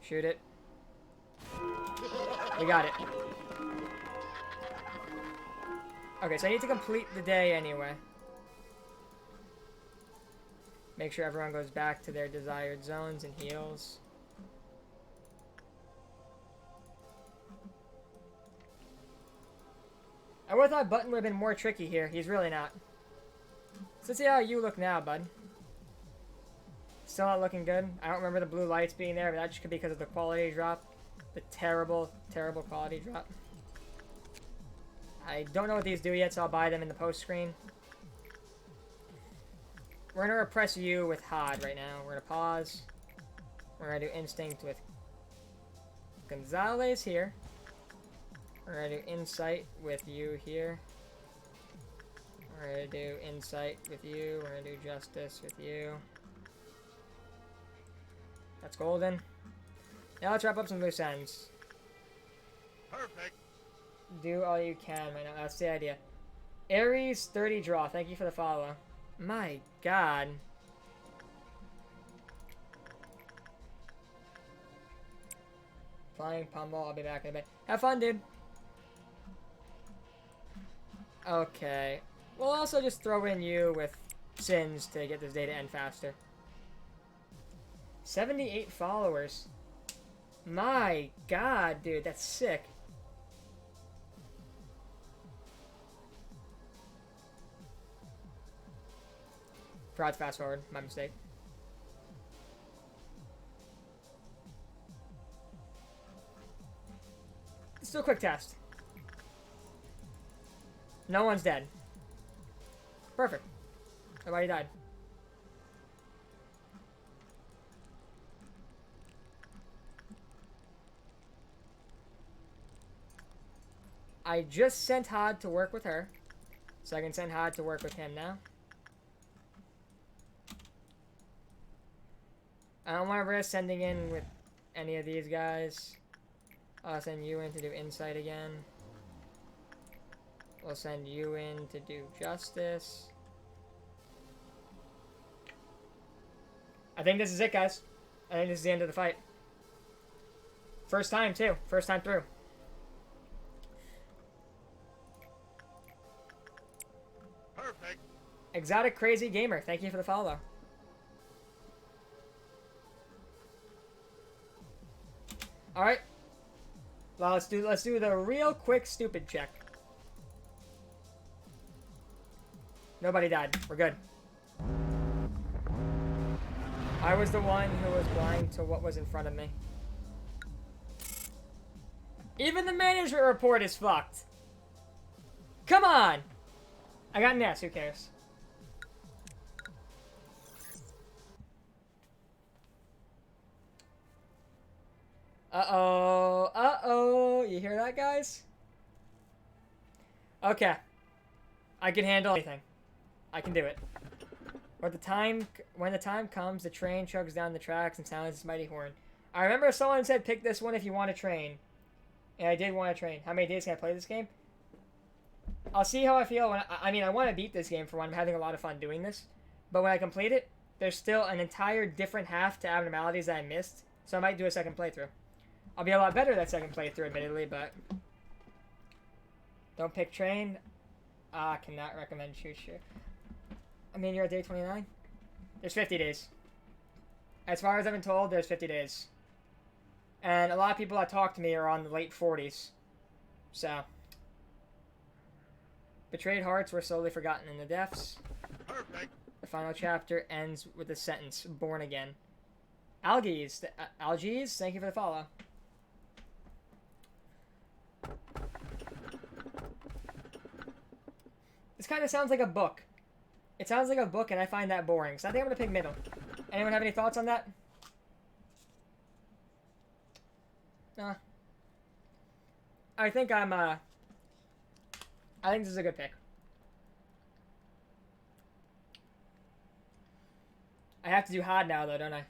Shoot it. We got it. Okay, so I need to complete the day anyway. Make sure everyone goes back to their desired zones and heals. I would have thought Button would have been more tricky here. He's really not. So let's see how you look now, bud. Still not looking good. I don't remember the blue lights being there, but that just could be because of the quality drop. The terrible, terrible quality drop. I don't know what these do yet, so I'll buy them in the post screen. We're going to repress you with HOD right now. We're going to pause. We're going to do Instinct with Gonzalez here. We're going to do Insight with you here. We're going to do Insight with you. We're going to do Justice with you. That's golden. Now let's wrap up some loose ends. Perfect. Do all you can right now. That's the idea. Aries 30 draw. Thank you for the follow. My God. Flying Pummel. I'll be back in a bit. Have fun, dude. Okay. We'll also just throw in you with Sins to get this day to end faster. 78 followers. My God, dude. That's sick. Forgot to fast forward. My mistake. Let's do a quick test. No one's dead. Perfect. Nobody died. I just sent Hod to work with her. So I can send Hod to work with him now. I don't want to risk sending in with any of these guys. I'll send you in to do insight again. We'll send you in to do justice. I think this is it, guys. I think this is the end of the fight. First time, too. First time through. Perfect. Exotic Crazy Gamer, thank you for the follow. Alright. Well, let's do the real quick stupid check. Nobody died. We're good. I was the one who was blind to what was in front of me. Even the management report is fucked. Come on! I got an S, who cares? Uh-oh. Uh-oh. You hear that, guys? Okay. I can handle anything. I can do it. When the time comes, the train chugs down the tracks and sounds its mighty horn. I remember someone said pick this one if you want to train. And I did want to train. How many days can I play this game? I'll see how I feel when I want to beat this game for one. I'm having a lot of fun doing this. But when I complete it, there's still an entire different half to abnormalities that I missed. So I might do a second playthrough. I'll be a lot better that second playthrough, admittedly, but... Don't pick train. Ah, cannot recommend choose share. I mean, you're at day 29? There's 50 days. As far as I've been told, there's 50 days. And a lot of people that talk to me are on the late 40s. So. Betrayed hearts were slowly forgotten in the depths. Perfect. The final chapter ends with the sentence, born again. Algies, thank you for the follow. This kind of sounds like a book. It sounds like a book, and I find that boring. So I think I'm going to pick middle. Anyone have any thoughts on that? Nah. I think I think this is a good pick. I have to do hard now, though, don't I?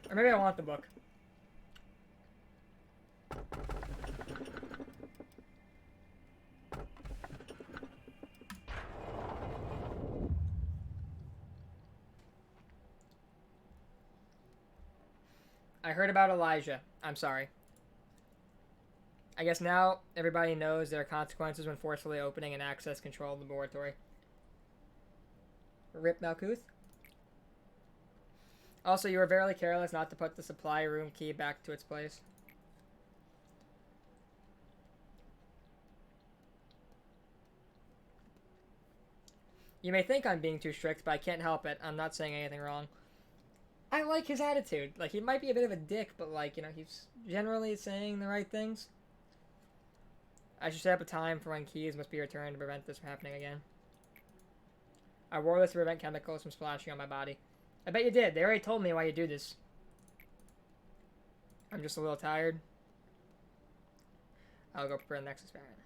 Or maybe I want the book. I heard about Elijah. I'm sorry. I guess now everybody knows there are consequences when forcefully opening and access control of the laboratory. Rip Malkuth. Also, you were very careless not to put the supply room key back to its place. You may think I'm being too strict, but I can't help it. I'm not saying anything wrong. I like his attitude. Like, he might be a bit of a dick, but, like, you know, he's generally saying the right things. I should set up a time for when keys must be returned to prevent this from happening again. I wore this to prevent chemicals from splashing on my body. I bet you did. They already told me why you do this. I'm just a little tired. I'll go prepare the next experiment.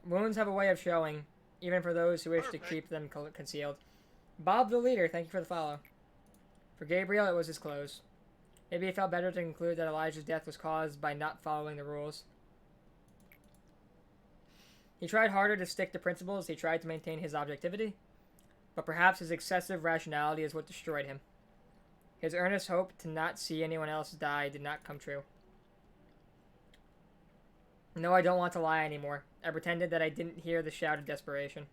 Wounds have a way of showing, even for those who wish to keep them concealed. Bob the Leader, thank you for the follow. For Gabriel, it was his clothes. Maybe it felt better to conclude that Elijah's death was caused by not following the rules. He tried harder to stick to principles, he tried to maintain his objectivity, but perhaps his excessive rationality is what destroyed him. His earnest hope to not see anyone else die did not come true. No, I don't want to lie anymore. I pretended that I didn't hear the shout of desperation.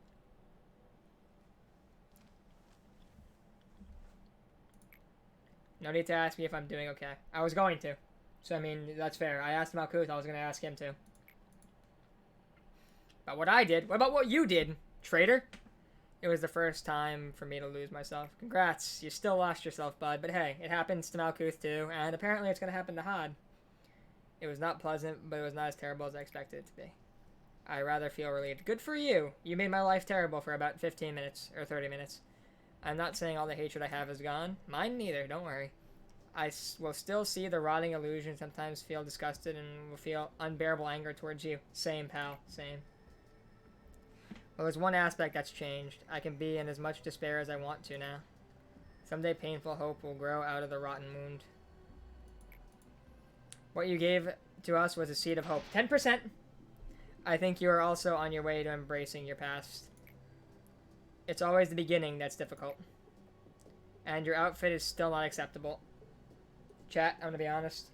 No need to ask me if I'm doing okay. I was going to. So, I mean, that's fair. I asked Malkuth, I was going to ask him too. But what I did, what about what you did, traitor? It was the first time for me to lose myself. Congrats, you still lost yourself, bud. But hey, it happens to Malkuth too, and apparently it's going to happen to Had. It was not pleasant, but it was not as terrible as I expected it to be. I rather feel relieved. Good for you. You made my life terrible for about 15 minutes, or 30 minutes. I'm not saying all the hatred I have is gone. Mine neither, don't worry. I will still see the rotting illusion, sometimes feel disgusted, and will feel unbearable anger towards you. Same, pal. Same. Well, there's one aspect that's changed. I can be in as much despair as I want to now. Someday painful hope will grow out of the rotten wound. What you gave to us was a seed of hope. 10%! I think you are also on your way to embracing your past. It's always the beginning that's difficult. And your outfit is still not acceptable. Chat, I'm gonna be honest.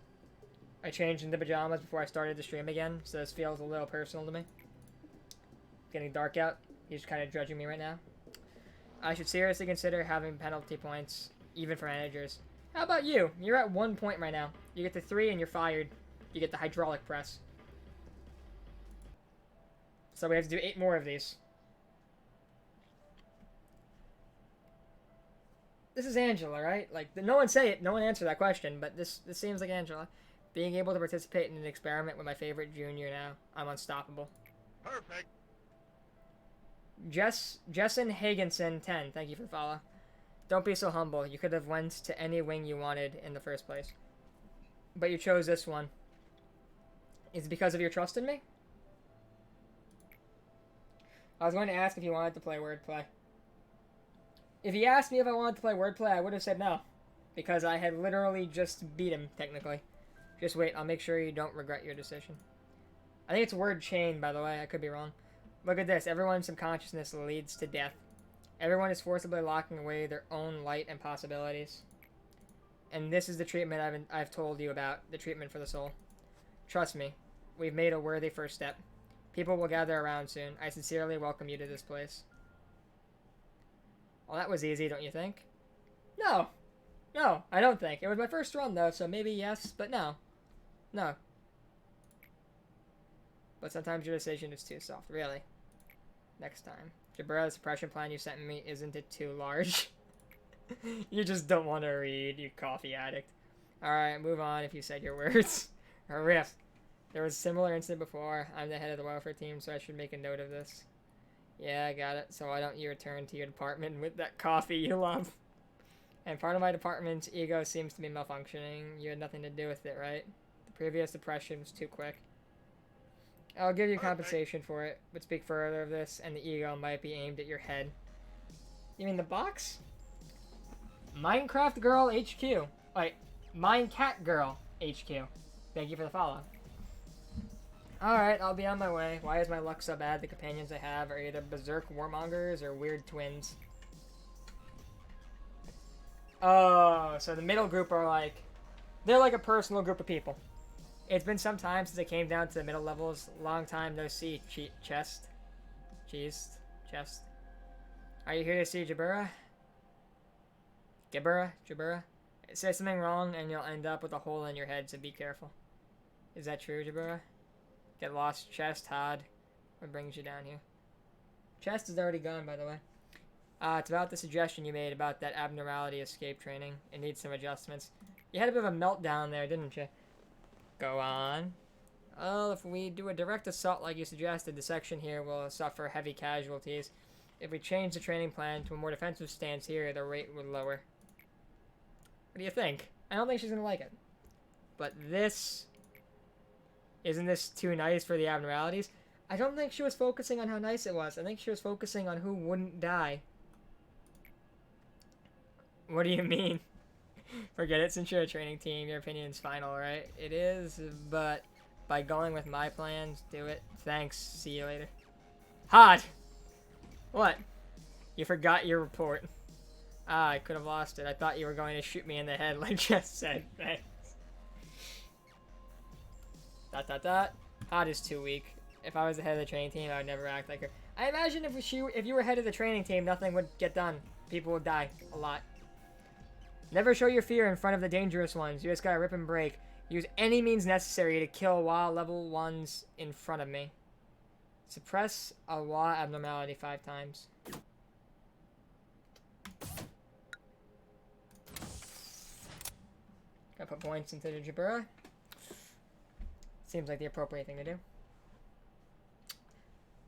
I changed into pajamas before I started the stream again, so this feels a little personal to me. It's getting dark out. He's kind of judging me right now. I should seriously consider having penalty points, even for managers. How about you? You're at 1 point right now. You get the 3 and you're fired. You get the hydraulic press. So we have to do 8 more of these. This is Angela, right? Like, no one say it, no one answer that question, but this seems like Angela. Being able to participate in an experiment with my favorite junior now. I'm unstoppable. Perfect. Jessen Hagenson 10, thank you for the follow. Don't be so humble. You could have went to any wing you wanted in the first place. But you chose this one. Is it because of your trust in me? I was going to ask if you wanted to play wordplay. If he asked me if I wanted to play wordplay, I would have said no. Because I had literally just beat him, technically. Just wait, I'll make sure you don't regret your decision. I think it's word chain, by the way. I could be wrong. Look at this. Everyone's subconsciousness leads to death. Everyone is forcibly locking away their own light and possibilities. And this is the treatment I've told you about. The treatment for the soul. Trust me. We've made a worthy first step. People will gather around soon. I sincerely welcome you to this place. Well, that was easy, don't you think? No. No, I don't think. It was my first run, though, so maybe yes, but no. No. But sometimes your decision is too soft. Really. Next time. Jabura, the suppression plan you sent me, isn't it too large? You just don't want to read, you coffee addict. Alright, move on if you said your words. Or riff. There was a similar incident before. I'm the head of the welfare team, so I should make a note of this. Yeah, I got it. So why don't you return to your department with that coffee you love? And part of my department's ego seems to be malfunctioning. You had nothing to do with it, right? The previous suppression was too quick. I'll give you compensation for it, but speak further of this, and the ego might be aimed at your head. You mean the box? Minecraft Girl HQ. Wait, Minecat Girl HQ. Thank you for the follow. Alright, I'll be on my way. Why is my luck so bad? The companions I have are either berserk warmongers or weird twins. Oh, so the middle group are like... They're like a personal group of people. It's been some time since I came down to the middle levels. Long time no see, chest. Are you here to see Jabura? Jabura? Say something wrong and you'll end up with a hole in your head, so be careful. Is that true, Jabura? Get lost, chest, Had. What brings you down here? Chest is already gone, by the way. It's about the suggestion you made about that abnormality escape training. It needs some adjustments. You had a bit of a meltdown there, didn't you? Go on. Well, if we do a direct assault like you suggested, the section here will suffer heavy casualties. If we change the training plan to a more defensive stance here, the rate would lower. What do you think? I don't think she's gonna like it. But this... Isn't this too nice for the abnormalities? I don't think she was focusing on how nice it was. I think she was focusing on who wouldn't die. What do you mean? Forget it, since you're a training team, your opinion's final, right? It is, but by going with my plans, do it. Thanks, see you later. Hot! What? You forgot your report. Ah, I could have lost it. I thought you were going to shoot me in the head like Jess said. Thanks. ... Hot is too weak. If I was the head of the training team, I would never act like her. I imagine if you were head of the training team, nothing would get done. People would die. A lot. Never show your fear in front of the dangerous ones. You just gotta rip and break. Use any means necessary to kill WA level 1s in front of me. Suppress a WA abnormality 5 times. Gotta put points into the Jabura. Seems like the appropriate thing to do.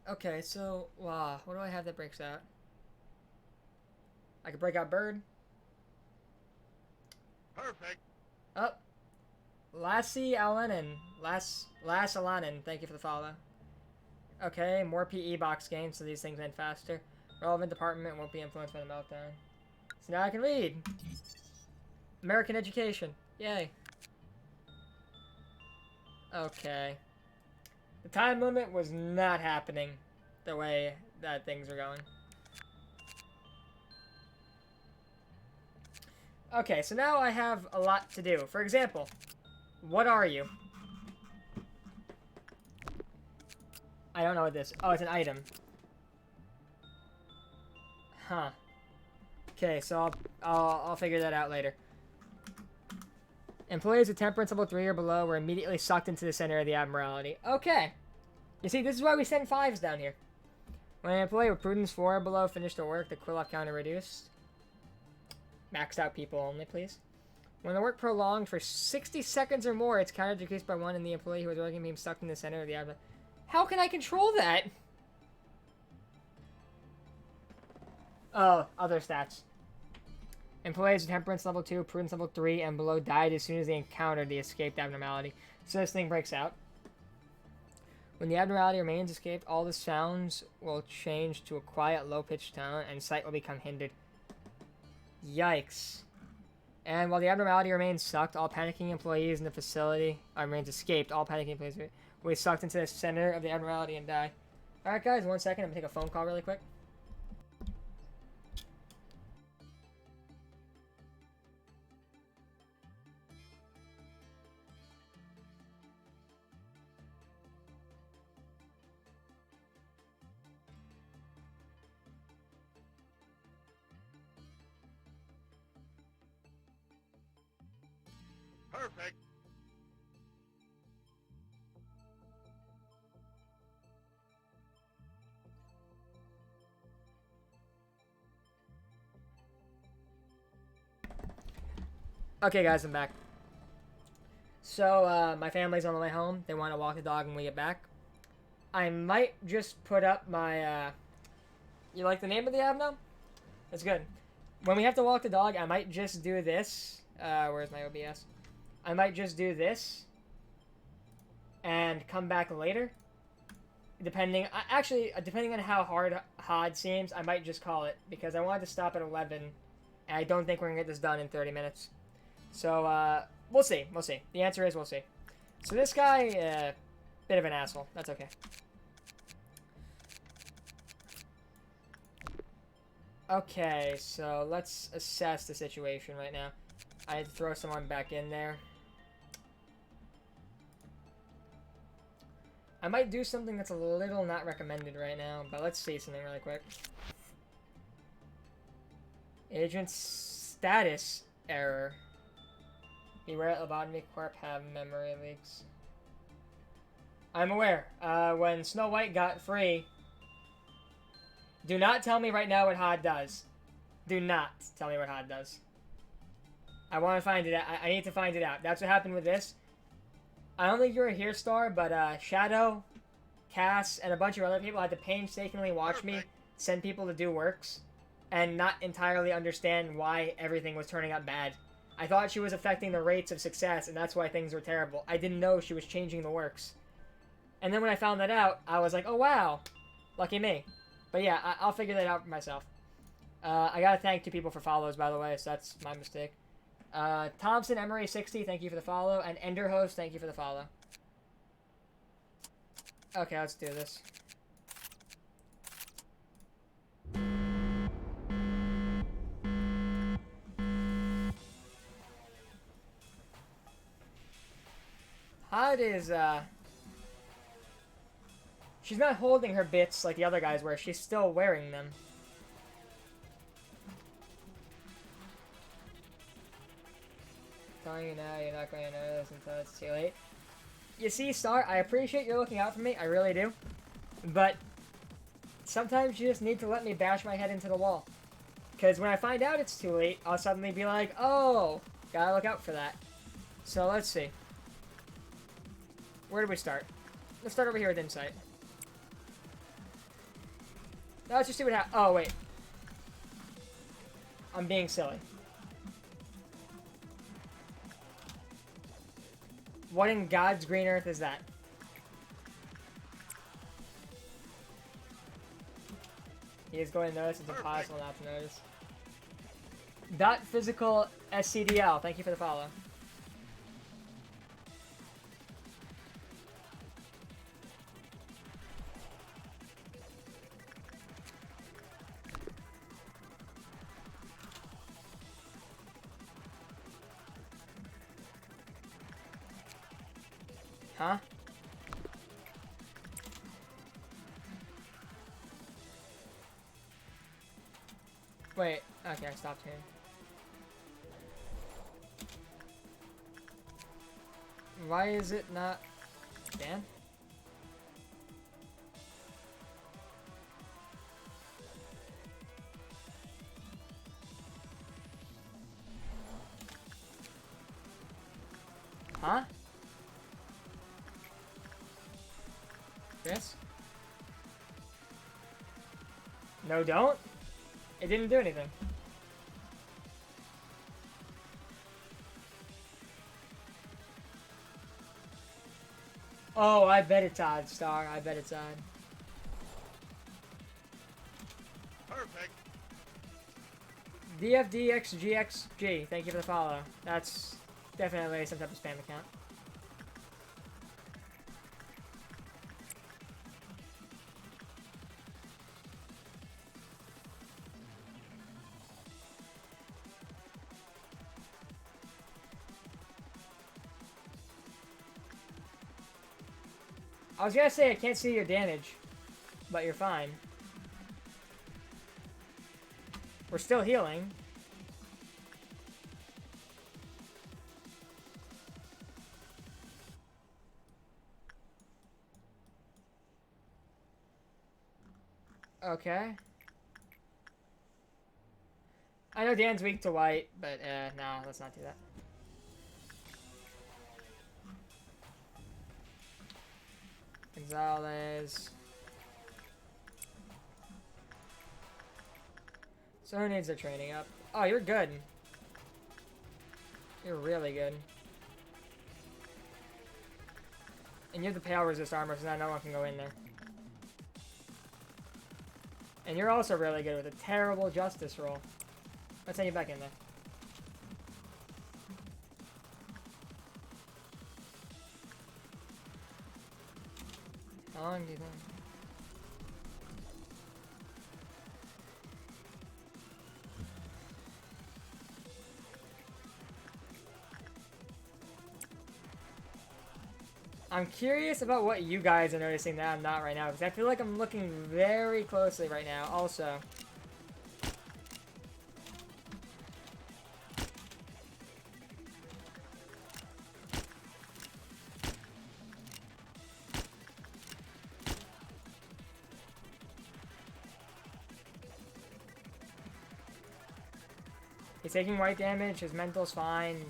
Okay, so, wow, what do I have that breaks out? I could break out Bird. Perfect. Oh. Lassie Alanin. Lass Alanin, thank you for the follow. Okay, more PE box games, so these things end faster. Relevant department won't be influenced by the meltdown. So now I can read. American education. Yay. Okay. The time limit was not happening the way that things are going. Okay, so now I have a lot to do. For example, what are you? I don't know what this... Oh, it's an item. Huh. Okay, so I'll figure that out later. Employees with temperance level 3 or below were immediately sucked into the center of the Admiralty. Okay. You see, this is why we send 5s down here. When an employee with prudence 4 or below finished their work, the quill-off counter reduced. Maxed out people only, please. When the work prolonged for 60 seconds or more, its counter decreased by 1 and the employee who was working became stuck in the center of the Admiralty. How can I control that? Oh, other stats. Employees with temperance level 2, prudence level 3, and below died as soon as they encountered the escaped abnormality. So this thing breaks out. When the abnormality remains escaped, all the sounds will change to a quiet, low-pitched tone, and sight will become hindered. Yikes. And while the abnormality remains sucked, all panicking employees in the facility remains escaped. All panicking employees will be sucked into the center of the abnormality and die. Alright guys, 1 second. I'm going to take a phone call really quick. Perfect. Okay guys, I'm back. So, my family's on the way home. They want to walk the dog when we get back. I might just put up my, You like the name of the app now? That's good. When we have to walk the dog, I might just do this. Where's my OBS? I might just do this. And come back later. Depending on how hard HOD seems, I might just call it. Because I wanted to stop at 11. And I don't think we're going to get this done in 30 minutes. So, we'll see. We'll see. The answer is we'll see. So this guy, bit of an asshole. That's okay. Okay, so let's assess the situation right now. I need to throw someone back in there. I might do something that's a little not recommended right now, but let's see something really quick. Agent status error. Beware at Lobotomy Corp have memory leaks. I'm aware. When Snow White got free... Do not tell me right now what HOD does. Do not tell me what HOD does. I want to find it out. I need to find it out. That's what happened with this. I don't think you're a here star, but Shadow, Cass, and a bunch of other people had to painstakingly watch me send people to do works and not entirely understand why everything was turning out bad. I thought she was affecting the rates of success, and that's why things were terrible. I didn't know she was changing the works. And then when I found that out, I was like, oh wow, lucky me. But yeah, I'll figure that out for myself. I gotta thank 2 people for follows, by the way, so that's my mistake. Thompson Emery 60, thank you for the follow, and Enderhost, thank you for the follow. Okay, let's do this. HOD is, she's not holding her bits like the other guys were. She's still wearing them. Telling you now, you're not going to know this until it's too late. You see, Star, I appreciate you looking out for me. I really do. But sometimes you just need to let me bash my head into the wall. Because when I find out it's too late, I'll suddenly be like, oh, gotta look out for that. So let's see. Where do we start? Let's start over here with Insight. Now let's just see what happens. Oh, wait. I'm being silly. What in God's green earth is that? He is going to notice. It's impossible not to notice. Dot physical SCDL. Thank you for the follow. Huh? Wait. Okay, I stopped here. Why is it not... Dan? Huh? This? No, don't? It didn't do anything. Oh, I bet it's odd, Star. I bet it's odd. Perfect. DFDXGXG, thank you for the follow. That's definitely some type of spam account. I was gonna say I can't see your damage, but you're fine. We're still healing. Okay. I know Dan's weak to white, but no, let's not do that. Gonzalez. So who needs their training up? Oh, you're good. You're really good. And you have the pale resist armor, so now no one can go in there. And you're also really good with a terrible justice roll. Let's send you back in there. How long do you think? I'm curious about what you guys are noticing that I'm not right now, because I feel like I'm looking very closely right now, also. He's taking white damage, his mental's fine.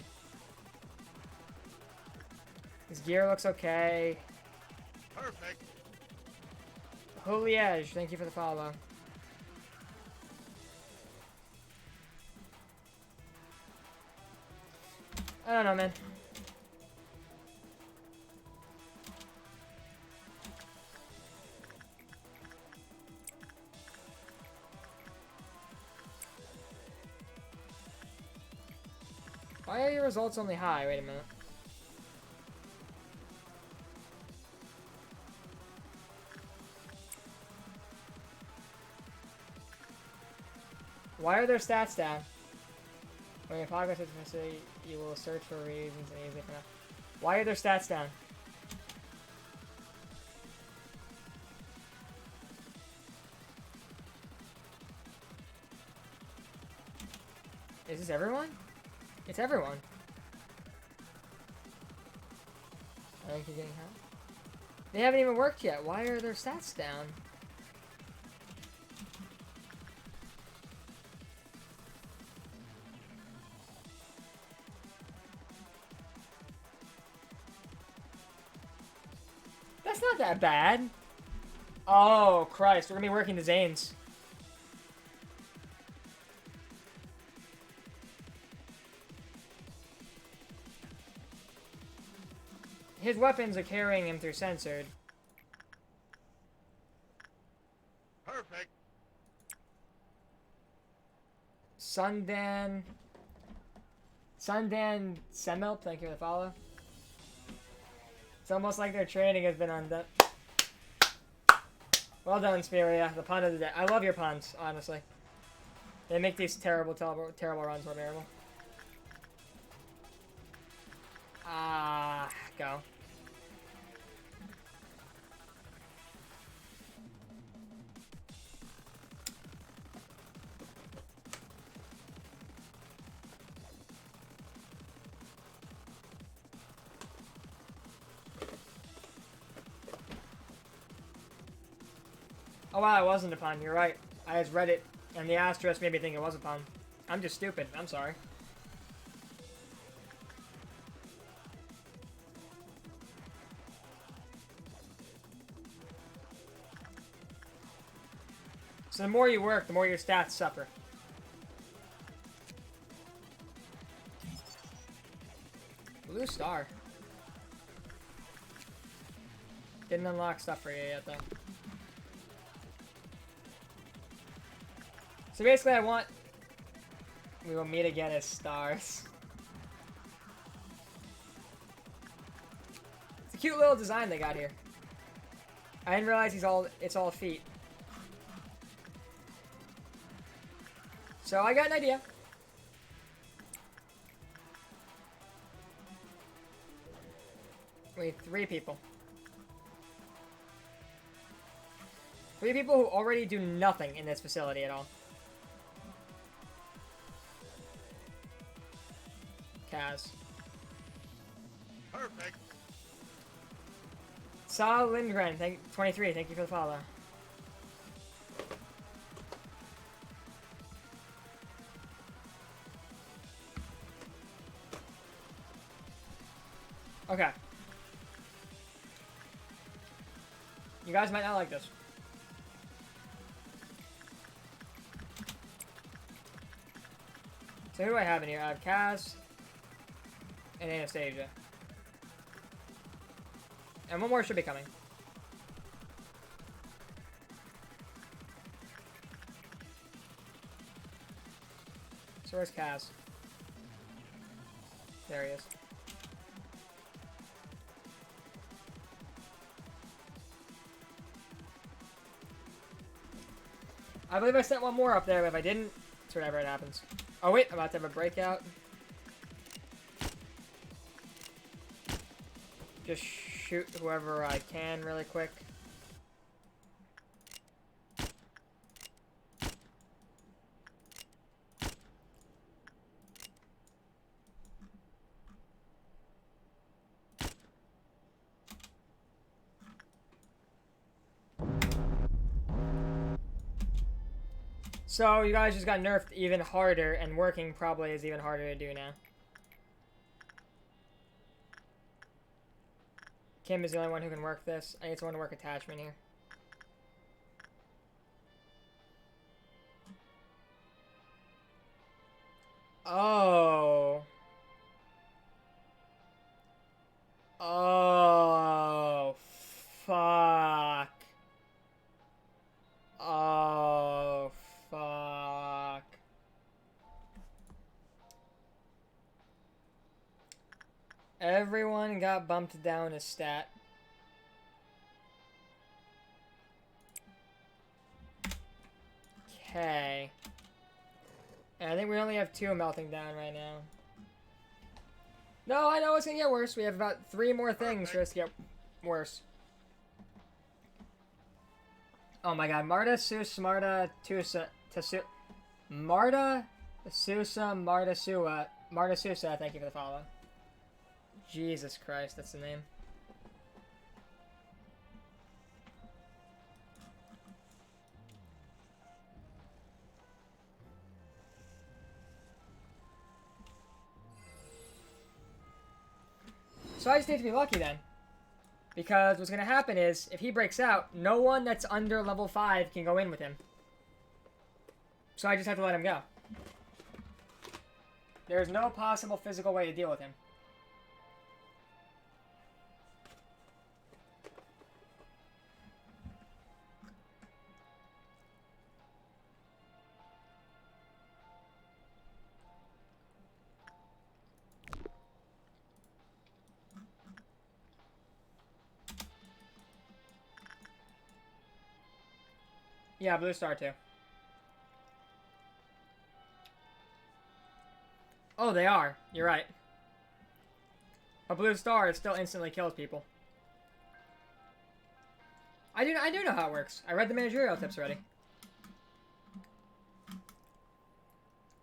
His gear looks okay. Perfect. Holy thank you for the follow. I don't know, man. Why are your results only high? Wait a minute. Why are their stats down? When your progress is necessary, you will search for reasons and use it for now. Why are their stats down? Is this everyone? It's everyone. I think you're getting help. They haven't even worked yet. Why are their stats down? That's not that bad. Oh, Christ. We're going to be working the Zanes. His weapons are carrying him through censored. Perfect. Sundan Semel, thank you for the follow. It's almost like their training has been undone. Well done, Spiria. The pun of the day. I love your puns, honestly. They make these terrible runs more bearable. Go. Oh wow, it wasn't a pun. You're right. I just read it, and the asterisk made me think it was a pun. I'm just stupid. I'm sorry. So the more you work, the more your stats suffer. Blue star. Didn't unlock stuff for you yet, though. So basically, we will meet again as stars. It's a cute little design they got here. I didn't realize it's all feet. So I got an idea. We need 3 people. 3 people who already do nothing in this facility at all. Kaz. Perfect. Saw Lindgren, 23, thank you for the follow. Okay. You guys might not like this. So who do I have in here? I have Kaz and Anastasia. And one more should be coming. So where's Kaz? There he is. I believe I sent one more up there, but if I didn't, it's whatever, it happens. Oh wait, I'm about to have a breakout. Just shoot whoever I can really quick. So you guys just got nerfed even harder, and working probably is even harder to do now. Kim is the only one who can work this. I need someone to work attachment here. Oh. Oh. Fuck. Oh. Fuck. Everyone got bumped down a stat. Okay. And I think we only have 2 melting down right now. No, I know it's gonna get worse. We have about 3 more things for us to get worse. Oh my god. Marta, Sus, Marta, Tusa, Tasu... Marta, Susa, Marta, Sua. Marta, Susa, thank you for the follow. Jesus Christ, that's the name. So I just need to be lucky then. Because what's going to happen is, if he breaks out, no one that's under level 5 can go in with him. So I just have to let him go. There's no possible physical way to deal with him. Yeah, Blue Star too. Oh, they are. You're right. But Blue Star, it still instantly kills people. I do know how it works. I read the managerial tips already.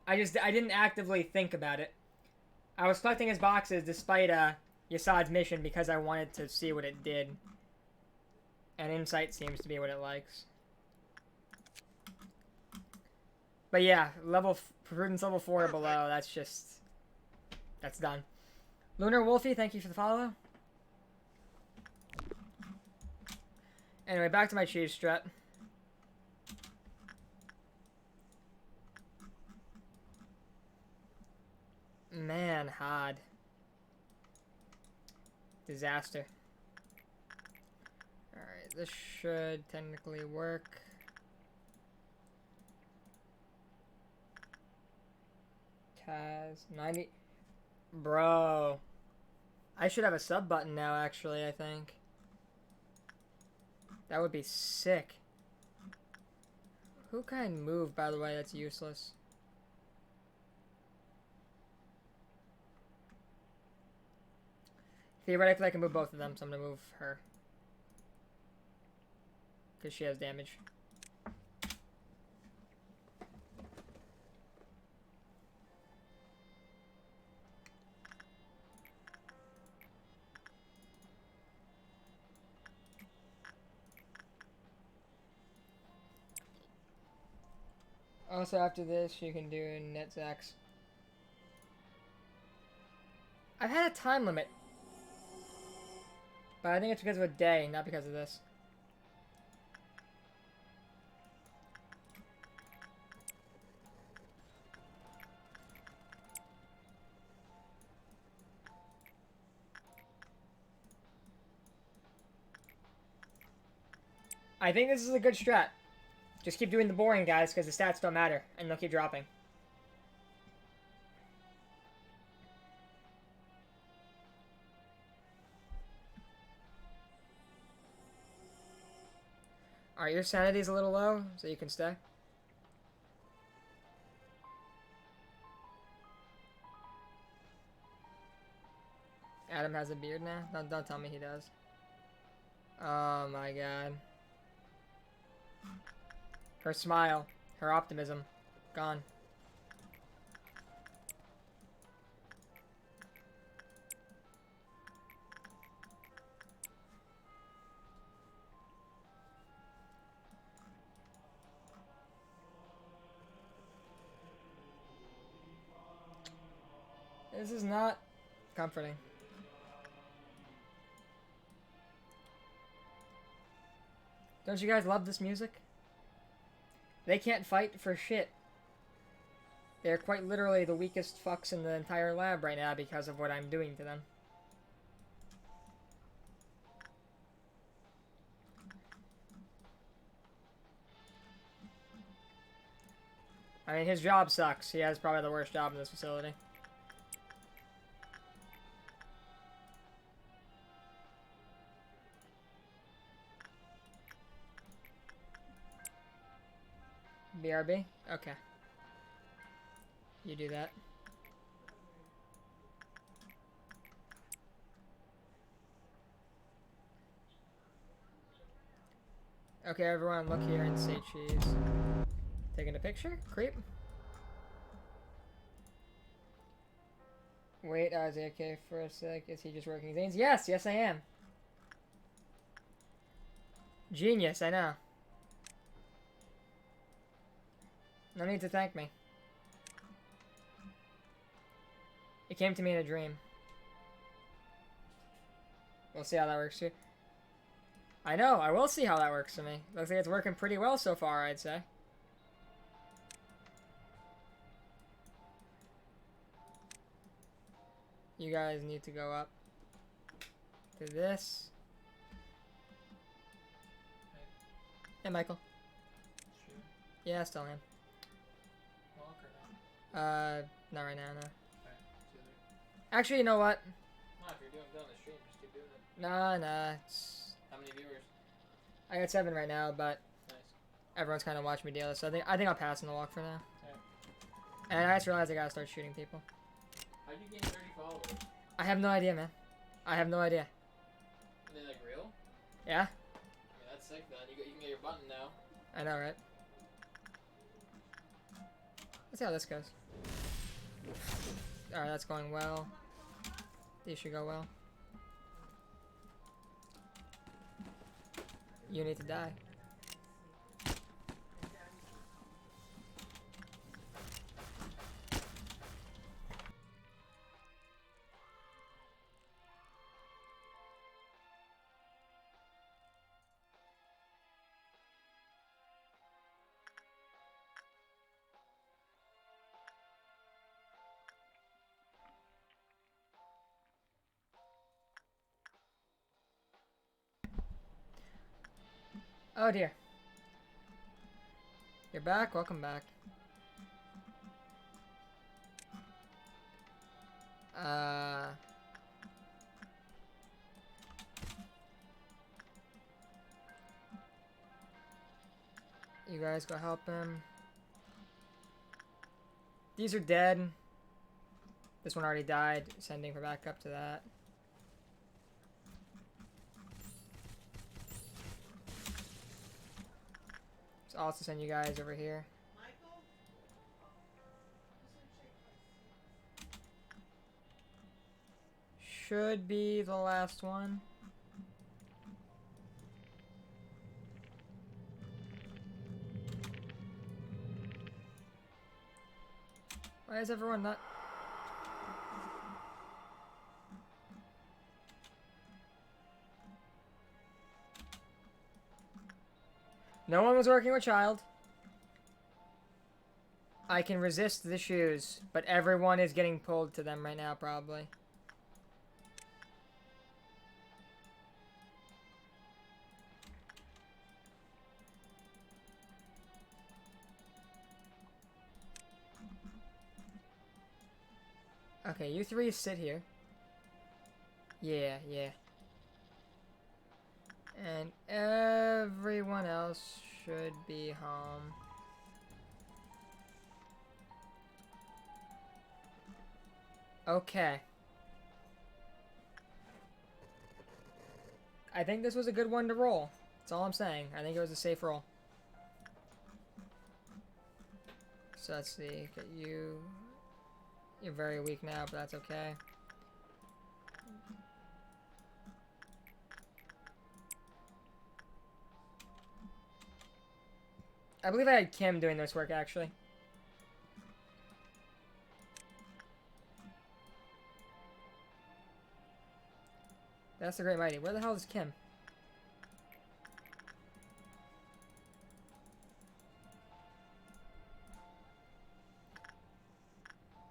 I didn't actively think about it. I was collecting his boxes despite Yasad's mission because I wanted to see what it did. And Insight seems to be what it likes. But yeah, Prudence level 4 or below, that's done. Lunar Wolfie, thank you for the follow. Anyway, back to my cheese strut. Man, hard. Disaster. Alright, this should technically work. Taz, 90. Bro. I should have a sub button now, actually, I think. That would be sick. Who can I move, by the way, that's useless? Theoretically, I can move both of them, so I'm gonna move her. Because she has damage. Also, after this, you can do net Zax. I've had a time limit. But I think it's because of a day, not because of this. I think this is a good strat. Just keep doing the boring guys, because the stats don't matter, and they'll keep dropping. Alright, your sanity's a little low, so you can stay. Adam has a beard now? Don't tell me he does. Oh my god. Her smile, her optimism, gone. This is not comforting. Don't you guys love this music? They can't fight for shit. They're quite literally the weakest fucks in the entire lab right now because of what I'm doing to them. I mean, his job sucks. He has probably the worst job in this facility. BRB? Okay. You do that. Okay, everyone, look here and say cheese. Taking a picture? Creep. Wait, I was AFK for a sec. Is he just working things? Yes, yes I am. Genius, I know. No need to thank me. It came to me in a dream. We'll see how that works too. I know, I will see how that works for me. Looks like it's working pretty well so far, I'd say. You guys need to go up to this. Hey, Michael. Yeah, still am. Not right now, no. Actually, you know what? If you're doing good on the stream, just keep doing it. Nah, it's... How many viewers? I got 7 right now, but... Nice. everyone's kind of watching me deal this. So I think I'll pass on the walk for now. Alright. And I just realized I gotta start shooting people. How'd you gain 30 followers? I have no idea, man. I have no idea. Are they like real? Yeah? I mean, that's sick then. You can get your button now. I know, right? Let's see how this goes. Alright, that's going well. These should go well. You need to die. Oh dear. You're back? Welcome back. You guys go help him. These are dead. This one already died. Sending for backup to that. So I'll also send you guys over here. Should be the last one. Why is everyone not... No one was working with child. I can resist the shoes, but everyone is getting pulled to them right now, probably. Okay, you three sit here. Yeah, yeah. And everyone else should be home. Okay. I think this was a good one to roll. That's all I'm saying. I think it was a safe roll. So let's see. Get you. You're very weak now, but that's okay. I believe I had Kim doing this work, actually. That's the Great Mighty. Where the hell is Kim?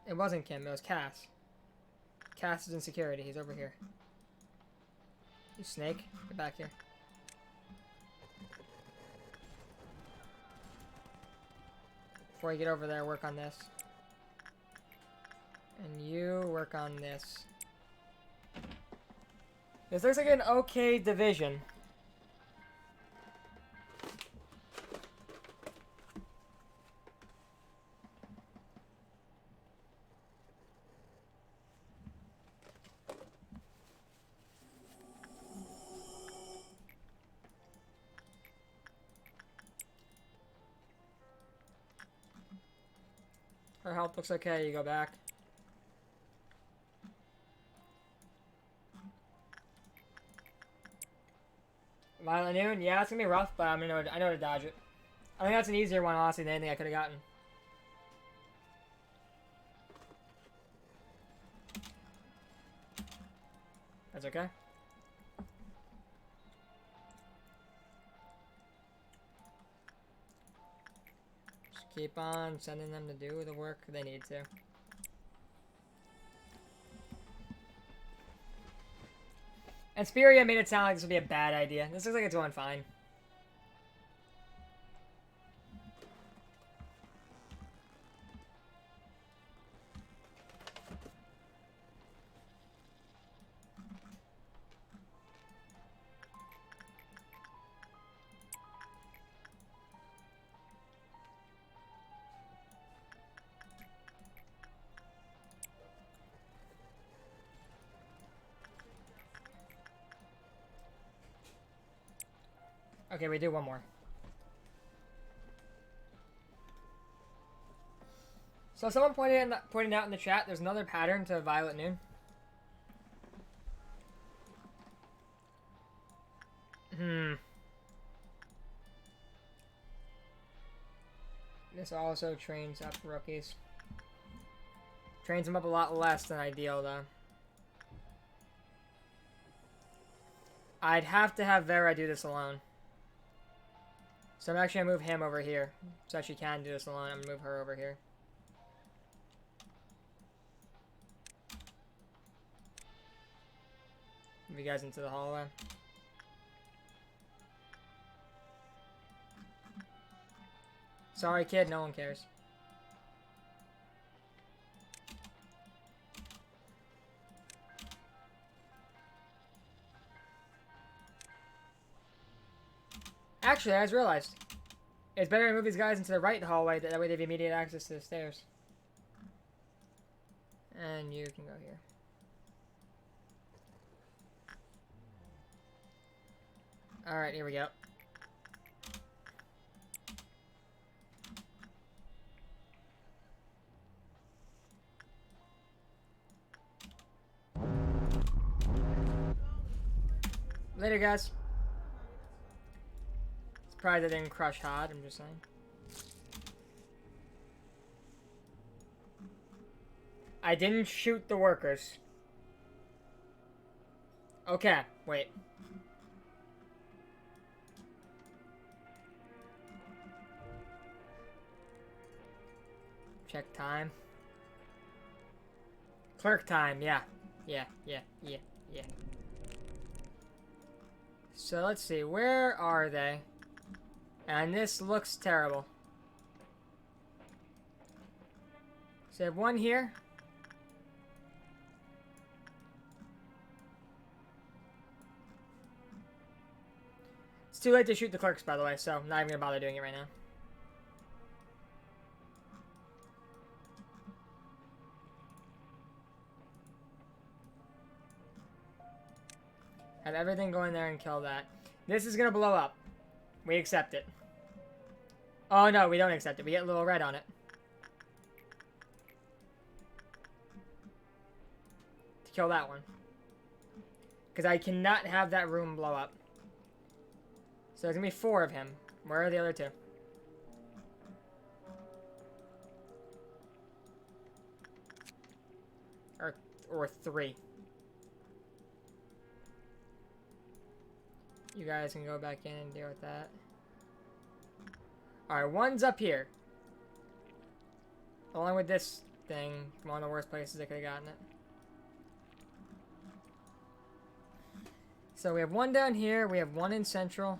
It wasn't Kim, it was Cass. Cass is in security, he's over here. You snake, get back here. Before you get over there, work on this. And you work on this. This looks like an okay division. Her health looks okay, you go back. Violent Noon? Yeah, it's gonna be rough, but I know how to dodge it. I think that's an easier one, honestly, than anything I could have gotten. That's okay. Just keep on sending them to do the work they need to. And Spiria made it sound like this would be a bad idea. This looks like it's going fine. Okay, we do one more. So someone pointed out in the chat, there's another pattern to Violet Noon. This also trains up rookies. Trains them up a lot less than ideal, though. I'd have to have Vera do this alone. So I'm actually going to move him over here. So she can do this alone. I'm going to move her over here. Move you guys into the hallway. Sorry, kid. No one cares. Actually, I just realized. It's better to move these guys into the right hallway. That way they have immediate access to the stairs. And you can go here. Alright, here we go. Later, guys. Surprised I didn't crush hard, I'm just saying. I didn't shoot the workers. Okay, wait. Check time. Clerk time, yeah. Yeah. So let's see, where are they? And this looks terrible. So I have one here. It's too late to shoot the clerks, by the way, so I'm not even gonna bother doing it right now. Have everything go in there and kill that. This is gonna blow up. We accept it. Oh no, we don't accept it. We get a little red on it. To kill that one. Because I cannot have that room blow up. So there's gonna be 4 of him. Where are the other 2? Or 3. You guys can go back in and deal with that. Alright, one's up here. Along with this thing, one of the worst places I could have gotten it. So we have one down here, we have one in central.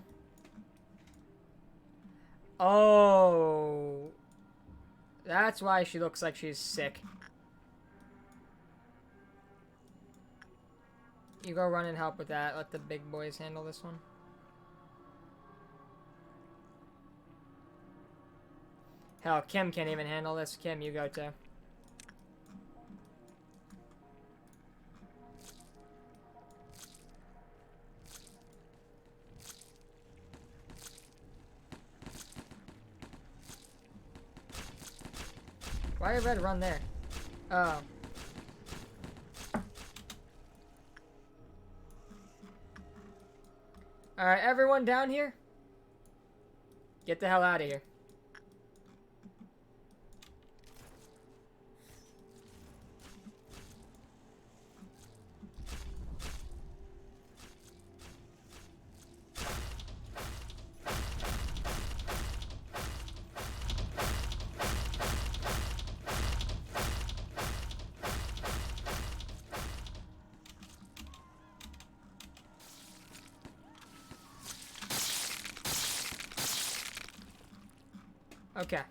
Oh. That's why she looks like she's sick. You go run and help with that. Let the big boys handle this one. Hell, Kim can't even handle this. Kim, you go too. Why did Red run there? Oh. Alright, everyone down here? Get the hell out of here. Okay.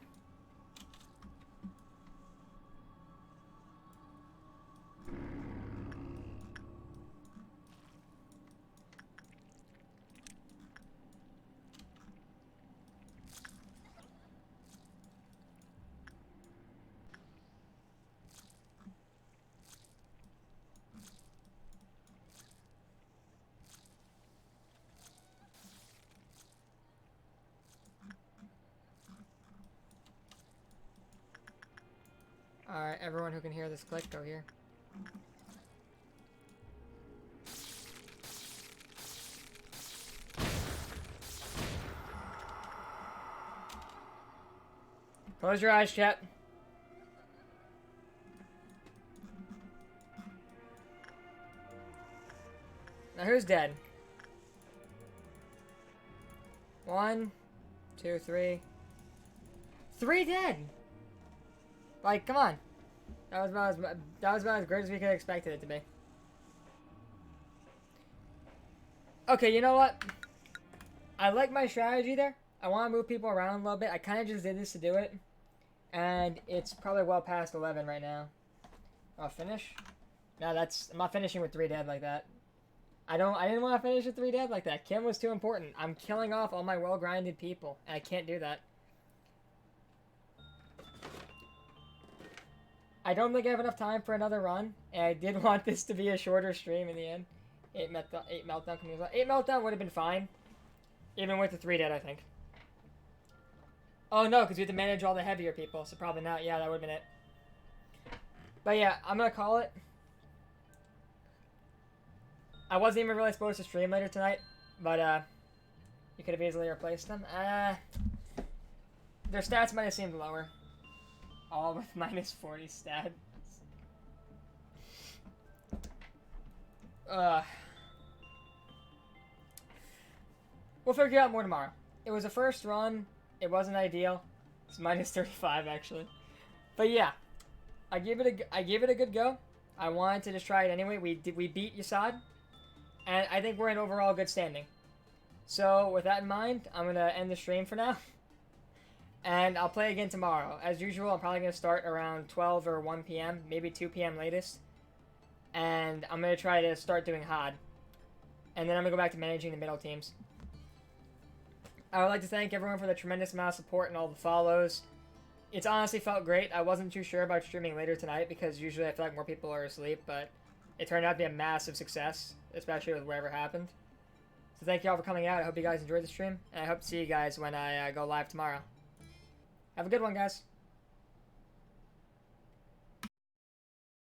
Alright, everyone who can hear this click, go here. Close your eyes, chat. Now who's dead? 1, 2, 3. 3 dead! Like, come on. That was about as great as we could have expected it to be. Okay, you know what? I like my strategy there. I want to move people around a little bit. I kind of just did this to do it. And it's probably well past 11 right now. I'll finish? No, I'm not finishing with 3 dead like that. I didn't want to finish with 3 dead like that. Kim was too important. I'm killing off all my well-grinded people. And I can't do that. I don't think I have enough time for another run. And I did want this to be a shorter stream in the end. 8 meltdown coming as 8 meltdown would have been fine. Even with the 3 dead, I think. Oh no, because we have to manage all the heavier people. So probably not. Yeah, that would have been it. But yeah, I'm going to call it. I wasn't even really supposed to stream later tonight, but you could have easily replaced them. Their stats might have seemed lower. All with minus 40 stats. We'll figure it out more tomorrow. It was a first run. It wasn't ideal. It's minus 35 actually. But yeah, I give it a good go. I wanted to just try it anyway. We beat Yasad. And I think we're in overall good standing. So, with that in mind, I'm going to end the stream for now. And I'll play again tomorrow. As usual, I'm probably going to start around 12 or 1 p.m. Maybe 2 p.m. latest. And I'm going to try to start doing HOD. And then I'm going to go back to managing the middle teams. I would like to thank everyone for the tremendous amount of support and all the follows. It's honestly felt great. I wasn't too sure about streaming later tonight because usually I feel like more people are asleep, but it turned out to be a massive success, especially with whatever happened. So thank you all for coming out. I hope you guys enjoyed the stream, and I hope to see you guys when I go live tomorrow. Have a good one, guys.